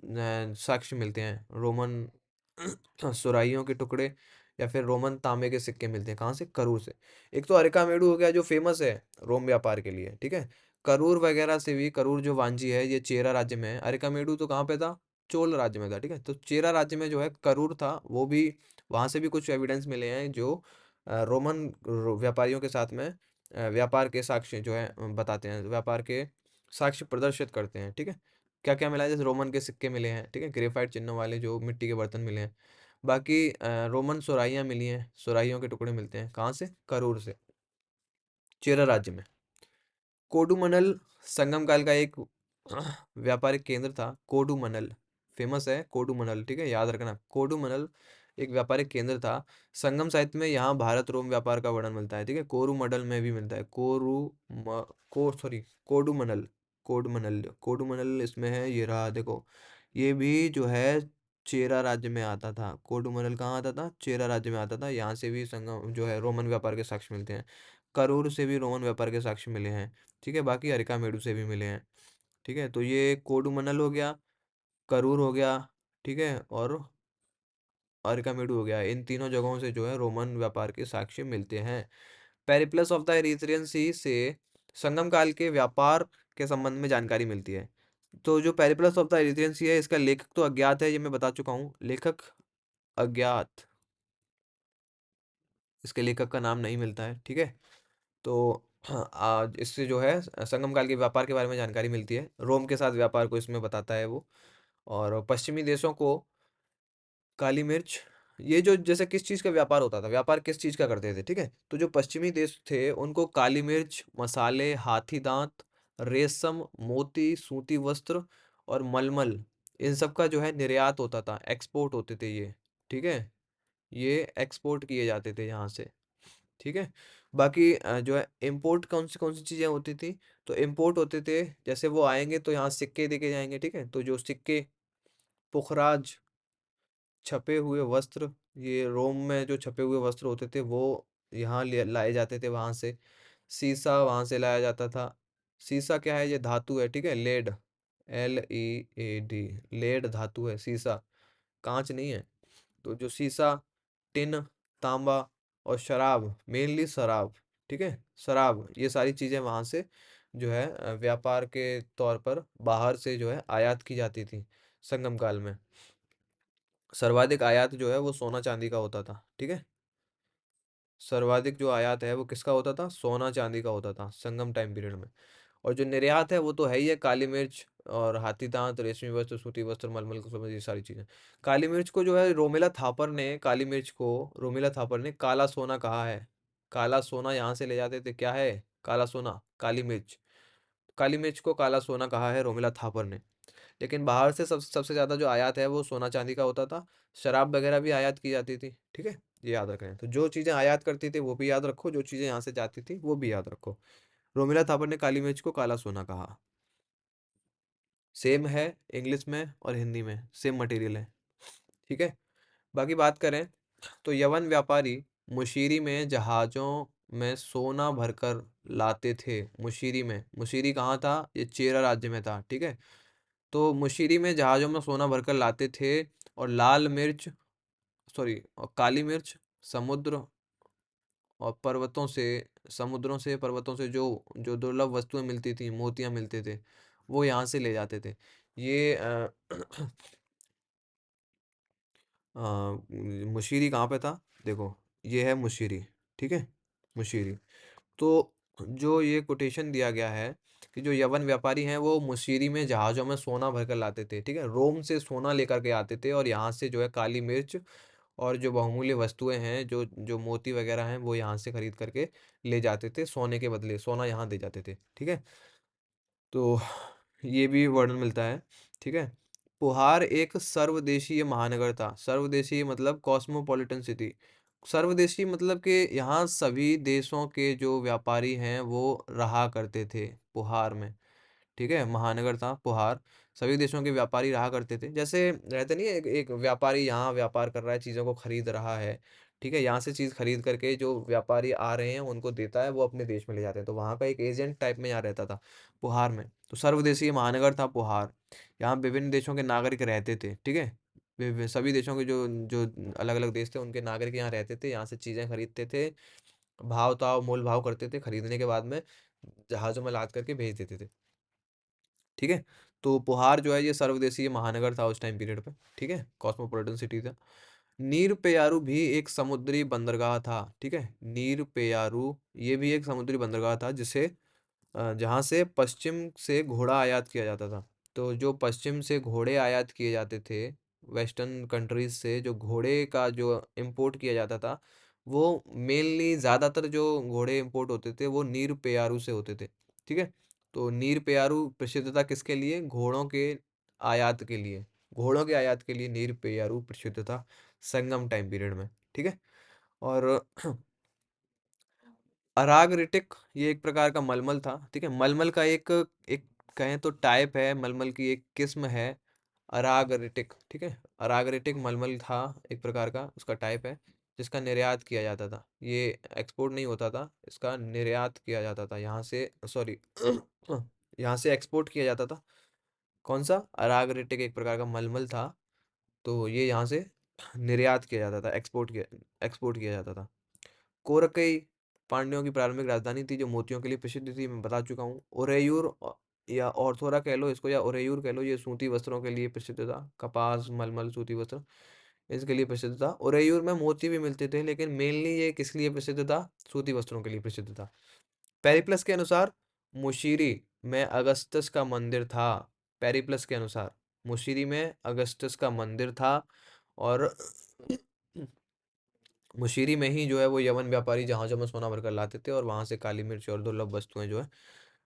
Speaker 1: साक्ष्य मिलते हैं। रोमन सुराहियों के टुकड़े या फिर रोमन तांबे के सिक्के मिलते हैं। कहाँ से? करूर से। एक तो अरिकामेडु हो गया जो फेमस है रोम व्यापार के लिए। ठीक है? करूर वगैरह से भी, करूर जो वांजी है ये चेरा राज्य में है। अरिकामेडु तो कहाँ पे था? चोल राज्य में था। ठीक है? तो चेरा राज्य में जो है करूर था, वो भी वहां से भी कुछ एविडेंस मिले हैं जो रोमन व्यापारियों के साथ में व्यापार के साक्ष्य जो है बताते हैं, व्यापार के साक्ष्य प्रदर्शित करते हैं। ठीक है? क्या क्या मिला है? जैसे रोमन के सिक्के मिले हैं। ठीक है? ग्रेफाइट चिन्हों वाले जो मिट्टी के बर्तन मिले हैं। बाकी रोमन सुराहियां मिली हैं, सुराहियों के टुकड़े मिलते हैं। कहाँ से? करूर से, चेरा राज्य में। कोडुमनल संगम काल का एक व्यापारिक केंद्र था। कोडुमनल फेमस है, कोडुमनल। ठीक है? याद रखना, कोडुमनल एक व्यापारिक केंद्र था। संगम साहित्य में यहाँ भारत रोम व्यापार का वर्णन मिलता है। ठीक है? कोरुमंडल में भी मिलता है। कोडुमनल, कोडुमनल इसमें है। ये रहा देखो, ये भी जो है चेरा राज्य में आता था। कोडुमनल कहाँ आता था? चेरा राज्य में आता था। यहाँ से भी संगम जो है रोमन व्यापार के साक्ष्य मिलते हैं। करूर से भी रोमन व्यापार के साक्ष्य मिले हैं। ठीक है? बाकी अरिकामेडु से भी मिले हैं। ठीक है? तो ये कोडुमनल हो गया, करूर हो गया। ठीक है? और अरिकामेडु हो गया। इन तीनों जगहों से जो है रोमन व्यापार के साक्ष्य मिलते हैं। पेरिप्लस ऑफ द इरीथ्रियन सी से संगम काल के व्यापार के संबंध में जानकारी मिलती है। तो जो पेरिप्लस ऑफ द इरीथ्रियन सी है, इसका लेखक तो अज्ञात है, ये मैं बता चुका हूँ। लेखक अज्ञात, इसके लेखक का नाम नहीं मिलता है। ठीक है? तो हाँ, आज इससे जो है संगम काल के व्यापार के बारे में जानकारी मिलती है। रोम के साथ व्यापार को इसमें बताता है वो। और पश्चिमी देशों को काली मिर्च, ये जो जैसे किस चीज़ का व्यापार होता था, व्यापार किस चीज़ का करते थे? ठीक है? तो जो पश्चिमी देश थे उनको काली मिर्च, मसाले, हाथी दांत, रेशम, मोती, सूती वस्त्र और मलमल, इन सब का जो है निर्यात होता था, एक्सपोर्ट होते थे ये। ठीक है? ये एक्सपोर्ट किए जाते थे यहाँ से। ठीक है? बाकी जो है इम्पोर्ट कौन सी चीज़ें होती थी? तो इम्पोर्ट होते थे, जैसे वो आएंगे तो यहाँ सिक्के देके जाएंगे। ठीक है? तो जो सिक्के, पुखराज, छपे हुए वस्त्र, ये रोम में जो छपे हुए वस्त्र होते थे वो यहाँ लाए जाते थे वहां से। सीसा वहां से लाया जाता था। सीसा क्या है? ये धातु है। ठीक है? लेड, LEAD, लेड धातु है सीसा, कांच नहीं है। तो जो सीसा टिन, तांबा और शराब, मेनली शराब, ठीक है, शराब, ये सारी चीज़ें वहाँ से जो है व्यापार के तौर पर बाहर से जो है आयात की जाती थी संगम काल में। सर्वाधिक आयात जो है वो सोना चांदी का होता था, ठीक है। सर्वाधिक जो आयात है वो किसका होता था, सोना चांदी का होता था संगम टाइम पीरियड में। और जो निर्यात है वो तो है ही है, काली मिर्च और हाथी दांत, रेशमी वस्त्र, सूती वस्त्र, मलमल का ये सारी चीजें। काली मिर्च को जो है रोमिला थापर ने, काली मिर्च को रोमिला थापर ने काला सोना कहा है। काला सोना यहाँ से ले जाते थे, क्या है, काला सोना, काली मिर्च। काली मिर्च को काला सोना कहा है रोमिला थापर ने। लेकिन बाहर से सबसे ज़्यादा जो आयात है वो सोना चांदी का होता था। शराब वगैरह भी आयात की जाती थी, ठीक है। ये याद रखना है, तो जो चीज़ें आयात करती थी वो भी याद रखो, जो चीज़ें यहाँ से जाती थी वो भी याद रखो। रोमिला थापर ने काली मिर्च को काला सोना कहा। सेम है, इंग्लिश में और हिंदी में सेम मटेरियल है, ठीक है। बाकी बात करें तो यवन व्यापारी मुशीरी में जहाज़ों में सोना भरकर लाते थे। मुशीरी में, मुशीरी कहाँ था, ये चेरा राज्य में था, ठीक है। तो मुशीरी में जहाज़ों में सोना भरकर लाते थे। और लाल मिर्च, सॉरी, और काली मिर्च समुद्र और पर्वतों से, समुद्रों से पर्वतों से जो जो दुर्लभ वस्तुएं मिलती थी, मोतियां मिलते थे, वो यहाँ से ले जाते थे। ये मुशीरी कहाँ पे था, देखो, ये है मुशीरी, ठीक है, मुशीरी। तो जो ये कोटेशन दिया गया है कि जो यवन व्यापारी हैं वो मुशीरी में जहाज़ों में सोना भरकर लाते थे, ठीक है, रोम से सोना लेकर के आते थे और यहाँ से जो है काली मिर्च और जो बहुमूल्य वस्तुएं हैं, जो जो मोती वगैरह हैं, वो यहाँ से खरीद करके ले जाते थे, सोने के बदले सोना यहाँ दे जाते थे, ठीक है। तो ये भी वर्णन मिलता है, ठीक है। पुहार एक सर्वदेशीय महानगर था। सर्वदेशीय मतलब कॉस्मोपॉलिटन सिटी। सर्वदेशीय मतलब कि यहाँ सभी देशों के जो व्यापारी हैं वो रहा करते थे पुहार में, ठीक है, महानगर था पुहार। सभी देशों के व्यापारी रहा करते थे, जैसे रहते नहीं है, एक एक व्यापारी यहाँ व्यापार कर रहा है, चीज़ों को खरीद रहा है, ठीक है, यहाँ से चीज़ खरीद करके जो व्यापारी आ रहे हैं उनको देता है, वो अपने देश में ले जाते हैं, तो वहाँ का एक एजेंट टाइप में यहाँ रहता था पुहार में। तो सर्वदेशीय महानगर था पुहार। यहाँ विभिन्न देशों के नागरिक रहते थे, ठीक है। सभी देशों के जो जो अलग अलग देश थे उनके नागरिक यहाँ रहते थे, यहाँ से चीज़ें खरीदते थे, भाव ताव मोल भाव करते थे, खरीदने के बाद में जहाज़ों में लाद करके भेज देते थे, ठीक है। तो पुहार जो है ये सर्वदेशीय महानगर था उस टाइम पीरियड पे, ठीक है, कॉस्मोपॉलिटन सिटी था। नीर पेयारू भी एक समुद्री बंदरगाह था, ठीक है। नीर पेयारू ये भी एक समुद्री बंदरगाह था जिसे जहाँ से पश्चिम से घोड़ा आयात किया जाता था। तो जो पश्चिम से घोड़े आयात किए जाते थे, वेस्टर्न कंट्रीज से जो घोड़े का जो इंपोर्ट किया जाता था, वो मेनली ज़्यादातर जो घोड़े इंपोर्ट होते थे वो नीर पेयारू से होते थे, ठीक है। तो नीर पेयारू प्रसिद्ध था किसके लिए, घोड़ों के आयात के लिए। घोड़ों के आयात के लिए नीर पेयारू प्रसिद्ध था संगम टाइम पीरियड में, ठीक है। और अरागरिटिक ये एक प्रकार का मलमल था, ठीक है। मलमल का एक एक कहें तो टाइप है, मलमल की एक किस्म है अरागरिटिक, ठीक है। अरागरिटिक मलमल था, एक प्रकार का उसका टाइप है, जिसका निर्यात किया जाता था। ये एक्सपोर्ट नहीं होता था, इसका निर्यात किया जाता था यहाँ से, सॉरी, यहाँ से एक्सपोर्ट किया जाता था। कौन सा, अरागरिटिक एक प्रकार का मलमल था, तो ये यहाँ से निर्यात किया जाता था, एक्सपोर्ट किया जाता था। कोरकई पांड्यों की प्रारंभिक राजधानी थी जो मोतियों के लिए प्रसिद्ध थी, मैं बता चुका हूँ। ओरेयूर या ऑर्थोरा कह लो इसको, या ओरेयूर कह लो, ये सूती वस्त्रों के लिए प्रसिद्ध था, कपास मलमल सूती वस्त्र इसके लिए प्रसिद्ध था। ओरेयूर में मोती भी मिलते थे, लेकिन मेनली ये किस लिए प्रसिद्ध था, सूती वस्त्रों के लिए प्रसिद्ध था। पेरिप्लस के अनुसार मुशीरी में अगस्टस का मंदिर था। पेरिप्लस के अनुसार मुशीरी में अगस्टस का मंदिर था। और मुशीरी में ही जो है वो यवन व्यापारी जहाज़ों में सोना भरकर लाते थे और वहां से काली मिर्च और दुर्लभ वस्तुएं जो है,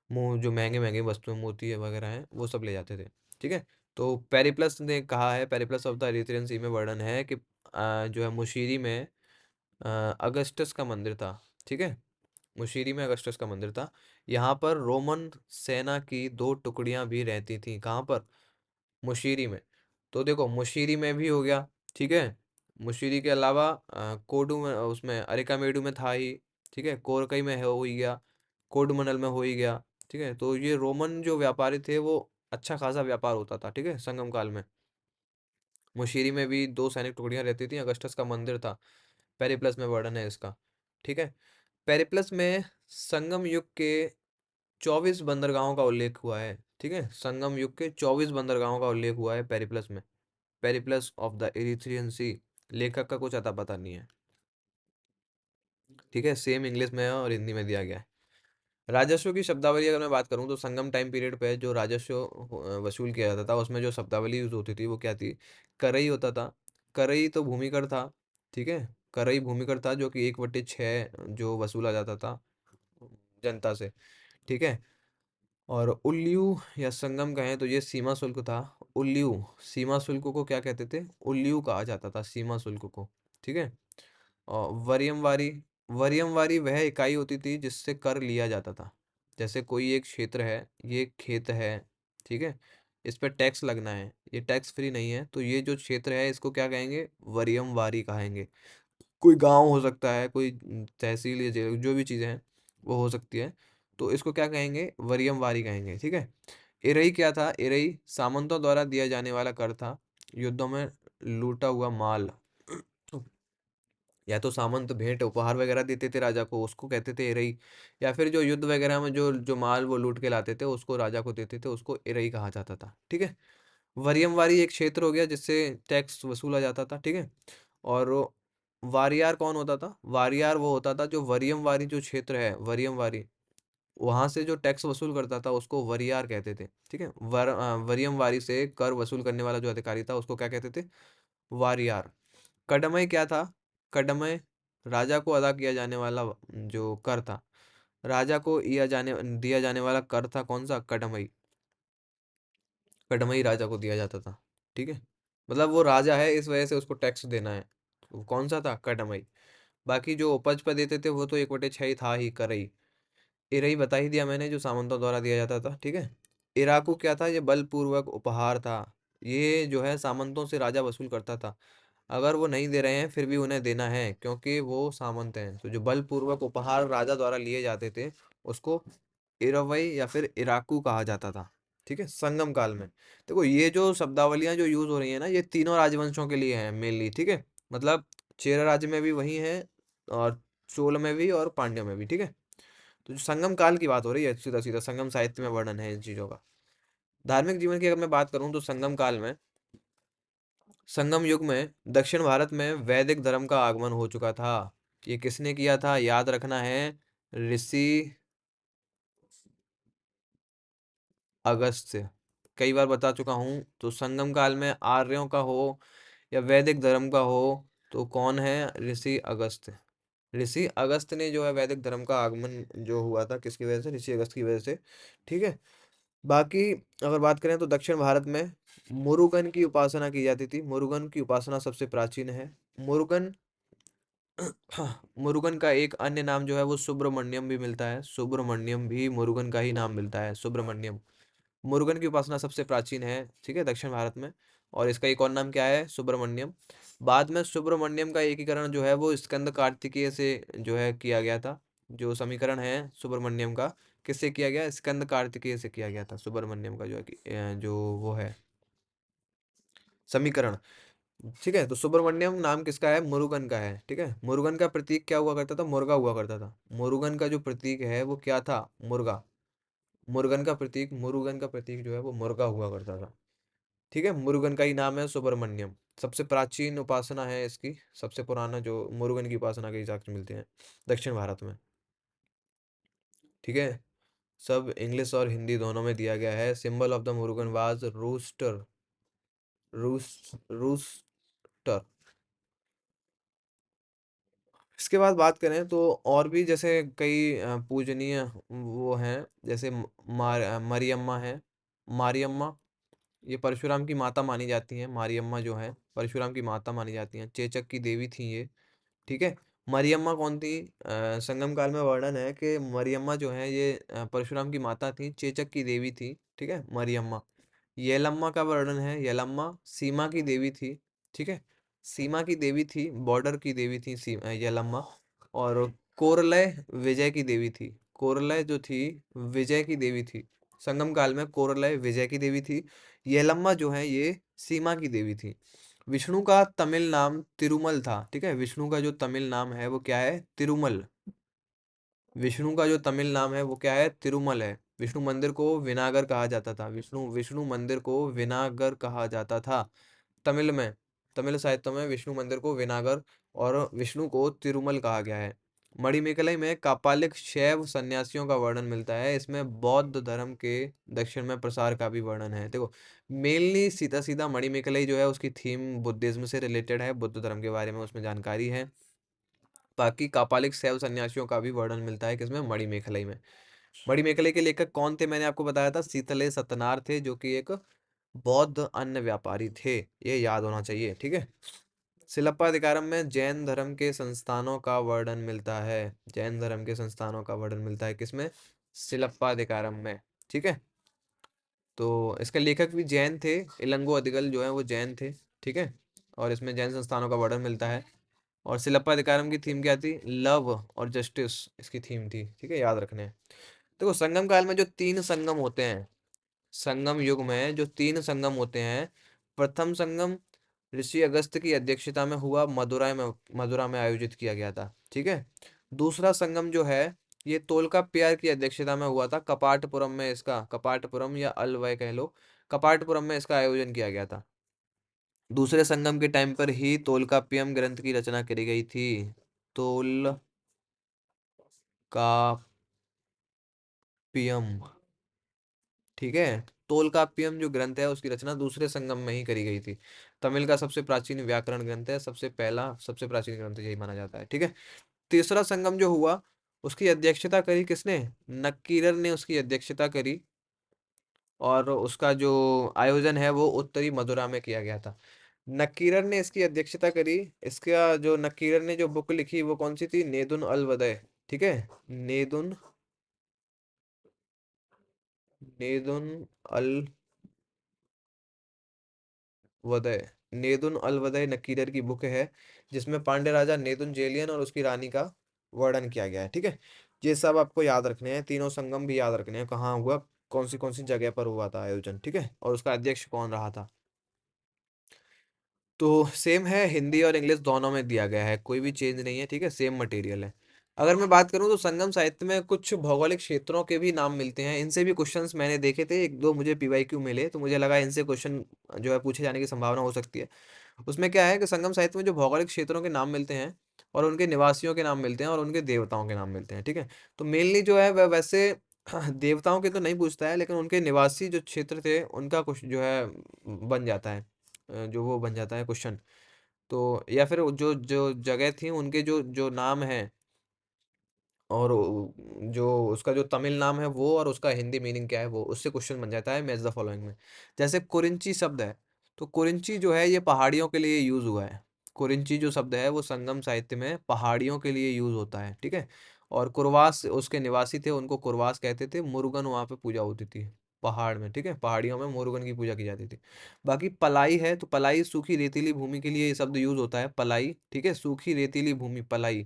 Speaker 1: जो महंगे महंगे वस्तुएं मोती है वगैरह हैं, वो सब ले जाते थे, ठीक है। तो पेरिप्लस ने कहा है, पेरिप्लस ऑफ द इरिथ्रियन सी में वर्णन है कि जो है मुशीरी में अगस्टस का मंदिर था, ठीक है। मुशीरी में अगस्टस का मंदिर था। यहाँ पर रोमन सेना की दो टुकड़ियां भी रहती थी, कहाँ पर, मुशीरी में। तो देखो मुशीरी में भी हो गया, ठीक है। मुशीरी के अलावा कोडू में, उसमें अरिकामेडू में था ही, ठीक है, कोरकई में है, हो ही गया, कोडमंडल में हो ही गया, ठीक है। तो ये रोमन जो व्यापारी थे वो अच्छा खासा व्यापार होता था, ठीक है, संगम काल में। मुशीरी में भी दो सैनिक टुकड़ियां रहती थी, अगस्टस का मंदिर था। पेरिप्लस में वर्णन है इसका। ठीक है। पेरिप्लस में संगम युग के 24 बंदरगाहों का उल्लेख हुआ है। ठीक है, संगम युग के 24 बंदरगाहों का उल्लेख हुआ है पेरिप्लस में। पेरिप्लस ऑफ द इरिथ्रियन सी। लेखक का कुछ अता पता नहीं है। ठीक है, सेम इंग्लिश में है और हिंदी में दिया गया है। राजस्व की शब्दावली अगर मैं बात करूं तो संगम टाइम पीरियड पे जो राजस्व वसूल किया जाता था उसमें जो शब्दावली यूज होती थी वो क्या थी? करई होता था। करई तो भूमिकर था। ठीक है, करई भूमिकर था जो कि 1/6 जो वसूला जाता था जनता से। ठीक है। और उल्लियो या संगम कहें तो ये सीमा शुल्क था। उल्लियो, सीमा शुल्क को क्या कहते थे? उल्लियो कहा जाता था सीमा शुल्क को। ठीक है। और वरियमवारी, वरियमवारी वह इकाई होती थी जिससे कर लिया जाता था। जैसे कोई एक क्षेत्र है, ये एक खेत है, ठीक है, इस पर टैक्स लगना है, ये टैक्स फ्री नहीं है, तो ये जो क्षेत्र है इसको क्या कहेंगे? वरियमवारी कहेंगे। कोई गांव हो सकता है, कोई तहसील या जो भी चीज़ें हैं वो हो सकती है, तो इसको क्या कहेंगे? वरियमवारी कहेंगे। ठीक है। एरई क्या था? एरई सामंतों द्वारा दिया जाने वाला कर था, युद्धों में लूटा हुआ माल। या तो सामंत भेंट उपहार वगैरह देते थे राजा को, उसको कहते थे एरई। या फिर जो युद्ध वगैरह में जो जो माल वो लूट के लाते थे उसको राजा को देते थे, उसको एरई कहा जाता था। ठीक है। वरियमवारी एक क्षेत्र हो गया जिससे टैक्स वसूला जाता था। ठीक है। और वारियार कौन होता था? वारियार वो होता था जो वरियमवारी जो क्षेत्र है, वरियमवारी वहां से जो टैक्स वसूल करता था उसको वरियार कहते थे। ठीक है। वरियमवारी से कर वसूल करने वाला जो अधिकारी था उसको क्या कहते थे? वारियार। कड़मई क्या था? कड़मई राजा को अदा किया जाने वाला जो कर था। राजा को दिया जाने वाला कर था कौन सा? कड़मई। कड़मई राजा को दिया जाता था। ठीक है। मतलब वो राजा है इस वजह से उसको टैक्स देना है। वो कौन सा था? कड़मई। बाकी जो उपज पर देते थे वो तो 1/6 ही था ही, करई। इरई बता ही दिया मैंने, जो सामंतों द्वारा दिया जाता था। ठीक है। इराकू क्या था? ये बलपूर्वक उपहार था। ये जो है सामंतों से राजा वसूल करता था। अगर वो नहीं दे रहे हैं फिर भी उन्हें देना है क्योंकि वो सामंत हैं, तो जो बलपूर्वक उपहार राजा द्वारा लिए जाते थे उसको इरवई या फिर इराकू कहा जाता था। ठीक है, संगम काल में। देखो ये जो शब्दावलियां जो यूज हो रही है ना, ये तीनों राजवंशों के लिए हैं मेनली। ठीक है। मतलब चेरा राज्य में भी वही है, और चोल में भी, और पांड्य में भी। ठीक है। तो जो संगम काल की बात हो रही है, सीधा सीधा संगम साहित्य में वर्णन है इन चीजों का। धार्मिक जीवन की अगर मैं बात करूं तो संगम काल में, संगम युग में दक्षिण भारत में वैदिक धर्म का आगमन हो चुका था। ये किसने किया था? याद रखना है, ऋषि अगस्त्य। कई बार बता चुका हूँ। तो संगम काल में आर्यों का हो या वैदिक धर्म का हो, तो कौन है? ऋषि अगस्त्य। ऋषि अगस्त ने जो है वैदिक धर्म का आगमन जो हुआ था, किसकी वजह से? ऋषि अगस्त की वजह से। ठीक है। बाकी अगर बात करें तो दक्षिण भारत में मुरुगन की उपासना की जाती थी। मुरुगन की उपासना सबसे प्राचीन है। मुरुगन मुरुगन का एक अन्य नाम जो है वो सुब्रमण्यम भी मिलता है। सुब्रमण्यम भी मुरुगन का ही नाम मिलता है, सुब्रमण्यम। मुरुगन की उपासना सबसे प्राचीन है। ठीक है, दक्षिण भारत में। और इसका एक और नाम क्या है? सुब्रमण्यम। बाद में सुब्रमण्यम का एकीकरण जो है वो स्कंद कार्तिकेय से जो है किया गया था। जो समीकरण है सुब्रमण्यम का, किससे किया गया? स्कंद कार्तिकेय से किया गया था सुब्रमण्यम का जो है जो वो है समीकरण। ठीक है। तो सुब्रमण्यम नाम किसका है? मुरुगन का है। ठीक है। मुरुगन का प्रतीक क्या हुआ करता था? मुर्गा हुआ करता था। मुरुगन का जो प्रतीक है वो क्या था? मुर्गा। मुरुगन का प्रतीक जो है वो मुर्गा हुआ करता था। ठीक है। मुरुगन का ही नाम है सुब्रमण्यम। सबसे प्राचीन उपासना है इसकी, सबसे पुराना जो मुरुगन की उपासना के हिसाब से मिलते हैं दक्षिण भारत में। ठीक है। सब इंग्लिश और हिंदी दोनों में दिया गया है। Symbol of the Murugan was rooster. रूस रूस्टर। इसके बाद बात करें तो और भी जैसे कई पूजनीय वो हैं, जैसे मरियम्मा है। मारियम्मा, ये परशुराम की माता मानी जाती हैं। मारियम्मा जो है परशुराम की माता मानी जाती हैं, चेचक की देवी थी ये। ठीक है। मरियम्मा कौन थी? संगम काल में वर्णन है कि मरियम्मा जो है ये परशुराम की माता थी, चेचक की देवी थी। ठीक है, मरियम्मा। येलम्मा का वर्णन है, येलम्मा सीमा की देवी थी। ठीक है, सीमा की देवी थी, बॉर्डर की देवी थी येलम्मा। और कोरलय विजय की देवी थी। कोरलय जो थी विजय की देवी थी। संगम काल में कोरलय विजय की देवी थी। येलम्मा जो है ये सीमा की देवी थी। विष्णु का तमिल नाम तिरुमल था, ठीक है। विष्णु का जो तमिल नाम है वो क्या है, तिरुमल। विष्णु का जो तमिल नाम है वो क्या है, तिरुमल है। विष्णु मंदिर को विनागर कहा जाता था, विष्णु विष्णु मंदिर को विनागर कहा जाता था तमिल में। तमिल साहित्य में विष्णु मंदिर को विनागर और विष्णु को तिरुमल कहा गया है। मणिमेखलाई में कापालिक शैव सन्यासियों का वर्णन मिलता है, इसमें बौद्ध धर्म के दक्षिण में प्रसार का भी वर्णन है। देखो, मेनली सीधा सीधा मणिमेखलाई जो है उसकी थीम बुद्धिज्म से रिलेटेड है, बुद्ध धर्म के बारे में उसमें जानकारी है। बाकी कापालिक शैव सन्यासियों का भी वर्णन मिलता है किसमें, मणिमेखलाई में। मणिमेखलाई के लेखक कौन थे, मैंने आपको बताया था, शीतले सतनार थे, जो कि एक बौद्ध अन्न व्यापारी थे, ये याद होना चाहिए, ठीक है। सिलप्पाधिकारम में जैन धर्म के संस्थानों का वर्णन मिलता है, जैन धर्म के संस्थानों का वर्णन मिलता है किसमें, सिलप्पाधिकारम में, ठीक है। तो इसके लेखक भी जैन थे, इलंगो अधिगल जो है वो जैन थे, ठीक है। और इसमें जैन संस्थानों का वर्णन मिलता है। और सिलप्पाधिकारम की थीम क्या थी, लव और जस्टिस इसकी थीम थी, ठीक है, याद रखने हैं। देखो, संगम काल में जो तीन संगम होते हैं, संगम युग में जो तीन संगम होते हैं, प्रथम संगम ऋषि अगस्त की अध्यक्षता में हुआ, मदुरा में आयोजित किया गया था, ठीक है। दूसरा संगम जो है ये तोलकाप्पियर की अध्यक्षता में हुआ था, कपाटपुरम में, इसका कपाटपुरम या अलवय कह लो, कपाटपुरम में इसका आयोजन किया गया था। दूसरे संगम के टाइम पर ही तोलकाप्पियम ग्रंथ की रचना करी गई थी, तोलकाप्पियम, ठीक है। तोलकाप्पियम जो ग्रंथ है उसकी रचना दूसरे संगम में ही करी गई थी। तमिल का सबसे प्राचीन व्याकरण ग्रंथ है, सबसे पहला सबसे प्राचीन ग्रंथ यही माना जाता है, ठीक है। तीसरा संगम जो हुआ उसकी अध्यक्षता करी किसने, नक्कीरर ने उसकी अध्यक्षता करी। और उसका जो आयोजन है वो उत्तरी मदुरा में किया गया था। नक्कीरर ने इसकी अध्यक्षता करी। इसका जो नक्कीरर ने जो बुक लिखी वो कौन सी थी, नेदुन अल वदय, ठीक है। नेदुन नेदुन अल वदय, नेदुन अल वदय नक्कीरर की बुक है, जिसमें पांड्य राजा नेदुन जेलियन और उसकी रानी का वर्णन किया गया है, ठीक है। ये सब आपको याद रखने हैं, तीनों संगम भी याद रखने हैं, कहाँ हुआ, कौन सी जगह पर हुआ था आयोजन, ठीक है, और उसका अध्यक्ष कौन रहा था। तो सेम है, हिंदी और इंग्लिश दोनों में दिया गया है, कोई भी चेंज नहीं है, ठीक है, सेम मटेरियल है। अगर मैं बात करूं तो संगम साहित्य में कुछ भौगोलिक क्षेत्रों के भी नाम मिलते हैं, इनसे भी क्वेश्चंस मैंने देखे थे, एक दो मुझे पीवाईक्यू मिले, तो मुझे लगा इनसे क्वेश्चन जो है पूछे जाने की संभावना हो सकती है। उसमें क्या है कि संगम साहित्य में जो भौगोलिक क्षेत्रों के नाम मिलते हैं और उनके निवासियों के नाम मिलते हैं और उनके देवताओं के नाम मिलते हैं, ठीक है। तो मेनली जो है वह वैसे देवताओं के तो नहीं पूछता है, लेकिन उनके निवासी जो क्षेत्र थे उनका कुछ जो है बन जाता है, जो वो बन जाता है क्वेश्चन। तो या फिर जो जो जगह थी उनके जो जो नाम है, और जो उसका जो तमिल नाम है वो, और उसका हिंदी मीनिंग क्या है वो, उससे क्वेश्चन बन जाता है मैच द फॉलोइंग में। जैसे कुरिंची शब्द है, तो कुरिंची जो है ये पहाड़ियों के लिए यूज हुआ है। कुरिंची जो शब्द है वो संगम साहित्य में पहाड़ियों के लिए यूज होता है, ठीक है। और कुरवास उसके निवासी थे, उनको कुरवास कहते थे, मुरुगन वहाँ पे पूजा होती थी पहाड़ में, ठीक है, पहाड़ियों में मुरुगन की पूजा की जाती थी। बाकी पलाई है, तो पलाई सूखी रेतीली भूमि के लिए ये शब्द यूज होता है, पलाई, ठीक है, सूखी रेतीली भूमि पलाई।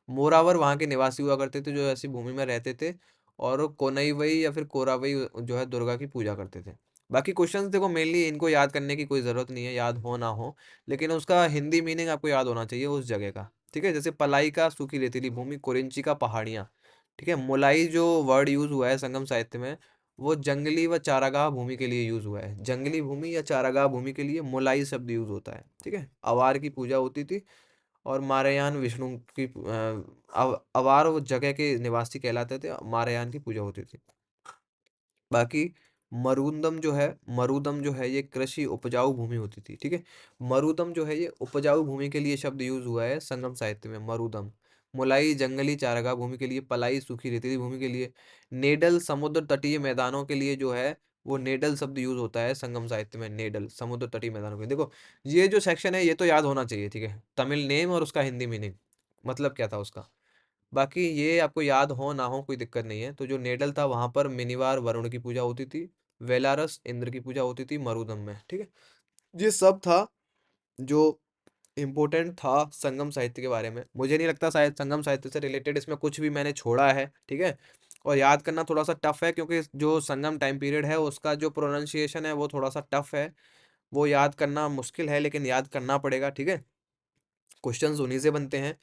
Speaker 1: मोरावर वहाँ के निवासी हुआ करते थे जो ऐसी भूमि में रहते थे, और कोनईवई या फिर कोरावई जो है दुर्गा की पूजा करते थे। बाकी क्वेश्चंस देखो, मेनली इनको याद करने की कोई ज़रूरत नहीं है, याद हो ना हो, लेकिन उसका हिंदी मीनिंग आपको याद होना चाहिए उस जगह का, ठीक है। जैसे पलाई का सूखी रेतीली भूमि, कुरिंची का पहाड़ियाँ, ठीक है। मोलाई जो वर्ड यूज़ हुआ है संगम साहित्य में, वो जंगली व चारागाह भूमि के लिए यूज़ हुआ है, जंगली भूमि या चारागाह भूमि के लिए मोलाई शब्द यूज़ होता है, ठीक है। अवार की पूजा होती थी, और मारयान विष्णु की अवार वो जगह के निवासी कहलाते थे, मारयान की पूजा होती थी। बाकी मरुदम जो है, मरुदम जो है ये कृषि उपजाऊ भूमि होती थी, ठीक है। मरुदम जो है ये उपजाऊ भूमि के लिए शब्द यूज हुआ है संगम साहित्य में, मरुदम। मुलाई जंगली चारागाह भूमि के लिए, पलाई सूखी रेतीली भूमि के लिए, नेडल समुद्र तटीय मैदानों के लिए जो है वो नेडल शब्द यूज होता है संगम साहित्य में, नेडल समुद्र तटीय मैदानों के लिए। देखो, ये जो सेक्शन है ये तो याद होना चाहिए, ठीक है, तमिल नेम और उसका हिंदी मीनिंग, मतलब क्या था उसका। बाकी ये आपको याद हो ना हो कोई दिक्कत नहीं है। तो जो नेडल था वहां पर मिनिवार वरुण की पूजा होती थी, वेलारस इंद्र की पूजा होती थी मरुदम में, ठीक है। ये सब था जो इम्पोर्टेंट था संगम साहित्य के बारे में। मुझे नहीं लगता शायद संगम साहित्य से रिलेटेड इसमें कुछ भी मैंने छोड़ा है, ठीक है। और याद करना थोड़ा सा टफ है, क्योंकि जो संगम टाइम पीरियड है उसका जो प्रोनाउंसिएशन है वो थोड़ा सा टफ है। वो याद करना मुश्किल है लेकिन याद करना पड़ेगा, ठीक है? क्वेश्चंस उन्हीं से बनते हैं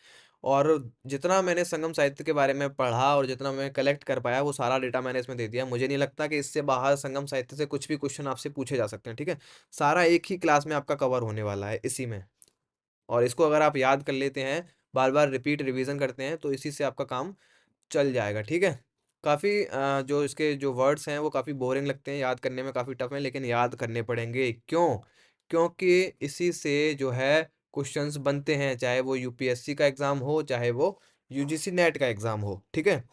Speaker 1: और जितना मैंने संगम साहित्य के बारे में पढ़ा और जितना मैं कलेक्ट कर पाया वो सारा डेटा मैंने इसमें दे दिया। मुझे नहीं लगता कि इससे बाहर संगम साहित्य से कुछ भी क्वेश्चन आपसे पूछे जा सकते हैं, ठीक है? सारा एक ही क्लास में आपका कवर होने वाला है इसी में। और इसको अगर आप याद कर लेते हैं, बार-बार रिपीट रिवीजन करते हैं तो इसी से आपका काम चल जाएगा, ठीक है? काफ़ी जो इसके जो वर्ड्स हैं वो काफ़ी बोरिंग लगते हैं, याद करने में काफ़ी टफ हैं लेकिन याद करने पड़ेंगे। क्यों? क्योंकि इसी से जो है क्वेश्चंस बनते हैं, चाहे वो यूपीएससी का एग्ज़ाम हो, चाहे वो यूजीसी नेट का एग्ज़ाम हो, ठीक है?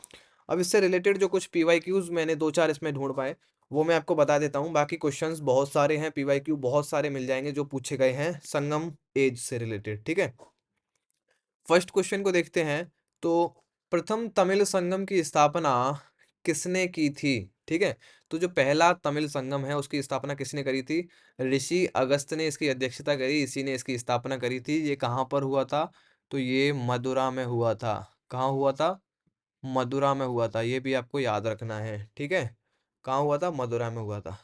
Speaker 1: अब इससे रिलेटेड जो कुछ पीवाईक्यूज़ मैंने 2-4 इसमें ढूँढ पाए, वो मैं आपको बता देता हूँ। बाकी क्वेश्चंस बहुत सारे हैं, पीवाईक्यू बहुत सारे मिल जाएँगे जो पूछे गए हैं संगम ऐज से रिलेटेड, ठीक है? फर्स्ट क्वेश्चन को देखते हैं तो प्रथम तमिल संगम की स्थापना किसने की थी? ठीक है, तो जो पहला तमिल संगम है उसकी स्थापना किसने करी थी? ऋषि अगस्त्य ने इसकी अध्यक्षता करी, इसी ने इसकी स्थापना करी थी। ये कहाँ पर हुआ था? तो ये मदुरा में हुआ था। कहाँ हुआ था? मदुरा में हुआ था। ये भी आपको याद रखना है, ठीक है? कहाँ हुआ था? मदुरा में हुआ था।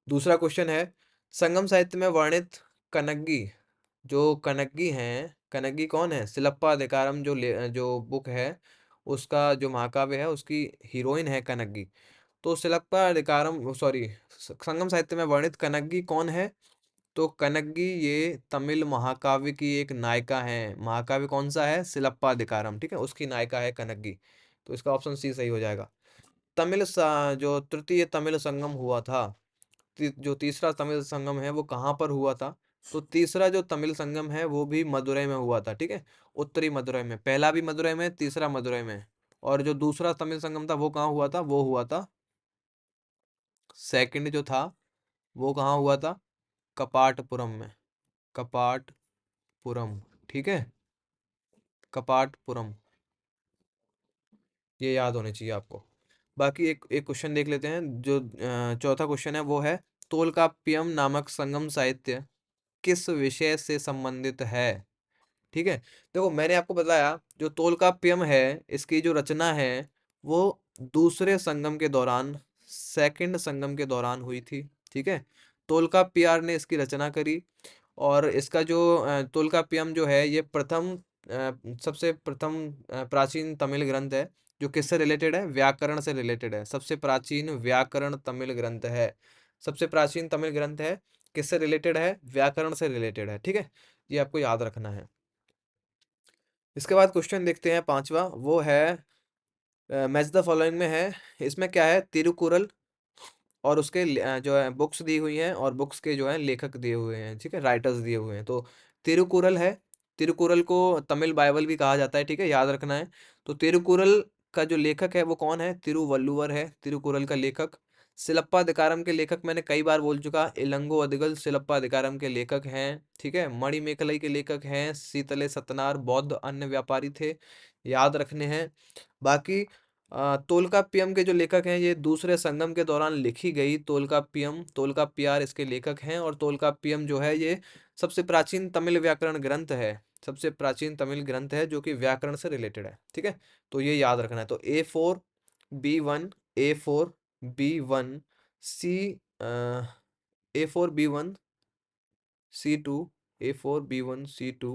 Speaker 1: दूसरा क्वेश्चन है, संगम साहित्य में वर्णित कनग्गी, जो कनग्गी हैं, कनग्गी कौन है? सिलप्पा अधिकारम जो बुक है, उसका जो महाकाव्य है, उसकी हीरोइन है कनग्गी। तो सिलप्पा अधिकारम सॉरी संगम साहित्य में वर्णित कनग्गी कौन है? तो कनग्गी ये तमिल महाकाव्य की एक नायिका हैं। महाकाव्य कौन सा है? सिलप्पा अधिकारम, ठीक है? उसकी नायिका है कनग्गी। तो इसका ऑप्शन सी सही हो जाएगा। जो तृतीय तमिल संगम हुआ था, जो तीसरा तमिल संगम है वो कहाँ पर हुआ था? तो तीसरा जो तमिल संगम है वो भी मदुरई में हुआ था, ठीक है? उत्तरी मदुरई में। पहला भी मदुरई में, तीसरा मदुरई में। और जो दूसरा तमिल संगम था वो कहाँ हुआ था? वो हुआ था सेकंड जो था वो कहाँ हुआ था? कपाटपुरम में। कपाटपुरम, ठीक है? कपाटपुरम, ये याद होने चाहिए आपको। बाकी एक एक क्वेश्चन देख लेते हैं जो चौथा क्वेश्चन है वो है तोलकाप्पियम नामक संगम साहित्य किस विषय से संबंधित है? ठीक है? देखो मैंने आपको बताया जो तोलकाप्पियम है इसकी जो रचना है वो दूसरे संगम के दौरान सेकंड संगम के दौरान हुई थी। ठीक है? तोल्काप्पियर ने इसकी रचना करी और इसका जो तोल्काप्पियम जो है ये सबसे प्रथम प्राचीन तमिल ग्रंथ है जो किससे रिलेटेड है? व्याकरण से रिलेटेड है। सबसे प्राचीन व्याकरण तमिल ग्रंथ है। सबसे प्राचीन तमिल ग्रंथ है, किससे रिलेटेड है? व्याकरण से रिलेटेड है। ठीक है? ये आपको याद रखना है। इसके बाद क्वेश्चन देखते हैं 5वां, वो है मैच द फॉलोइंग में है, इसमें क्या है? तिरुकुरल और उसके जो है बुक्स दी हुई हैं और बुक्स के जो है लेखक दिए हुए हैं, ठीक है? राइटर्स दिए हुए हैं। तो तिरुकुरल है, तिरुकुरल को तमिल बाइबल भी कहा जाता है, ठीक है? याद रखना है। तो तिरुकुरल का जो लेखक है वो कौन है? तिरुवल्लुवर है तिरुकुरल का लेखक। सिलप्पा अधिकारम के लेखक मैंने कई बार बोल चुका, इलंगो अदिगल सिलप्पा अधिकारम के लेखक हैं, ठीक है? मणिमेखलाई के लेखक हैं सीतले सत्तनार, बौद्ध अन्य व्यापारी थे, याद रखने हैं। बाकी तोल्काप्पियम के जो लेखक हैं ये दूसरे संगम के दौरान लिखी गई तोल्काप्पियर इसके लेखक हैं और तोल्काप्पियम जो है ये सबसे प्राचीन तमिल व्याकरण ग्रंथ है। सबसे प्राचीन तमिल ग्रंथ है जो कि व्याकरण से रिलेटेड है, ठीक है? तो ये याद रखना है। तो A4 B1 सी A4 B1 C2 A4 B1 C2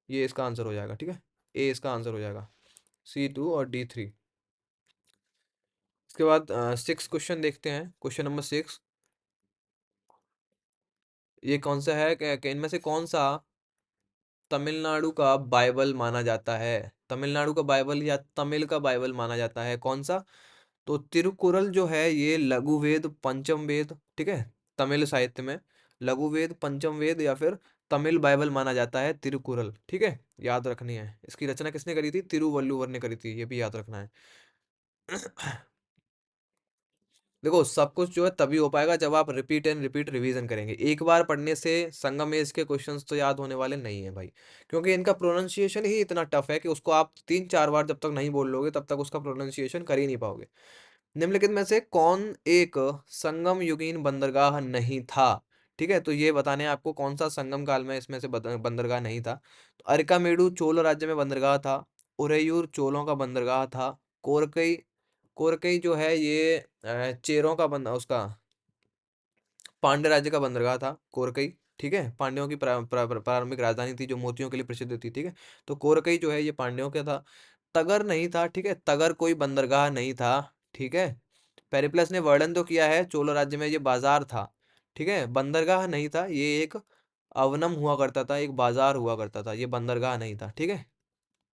Speaker 1: ये इसका आंसर हो जाएगा, ठीक है? ए इसका आंसर हो जाएगा, C2 और D3। इसके बाद 6 क्वेश्चन देखते हैं। क्वेश्चन नंबर 6, ये कौन सा है कि इनमें से कौन सा तमिलनाडु का बाइबल माना जाता है? तमिलनाडु का बाइबल या तमिल का बाइबल माना जाता है कौन सा? तो तिरुकुरल जो है ये लघु वेद पंचम वेद, ठीक है? तमिल साहित्य में लघु वेद पंचम वेद या फिर तमिल बाइबल माना जाता है तिरुकुरल, ठीक है? याद रखनी है। इसकी रचना किसने करी थी? तिरुवल्लुवर ने करी थी, ये भी याद रखना है। देखो सब कुछ जो है तभी हो पाएगा जब आप रिपीट एंड रिपीट रिवीजन करेंगे। एक बार पढ़ने से संगमेश के क्वेश्चंस तो याद होने वाले नहीं है भाई, क्योंकि इनका प्रोनाउंसिएशन ही इतना टफ है कि उसको आप 3-4 बार जब तक नहीं बोल लोगे तब तक उसका प्रोनाउंसिएशन कर ही नहीं पाओगे। निम्नलिखित में से कौन एक संगम युगीन बंदरगाह नहीं था? ठीक है, तो ये बताने हैं आपको कौन सा संगम काल में इसमें से बंदरगाह नहीं था। तो अरिकामेडु चोल राज्य में बंदरगाह था, उरेयूर चोलों का बंदरगाह था, कोरकई कोरकई जो है ये चेरों का बंद उसका पांड्य राज्य का बंदरगाह था कोरकई, ठीक है। पांड्यों की प्रारंभिक राजधानी थी जो मोतियों के लिए प्रसिद्ध थी, ठीक है। तो कोरकई जो है ये पांड्यों का था। तगर नहीं था, ठीक है, तगर कोई बंदरगाह नहीं था, ठीक है। पेरिप्लस ने वर्णन तो किया है चोल राज्य में ये बाजार था, ठीक है, बंदरगाह नहीं था, ये एक अवनम हुआ करता था, एक बाजार हुआ करता था, ये बंदरगाह नहीं था, ठीक है।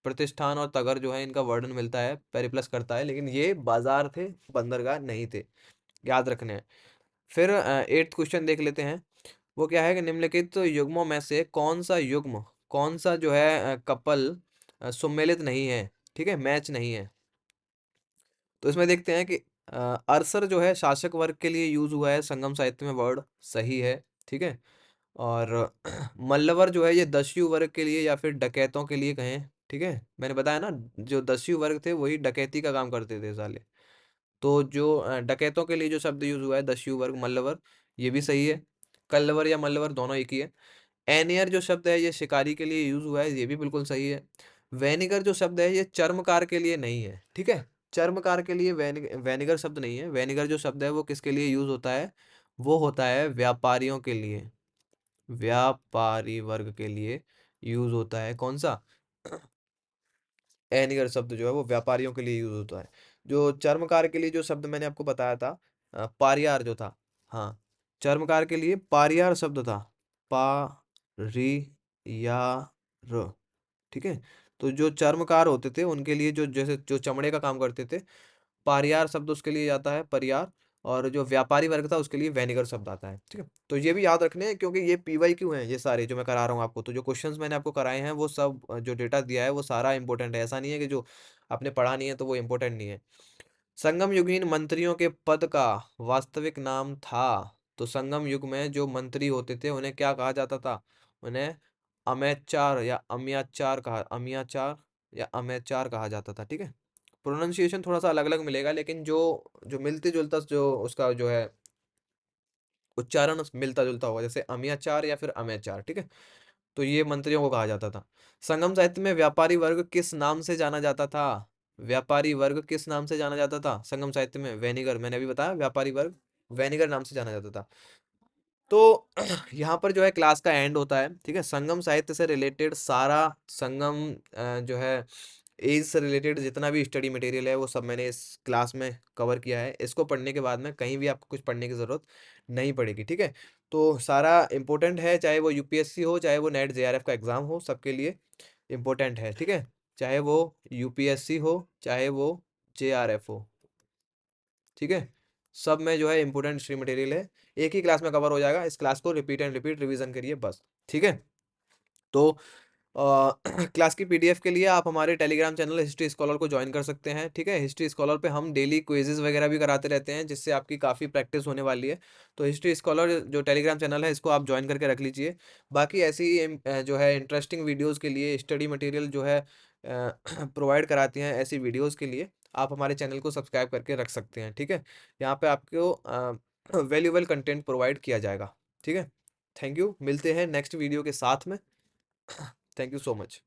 Speaker 1: प्रतिष्ठान और तगर जो है इनका वर्णन मिलता है, पेरिप्लस करता है, लेकिन ये बाजार थे, बंदरगाह नहीं थे, याद रखने हैं। फिर 8th क्वेश्चन देख लेते हैं। वो क्या है कि निम्नलिखित युग्मों में से कौन सा युग्म, कौन सा जो है कपल सुमेलित नहीं है, ठीक है, मैच नहीं है। तो इसमें देखते हैं कि अरसर जो है शासक वर्ग के लिए यूज हुआ है संगम साहित्य में, वर्ड सही है, ठीक है। और मल्लवर जो है ये दस्यु वर्ग के लिए या फिर डकैतों के लिए कहें, ठीक है। मैंने बताया ना, जो दस्यु वर्ग थे वही डकैती का काम करते थे साले। तो जो डकैतों के लिए जो शब्द यूज हुआ है दस्यु वर्ग, मल्लवर, ये भी सही है। कल्लवर या मल्लवर दोनों एक ही है। एनियर जो शब्द है ये शिकारी के लिए यूज हुआ है, ये भी बिल्कुल सही है। वेनिगर जो शब्द है ये चर्मकार के लिए नहीं है, ठीक है। चर्मकार के लिए वेनिगर शब्द नहीं है। वेनिगर जो शब्द है वो किसके लिए यूज होता है, वो होता है व्यापारियों के लिए, व्यापारी वर्ग के लिए यूज होता है। कौन सा? एनिगर शब्द जो है वो व्यापारियों के लिए यूज होता है। जो चर्मकार के लिए जो शब्द मैंने आपको बताया था, पारियार जो था, हाँ, चर्मकार के लिए पारियार शब्द था, पा री या र, ठीक है। तो जो चर्मकार होते थे उनके लिए जो जैसे जो चमड़े का काम करते थे, पारियार शब्द उसके लिए जाता है, परियार। और जो व्यापारी वर्ग था उसके लिए वेनिगर शब्द आता है, ठीक है। तो ये भी याद रखने हैं क्योंकि ये पीवाई क्यों है, ये सारे जो मैं करा रहा हूँ आपको, तो जो क्वेश्चंस मैंने आपको कराए हैं वो सब जो डेटा दिया है वो सारा इंपॉर्टेंट है। ऐसा नहीं है कि जो आपने पढ़ा नहीं है तो वो इम्पोर्टेंट नहीं है। संगम युगीन मंत्रियों के पद का वास्तविक नाम था। तो संगम युग में जो मंत्री होते थे उन्हें क्या कहा जाता था? उन्हें अमेचार या अम्याचार कहा, अम्याचार या अमेचार कहा जाता था, ठीक है। प्रोनाउंसिएशन थोड़ा सा अलग अलग मिलेगा, लेकिन जो जो मिलती जुलता जो उसका जो है उच्चारण मिलता जुलता होगा, जैसे अम्याचार या फिर अमेचार, ठीक है। तो ये मंत्रियों को कहा जाता था। संगम साहित्य में व्यापारी वर्ग किस नाम से जाना जाता था? व्यापारी वर्ग किस नाम से जाना जाता था संगम साहित्य में? वेनिगर, मैंने अभी बताया व्यापारी वर्ग वेनिगर नाम से जाना जाता था। तो यहाँ पर जो है क्लास का एंड होता है, ठीक है। संगम साहित्य से रिलेटेड सारा संगम जो है एज से रिलेटेड जितना भी स्टडी मटेरियल है वो सब मैंने इस क्लास में कवर किया है। इसको पढ़ने के बाद में कहीं भी आपको कुछ पढ़ने की ज़रूरत नहीं पड़ेगी, ठीक है। तो सारा इम्पोर्टेंट है, चाहे वो यूपीएससी हो, चाहे वो नेट जेआरएफ का एग्ज़ाम हो, सबके लिए इम्पोर्टेंट है, ठीक है। चाहे वो यूपीएससी हो, चाहे वो जेआरएफ हो, ठीक है। सब में जो है इम्पोर्टेंट स्टडी मटेरियल है, एक ही क्लास में कवर हो जाएगा। इस क्लास को रिपीट एंड रिपीट रिवीजन करिए बस, ठीक है। तो क्लास की पीडीएफ के लिए आप हमारे टेलीग्राम चैनल हिस्ट्री स्कॉलर को ज्वाइन कर सकते हैं, ठीक है। हिस्ट्री स्कॉलर पे हम डेली क्विजेज वगैरह भी कराते रहते हैं जिससे आपकी काफ़ी प्रैक्टिस होने वाली है। तो हिस्ट्री स्कॉलर जो टेलीग्राम चैनल है इसको आप ज्वाइन करके रख लीजिए। बाकी ऐसी जो है इंटरेस्टिंग वीडियोज़ के लिए स्टडी मटेरियल जो है प्रोवाइड कराती हैं, ऐसी वीडियोज़ के लिए आप हमारे चैनल को सब्सक्राइब करके रख सकते हैं, ठीक है। यहाँ पे आपको वैल्यूएबल कंटेंट प्रोवाइड किया जाएगा, ठीक है। थैंक यू, मिलते हैं नेक्स्ट वीडियो के साथ में। Thank you so much.